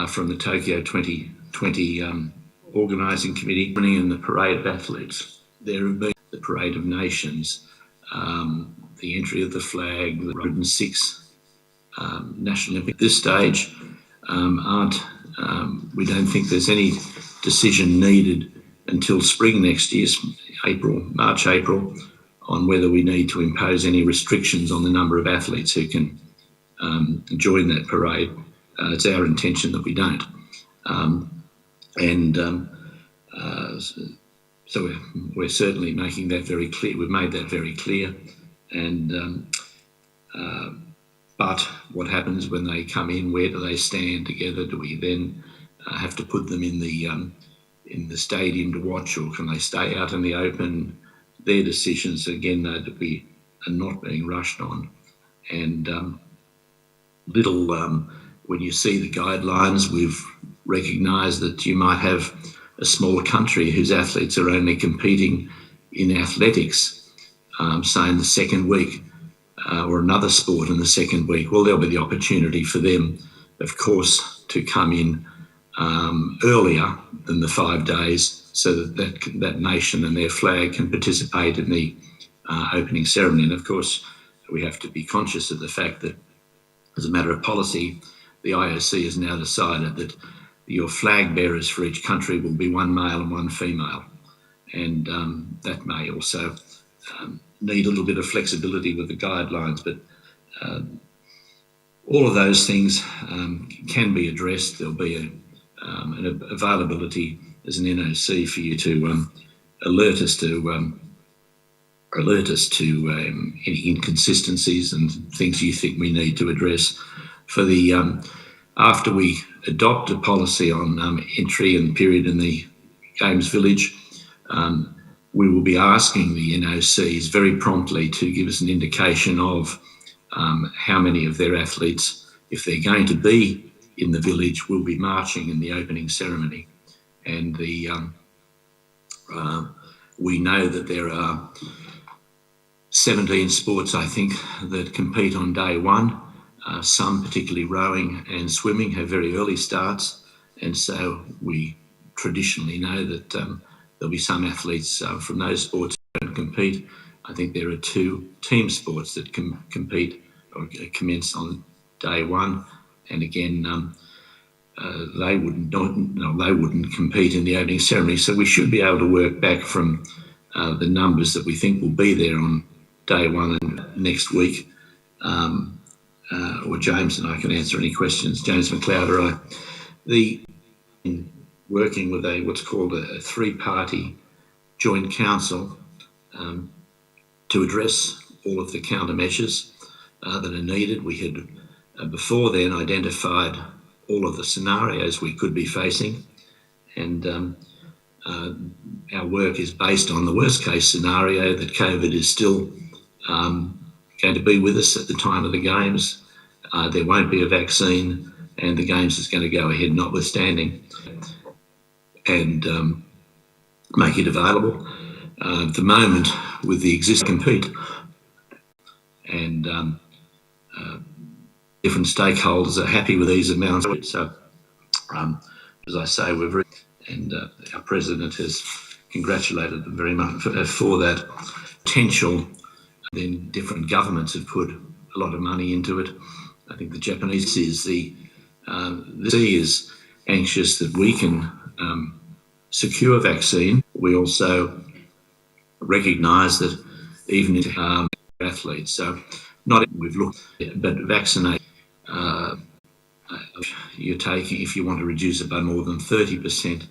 from the Tokyo 2020 organising committee, running in the parade of athletes. There have been the parade of nations, the entry of the flag, the 106 National Olympic. At this stage, we don't think there's any decision needed until spring next year, March, April, on whether we need to impose any restrictions on the number of athletes who can join that parade. It's our intention that we don't. So we're certainly making that very clear. We've made that very clear. But what happens when they come in? Where do they stand together? Do we then have to put them in the stadium to watch, or can they stay out in the open? their decisions, again, though, that we are not being rushed on. And when you see the guidelines, we've recognised that you might have a small country whose athletes are only competing in athletics, say in the second week, or another sport in the second week. Well, there'll be the opportunity for them, of course, to come in earlier than the 5 days, so that nation and their flag can participate in the opening ceremony. And of course, we have to be conscious of the fact that, as a matter of policy, the IOC has now decided that your flag bearers for each country will be one male and one female. And that may also need a little bit of flexibility with the guidelines, but all of those things can be addressed. There'll be an availability as an NOC for you to alert us to any inconsistencies and things you think we need to address. For the after we adopt a policy on entry and period in the Games Village, we will be asking the NOCs very promptly to give us an indication of how many of their athletes, if they're going to be in the village, will be marching in the opening ceremony. And we know that there are 17 sports, I think, that compete on day one. Some, particularly rowing and swimming, have very early starts. And so we traditionally know that there'll be some athletes from those sports who don't compete. I think there are 2 team sports that can compete or commence on day one. And again, they wouldn't compete in the opening ceremony. So we should be able to work back from the numbers that we think will be there on day one and next week. Or James and I can answer any questions. James McLeod or I. Working with what's called a 3-party joint council to address all of the countermeasures that are needed. We had before then identified all of the scenarios we could be facing, and our work is based on the worst case scenario that COVID is still going to be with us at the time of the Games. There won't be a vaccine and the Games is going to go ahead notwithstanding, and make it available. At the moment, with the existing compete, and different stakeholders are happy with these amounts. So, as I say, our President has congratulated them very much for that potential. Then different governments have put a lot of money into it. I think the Japanese the sea is anxious that we can secure vaccine. We also recognise that even if athletes, so not we've looked, but vaccinate. You're taking, if you want to reduce it by more than 30%,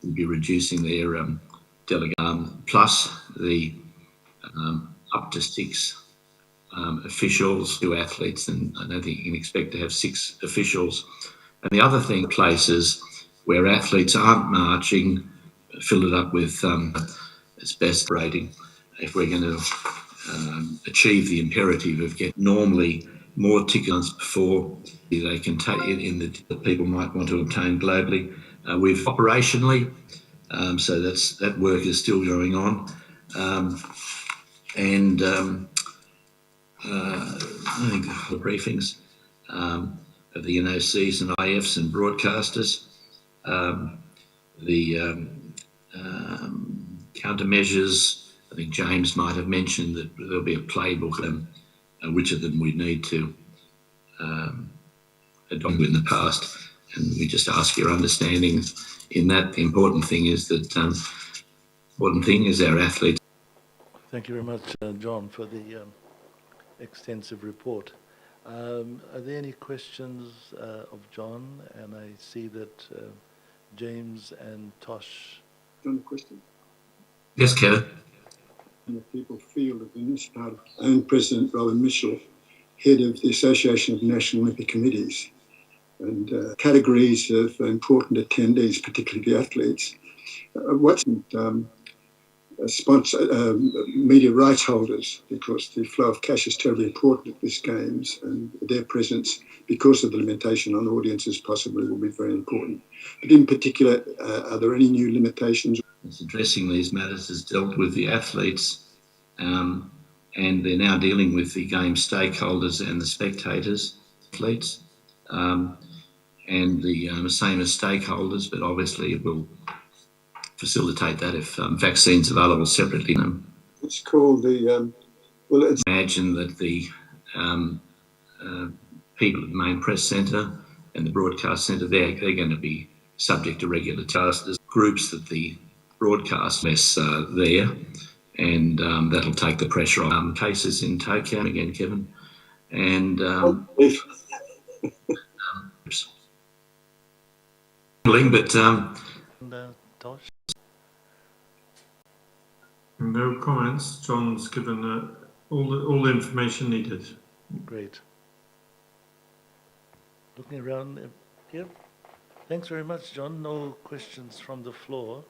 we'll be reducing their delegate, plus the up to 6 officials, 2 athletes, and I don't think you can expect to have 6 officials. And the other thing, places where athletes aren't marching, fill it up with its best rating. If we're going to achieve the imperative of getting normally more tickets before they can take it in that people might want to obtain globally. We've operationally, so that work is still going on. I think the briefings of the NOCs and IFs and broadcasters, the countermeasures. I think James might have mentioned that there'll be a playbook, which of them we need to adopt in the past, and we just ask your understanding in that. The important thing is that our athletes. Thank you very much, John, for the extensive report. Are there any questions of John? And I see that James and Tosh. John, a question? Yes, Kevin. People feel that in this part, and President Robin Mitchell, head of the Association of National Olympic Committees, and categories of important attendees, particularly the athletes. media rights holders, because the flow of cash is terribly important at these games, and their presence, because of the limitation on audiences, possibly will be very important. But in particular, are there any new limitations? It's addressing these matters has dealt with the athletes, and they're now dealing with the game stakeholders and the spectators, athletes, and the same as stakeholders, but obviously it will facilitate that if vaccines available separately. It's called the, Imagine that the people at the main press centre and the broadcast centre, they're going to be subject to regular tasks. There's groups that the broadcast less there, and that'll take the pressure off. Cases in Tokyo again, Kevin, and but Tosh? No comments. John's given all the information needed. Great. Looking around here. Thanks very much, John. No questions from the floor,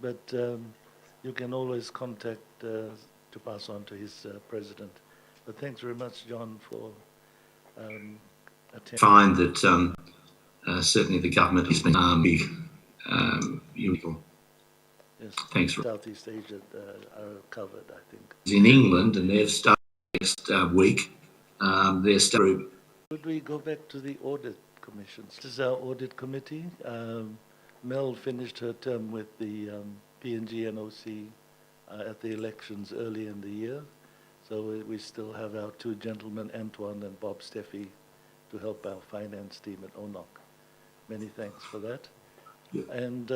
but you can always contact to pass on to his president. But thanks very much, John, for attending. Find that certainly the government has been useful. Yes, thanks. Southeast Asia are covered, I think. In England, and they've started next week. Their group. Could we go back to the audit commissions? This is our audit committee. Mel finished her term with the PNG and OC at the elections early in the year. So we still have our two gentlemen, Antoine and Bob Steffi, to help our finance team at ONOC. Many thanks for that. Yeah. And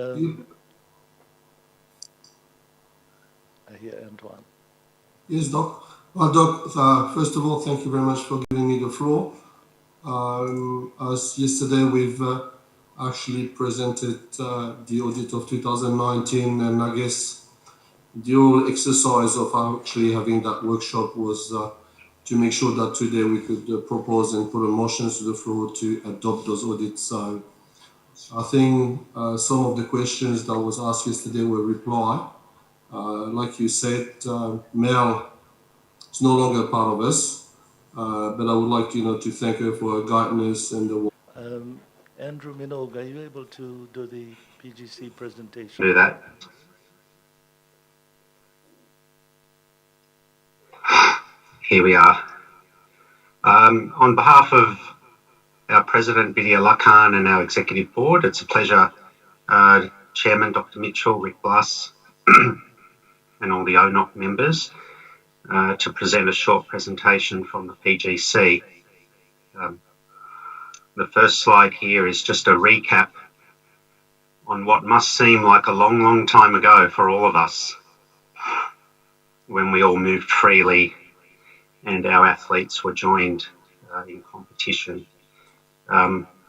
I hear Antoine. Yes, Doc. Doc, first of all, thank you very much for giving me the floor. As yesterday, we've actually presented the audit of 2019, and I guess the whole exercise of actually having that workshop was to make sure that today we could propose and put a motion to the floor to adopt those audits. So I think some of the questions that was asked yesterday were replied. Like you said, Mel is no longer part of us, but I would like to thank her for her guidance and the. Andrew Minogue, are you able to do the PGC presentation? Do that. Here we are. On behalf of our President, Vidya Lakhan, and our Executive Board, it's a pleasure, Chairman Dr. Mitchell, Rick Bluss, and all the ONOC members, to present a short presentation from the PGC. The first slide here is just a recap on what must seem like a long, long time ago for all of us, when we all moved freely and our athletes were joined in competition.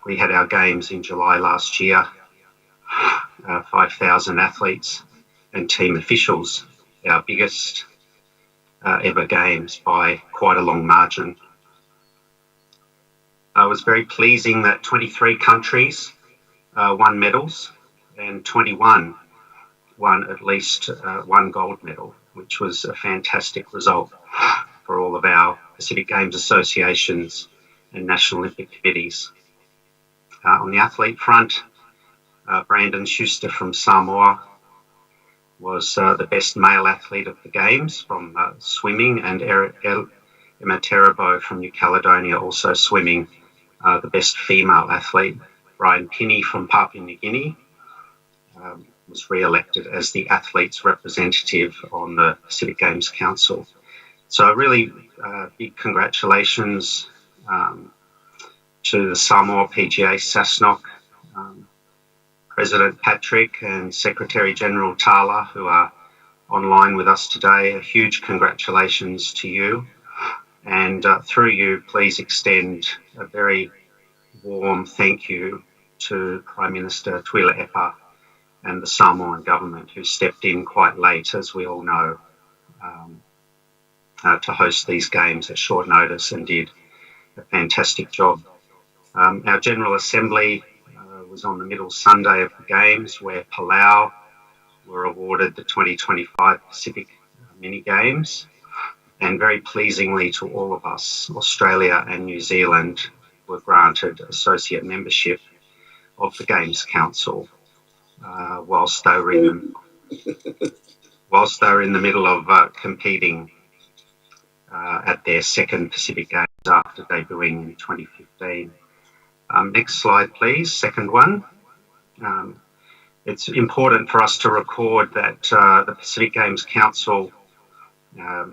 We had our games in July last year, 5,000 athletes and team officials, our biggest ever games by quite a long margin. It was very pleasing that 23 countries won medals and 21 won at least one gold medal, which was a fantastic result for all of our Pacific Games associations and National Olympic committees. On the athlete front, Brandon Schuster from Samoa was the best male athlete of the Games from swimming, and Emma Terabo from New Caledonia also swimming, the best female athlete. Brian Pinney from Papua New Guinea was re-elected as the athletes representative on the Pacific Games Council. So really big congratulations to the Samoa PGA SASNOC, President Patrick and Secretary General Tala, who are online with us today. A huge congratulations to you. And through you, please extend a very warm thank you to Prime Minister Tuila Epa and the Samoan government, who stepped in quite late, as we all know, to host these games at short notice and did a fantastic job. Our General Assembly was on the middle Sunday of the Games, where Palau were awarded the 2025 Pacific Mini Games. And very pleasingly to all of us, Australia and New Zealand were granted associate membership of the Games Council whilst they were in the middle of competing at their second Pacific Games after debuting in 2015. Next slide, please. Second one. It's important for us to record that the Pacific Games Council are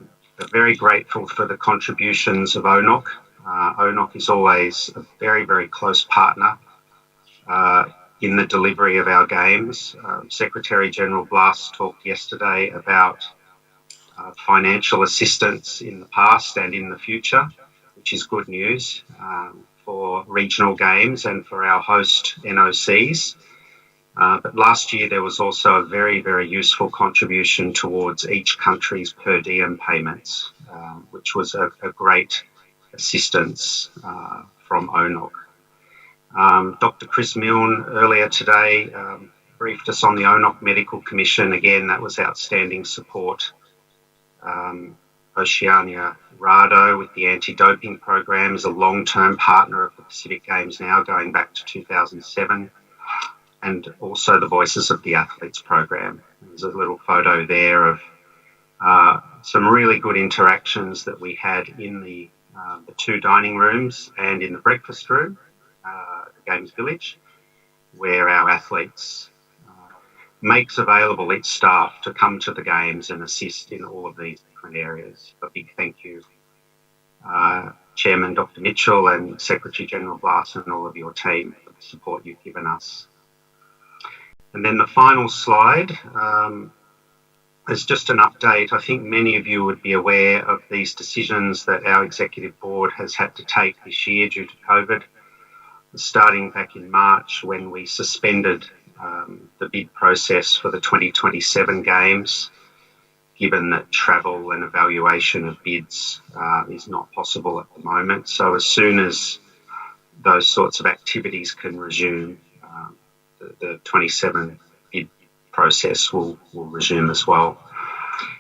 very grateful for the contributions of ONOC. ONOC is always a very, very close partner in the delivery of our games. Secretary General Blas talked yesterday about financial assistance in the past and in the future, which is good news for regional games and for our host NOCs. But last year there was also a very, very useful contribution towards each country's per diem payments, which was a great assistance from ONOC. Dr. Chris Milne earlier today briefed us on the ONOC Medical Commission. Again, that was outstanding support. Oceania RADO with the anti-doping program is a long-term partner of the Pacific Games now, going back to 2007. And also the Voices of the Athletes program. There's a little photo there of some really good interactions that we had in the two dining rooms and in the breakfast room, the Games Village, where our athletes makes available its staff to come to the Games and assist in all of these different areas. A big thank you, Chairman Dr. Mitchell and Secretary General Blas and all of your team for the support you've given us. And then the final slide is just an update. I think many of you would be aware of these decisions that our executive board has had to take this year due to COVID, starting back in March when we suspended the bid process for the 2027 Games, given that travel and evaluation of bids is not possible at the moment. So as soon as those sorts of activities can resume, the 27 bid process will resume as well.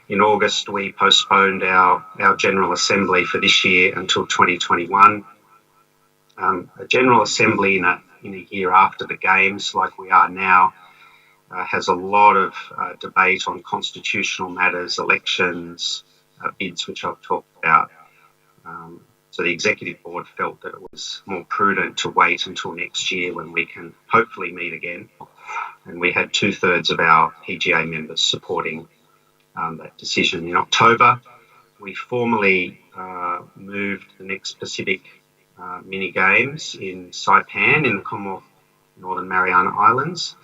In August, we postponed our General Assembly for this year until 2021. A General Assembly in a year after the Games, like we are now, has a lot of debate on constitutional matters, elections, bids, which I've talked about. So the Executive Board felt that it was more prudent to wait until next year when we can hopefully meet again. And we had 2/3 of our PGA members supporting that decision. In October, we formally moved the next Pacific Mini Games in Saipan in the Commonwealth Northern Mariana Islands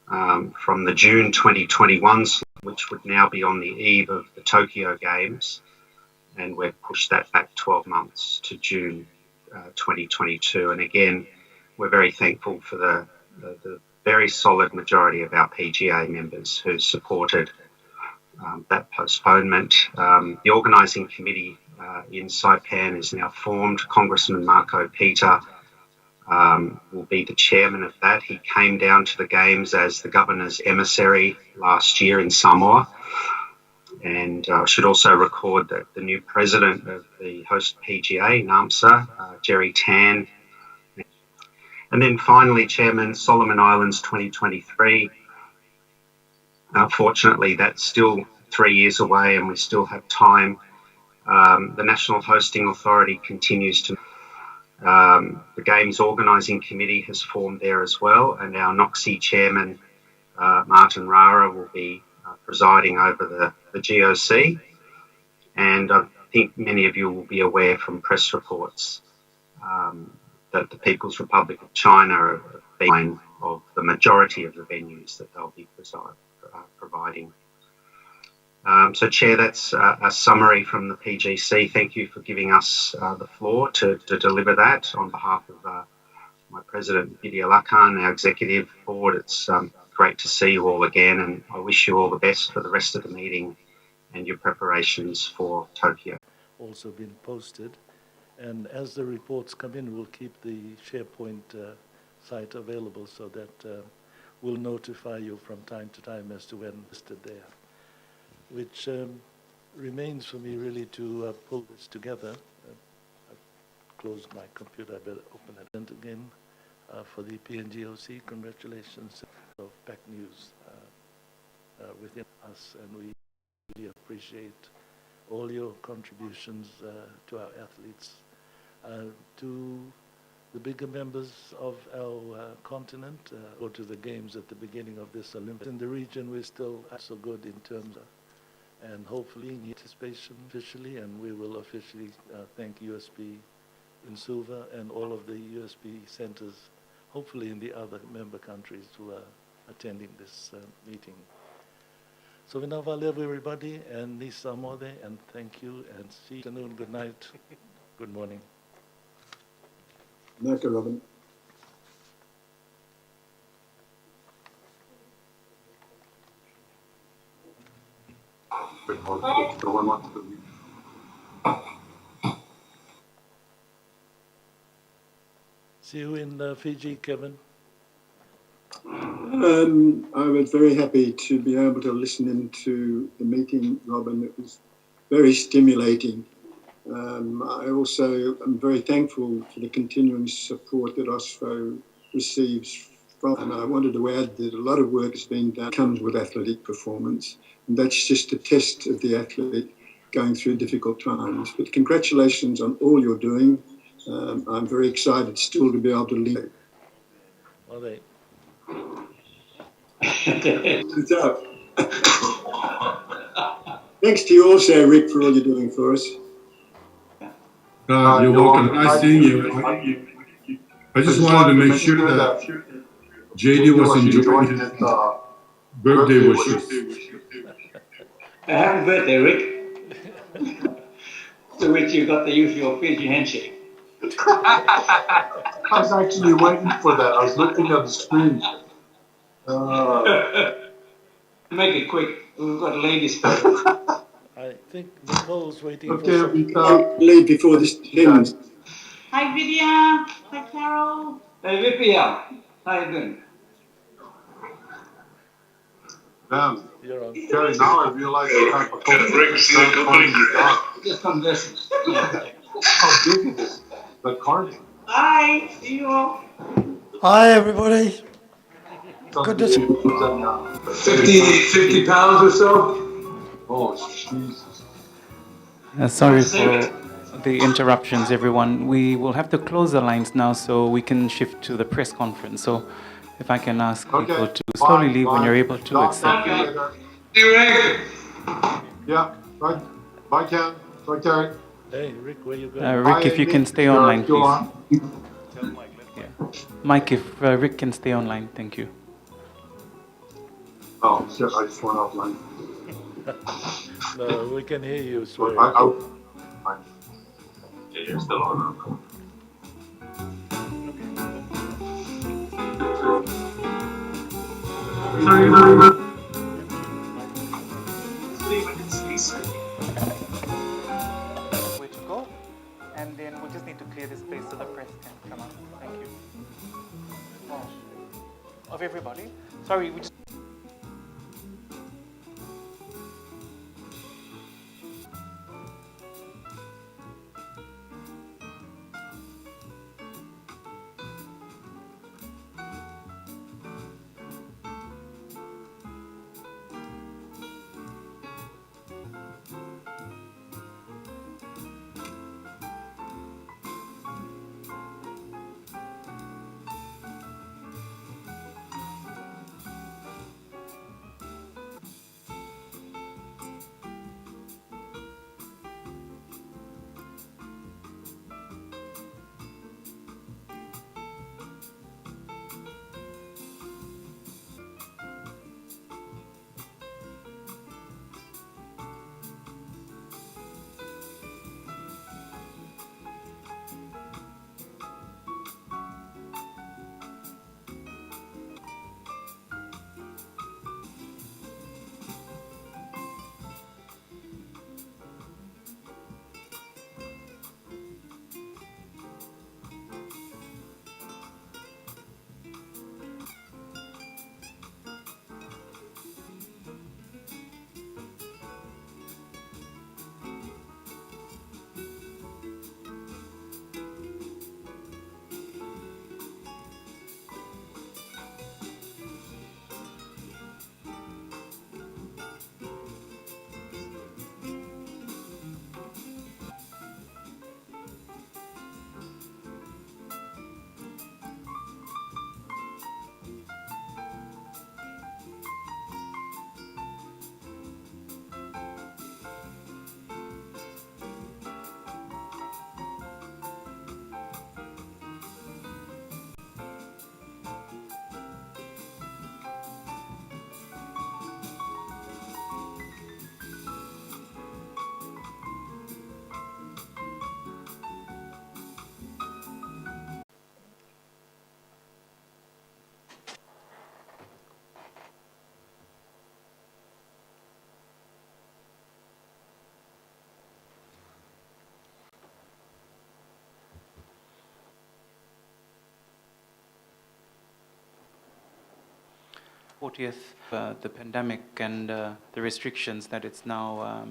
from the June 2021 slot, which would now be on the eve of the Tokyo Games. And we've pushed that back 12 months to June 2022. And again, we're very thankful for the very solid majority of our PGA members who supported that postponement. The organising committee in Saipan is now formed. Congressman Marco Peter will be the chairman of that. He came down to the Games as the governor's emissary last year in Samoa. And I should also record that the new president of the host PGA, NAMSA, Jerry Tan. And then finally, Chairman, Solomon Islands 2023. Fortunately, that's still 3 years away and we still have time. The National Hosting Authority continues to... the Games Organising Committee has formed there as well, and our NOCSI chairman, Martin Rara, will be presiding over the GOC. And I think many of you will be aware from press reports that the People's Republic of China are being of the majority of the venues that they'll be providing. So, Chair, that's a summary from the PGC. Thank you for giving us the floor to deliver that on behalf of my President, Vidya Lakan, our Executive Board. It's great to see you all again, and I wish you all the best for the rest of the meeting and your preparations for Tokyo. Also been posted, and as the reports come in, we'll keep the SharePoint site available so that will notify you from time to time as to when listed there, which remains for me really to pull this together. I've closed my computer, I better open it. And again, for the PNGOC, congratulations of back news within us, and we really appreciate all your contributions to our athletes, to the bigger members of our continent, or to the games at the beginning of this Olympics. In the region, we're still so good in terms of, and hopefully in participation officially, and we will officially thank USB in Suva and all of the USB centers, hopefully in the other member countries who are attending this meeting. So Vinava Lev, everybody, and Nisa Mode, and thank you, and see you afternoon, good night, good morning. Thank you, Robin. See you in Fiji, Kevin. I was very happy to be able to listen into the meeting, Robin. It was very stimulating. I also am very thankful for the continuing support that OSFO receives from, and I wanted to add that a lot of work has been done comes with athletic performance, and that's just a test of the athlete going through difficult times. But congratulations on all you're doing. I'm very excited still to be able to lead. Well, they. So, thanks to you also, Rick, for all you're doing for us. You're welcome. Nice seeing you. I just wanted to make sure that JD was enjoying his birthday wishes. Happy birthday, Rick. To which you got the usual Fiji handshake. I was actually waiting for that. I was looking at the screen. Make it quick. We've got ladies first. I think Nicole's waiting Okay, for we leave before this ends. Hi, Vidya. Hi, Carol. Hey, Vipia. How you doing? Damn. You're on. Gary, now I realize the type of company. Just conversing. How big is the carbon? Bye. See you all. Hi, everybody. Good to see 50 pounds or so? Oh, Jesus. Sorry for the interruptions, everyone. We will have to close the lines now so we can shift to the press conference. So if I can ask people to slowly leave when you're able to, accept. Yeah, right. Bye, Ken. Bye, Terry. Hey, Rick, where you going? Rick, if you can stay online, please. Yeah. Mike, if Rick can stay online, thank you. Oh, shit, I just went offline. No, we can hear you, swear. Yeah, you're still on. Where to go, and then we'll just need to clear the space so the press can come out. Thank you. Of everybody. Sorry, we just. 40th, the pandemic and the restrictions that it's now,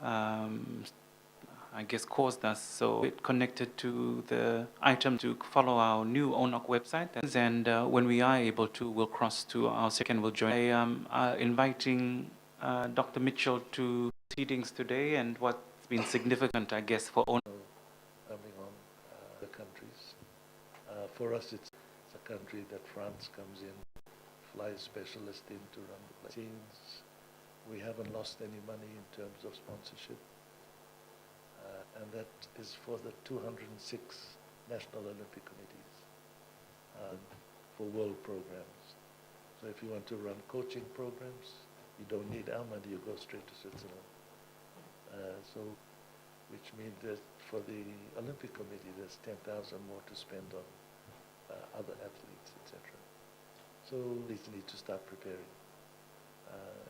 I guess, caused us. So it connected to the item to follow our new ONOC website. And when we are able to, we'll cross to our second, we'll join. I am inviting Dr. Mitchell to proceedings today and what's been significant, I guess, for ONOC. Coming on the countries. For us, it's a country that France comes in, flies specialist in to run the teams. We haven't lost any money in terms of sponsorship. And that is for the 206 National Olympic Committees for world programs. So if you want to run coaching programs, you don't need our money, you go straight to Switzerland. Which means that for the Olympic Committee, there's 10,000 more to spend on other athletes, etc. So these need to start preparing.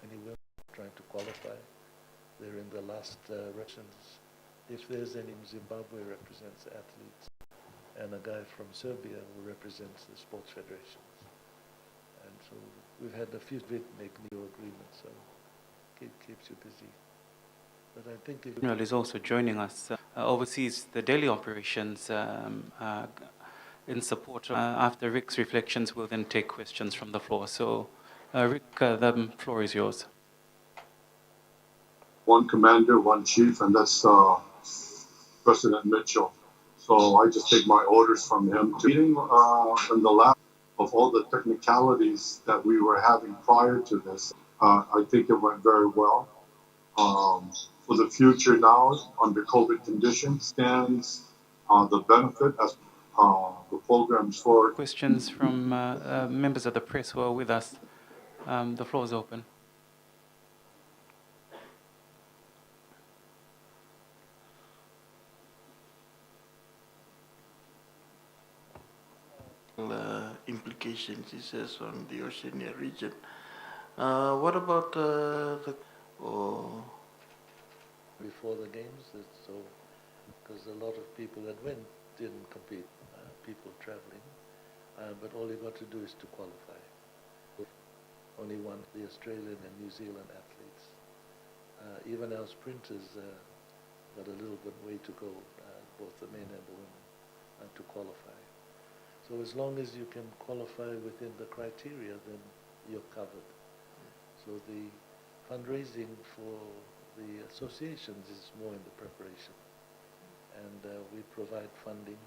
Anyway, trying to qualify. They're in the last rations. If there's any, Zimbabwe represents the athletes, and a guy from Serbia who represents the sports federations. And so we've had a few make new agreements, so keeps you busy. But I think General is also joining us, oversees the daily operations in support. After Rick's reflections, we'll then take questions from the floor. So, Rick, the floor is yours. One commander, one chief, and that's President Mitchell. So I just take my orders from him. Meeting in the lab of all the technicalities that we were having prior to this, I think it went very well. For the future now, under COVID conditions, stands the benefit as the programs for questions from members of the press who are with us. The floor is open. Implications, he says, on the Oceania region. What about before the games? So, because a lot of people that went didn't compete, people traveling, but all you got to do is to qualify. Only one, the Australian and New Zealand athletes. Even our sprinters got a little bit way to go, both the men and the women, to qualify. So as long as you can qualify within the criteria, then you're covered. So the fundraising for the associations is more in the preparation. And we provide funding,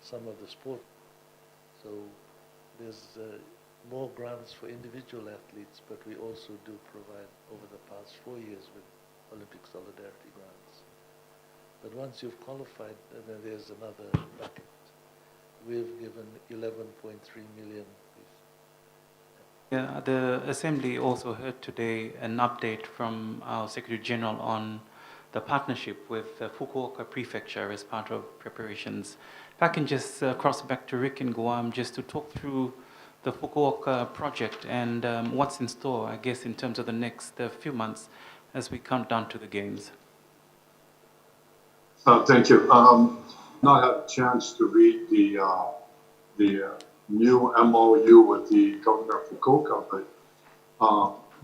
some of the sport. So there's more grants for individual athletes, but we also do provide over the past 4 years with Olympic Solidarity grants. But once you've qualified, then there's another bucket. We've given 11.3 million. Yeah, the Assembly also heard today an update from our Secretary General on the partnership with Fukuoka Prefecture as part of preparations. If I can just cross back to Rick in Guam just to talk through the Fukuoka project and what's in store, I guess, in terms of the next few months as we count down to the games. Thank you. Not had a chance to read the new MOU with the governor of Fukuoka, but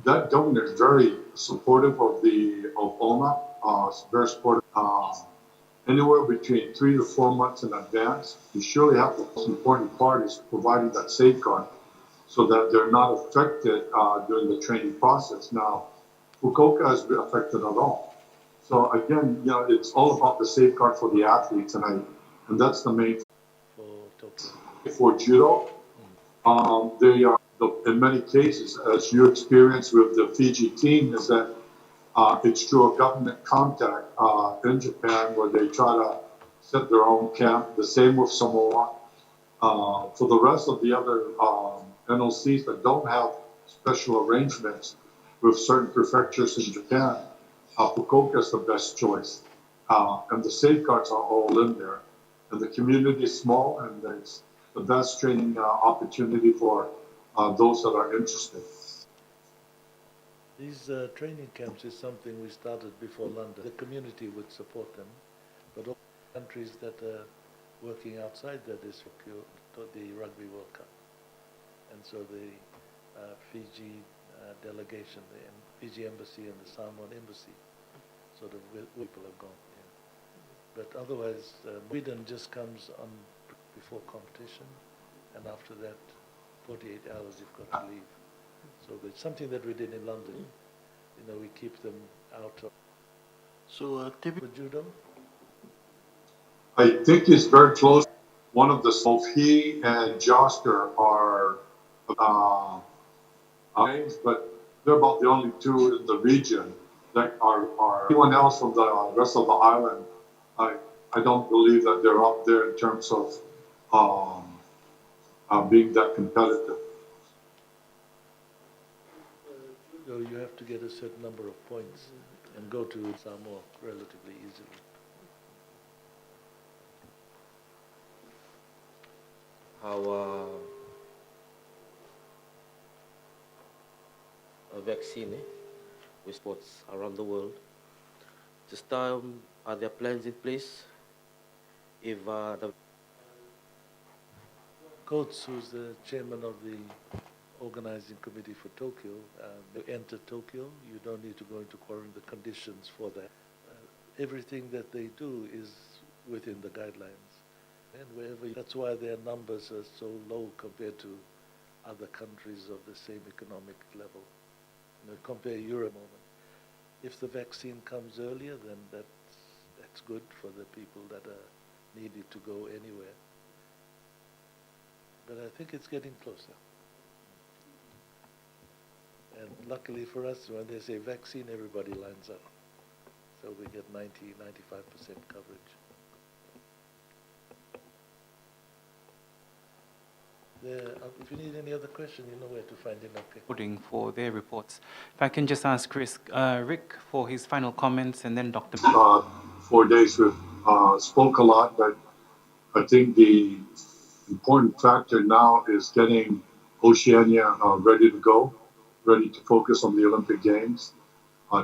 that governor is very supportive of ONOC. Very supportive. Anywhere between 3 to 4 months in advance, you surely have the most important part is providing that safeguard so that they're not affected during the training process. Now, Fukuoka has been affected at all. So again, it's all about the safeguard for the athletes, and that's the main for judo. They are in many cases, as you experience with the Fiji team, is that it's through a government contact in Japan where they try to set their own camp. The same with Samoa. For the rest of the other NOCs that don't have special arrangements with certain prefectures in Japan, Fukuoka is the best choice. And the safeguards are all in there. And the community is small, and it's the best training opportunity for those that are interested. These training camps is something we started before London. The community would support them, but all countries that are working outside that is secured to the Rugby World Cup. And so Fiji delegation, the Fiji embassy and the Samoan embassy, sort of where people have gone. Yeah. But otherwise, Sweden just comes on before competition, and after that, 48 hours you've got to leave. So it's something that we did in London. You know, we keep them out of. So For judo? I think it's very close. One of the both he and Joster are names, but they're about the only two in the region that are anyone else from the rest of the island. I don't believe that they're up there in terms of being that competitive. Judo, you have to get a certain number of points and go to Samoa relatively easily. How a vaccine with sports around the world. This time, are there plans in place? If the Coates, who's the chairman of the organizing committee for Tokyo, to enter Tokyo, you don't need to go into quarantine. The conditions for that. Everything that they do is within the guidelines. And wherever, that's why their numbers are so low compared to other countries of the same economic level. You know, compare Europe moment. If the vaccine comes earlier, then that's good for the people that are needed to go anywhere. But I think it's getting closer. And luckily for us, when they say vaccine, everybody lines up. So we get 90, 95% coverage. If you need any other question, you know where to find it. For their reports. If I can just ask Rick for his final comments, and then Dr. 4 days we've spoke a lot, but I think the important factor now is getting Oceania ready to go, ready to focus on the Olympic Games,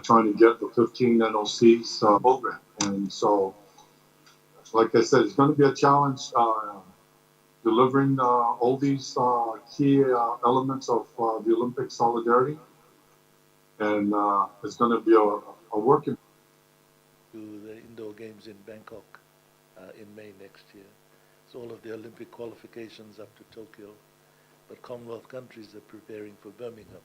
trying to get the 15 NOCs program. And so, like I said, it's going to be a challenge delivering all these key elements of the Olympic solidarity. And it's going to be a working. To the indoor games in Bangkok in May next year. So all of the Olympic qualifications up to Tokyo, but Commonwealth countries are preparing for Birmingham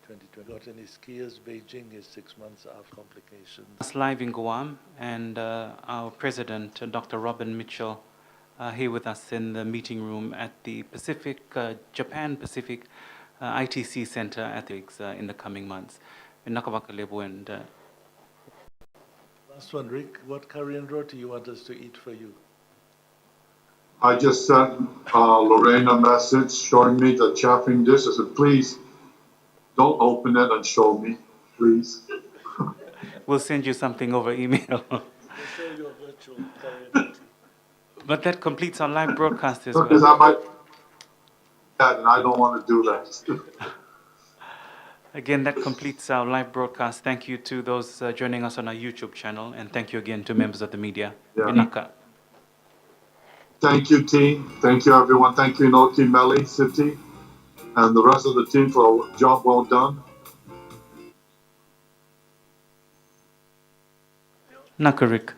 2020. Got any skiers? Beijing is 6 months after complications. Live in Guam, and our president, Dr. Robin Mitchell, here with us in the meeting room at the Japan Pacific ITC Center at the in the coming months. Last one, Rick. What curry and roti you want us to eat for you? I just sent Lorraine a message showing me the chafing dish. I said, please don't open it and show me, please. We'll send you something over email. We'll show you a virtual curry and roti. But that completes our live broadcast as Because well. I might, and I don't want to do that. Again, that completes our live broadcast. Thank you to those joining us on our YouTube channel, and thank you again to members of the media. Yeah. Thank you, team. Thank you, everyone. Thank you, Inoki, Melly, City, and the rest of the team for a job well done. Naka, Rick.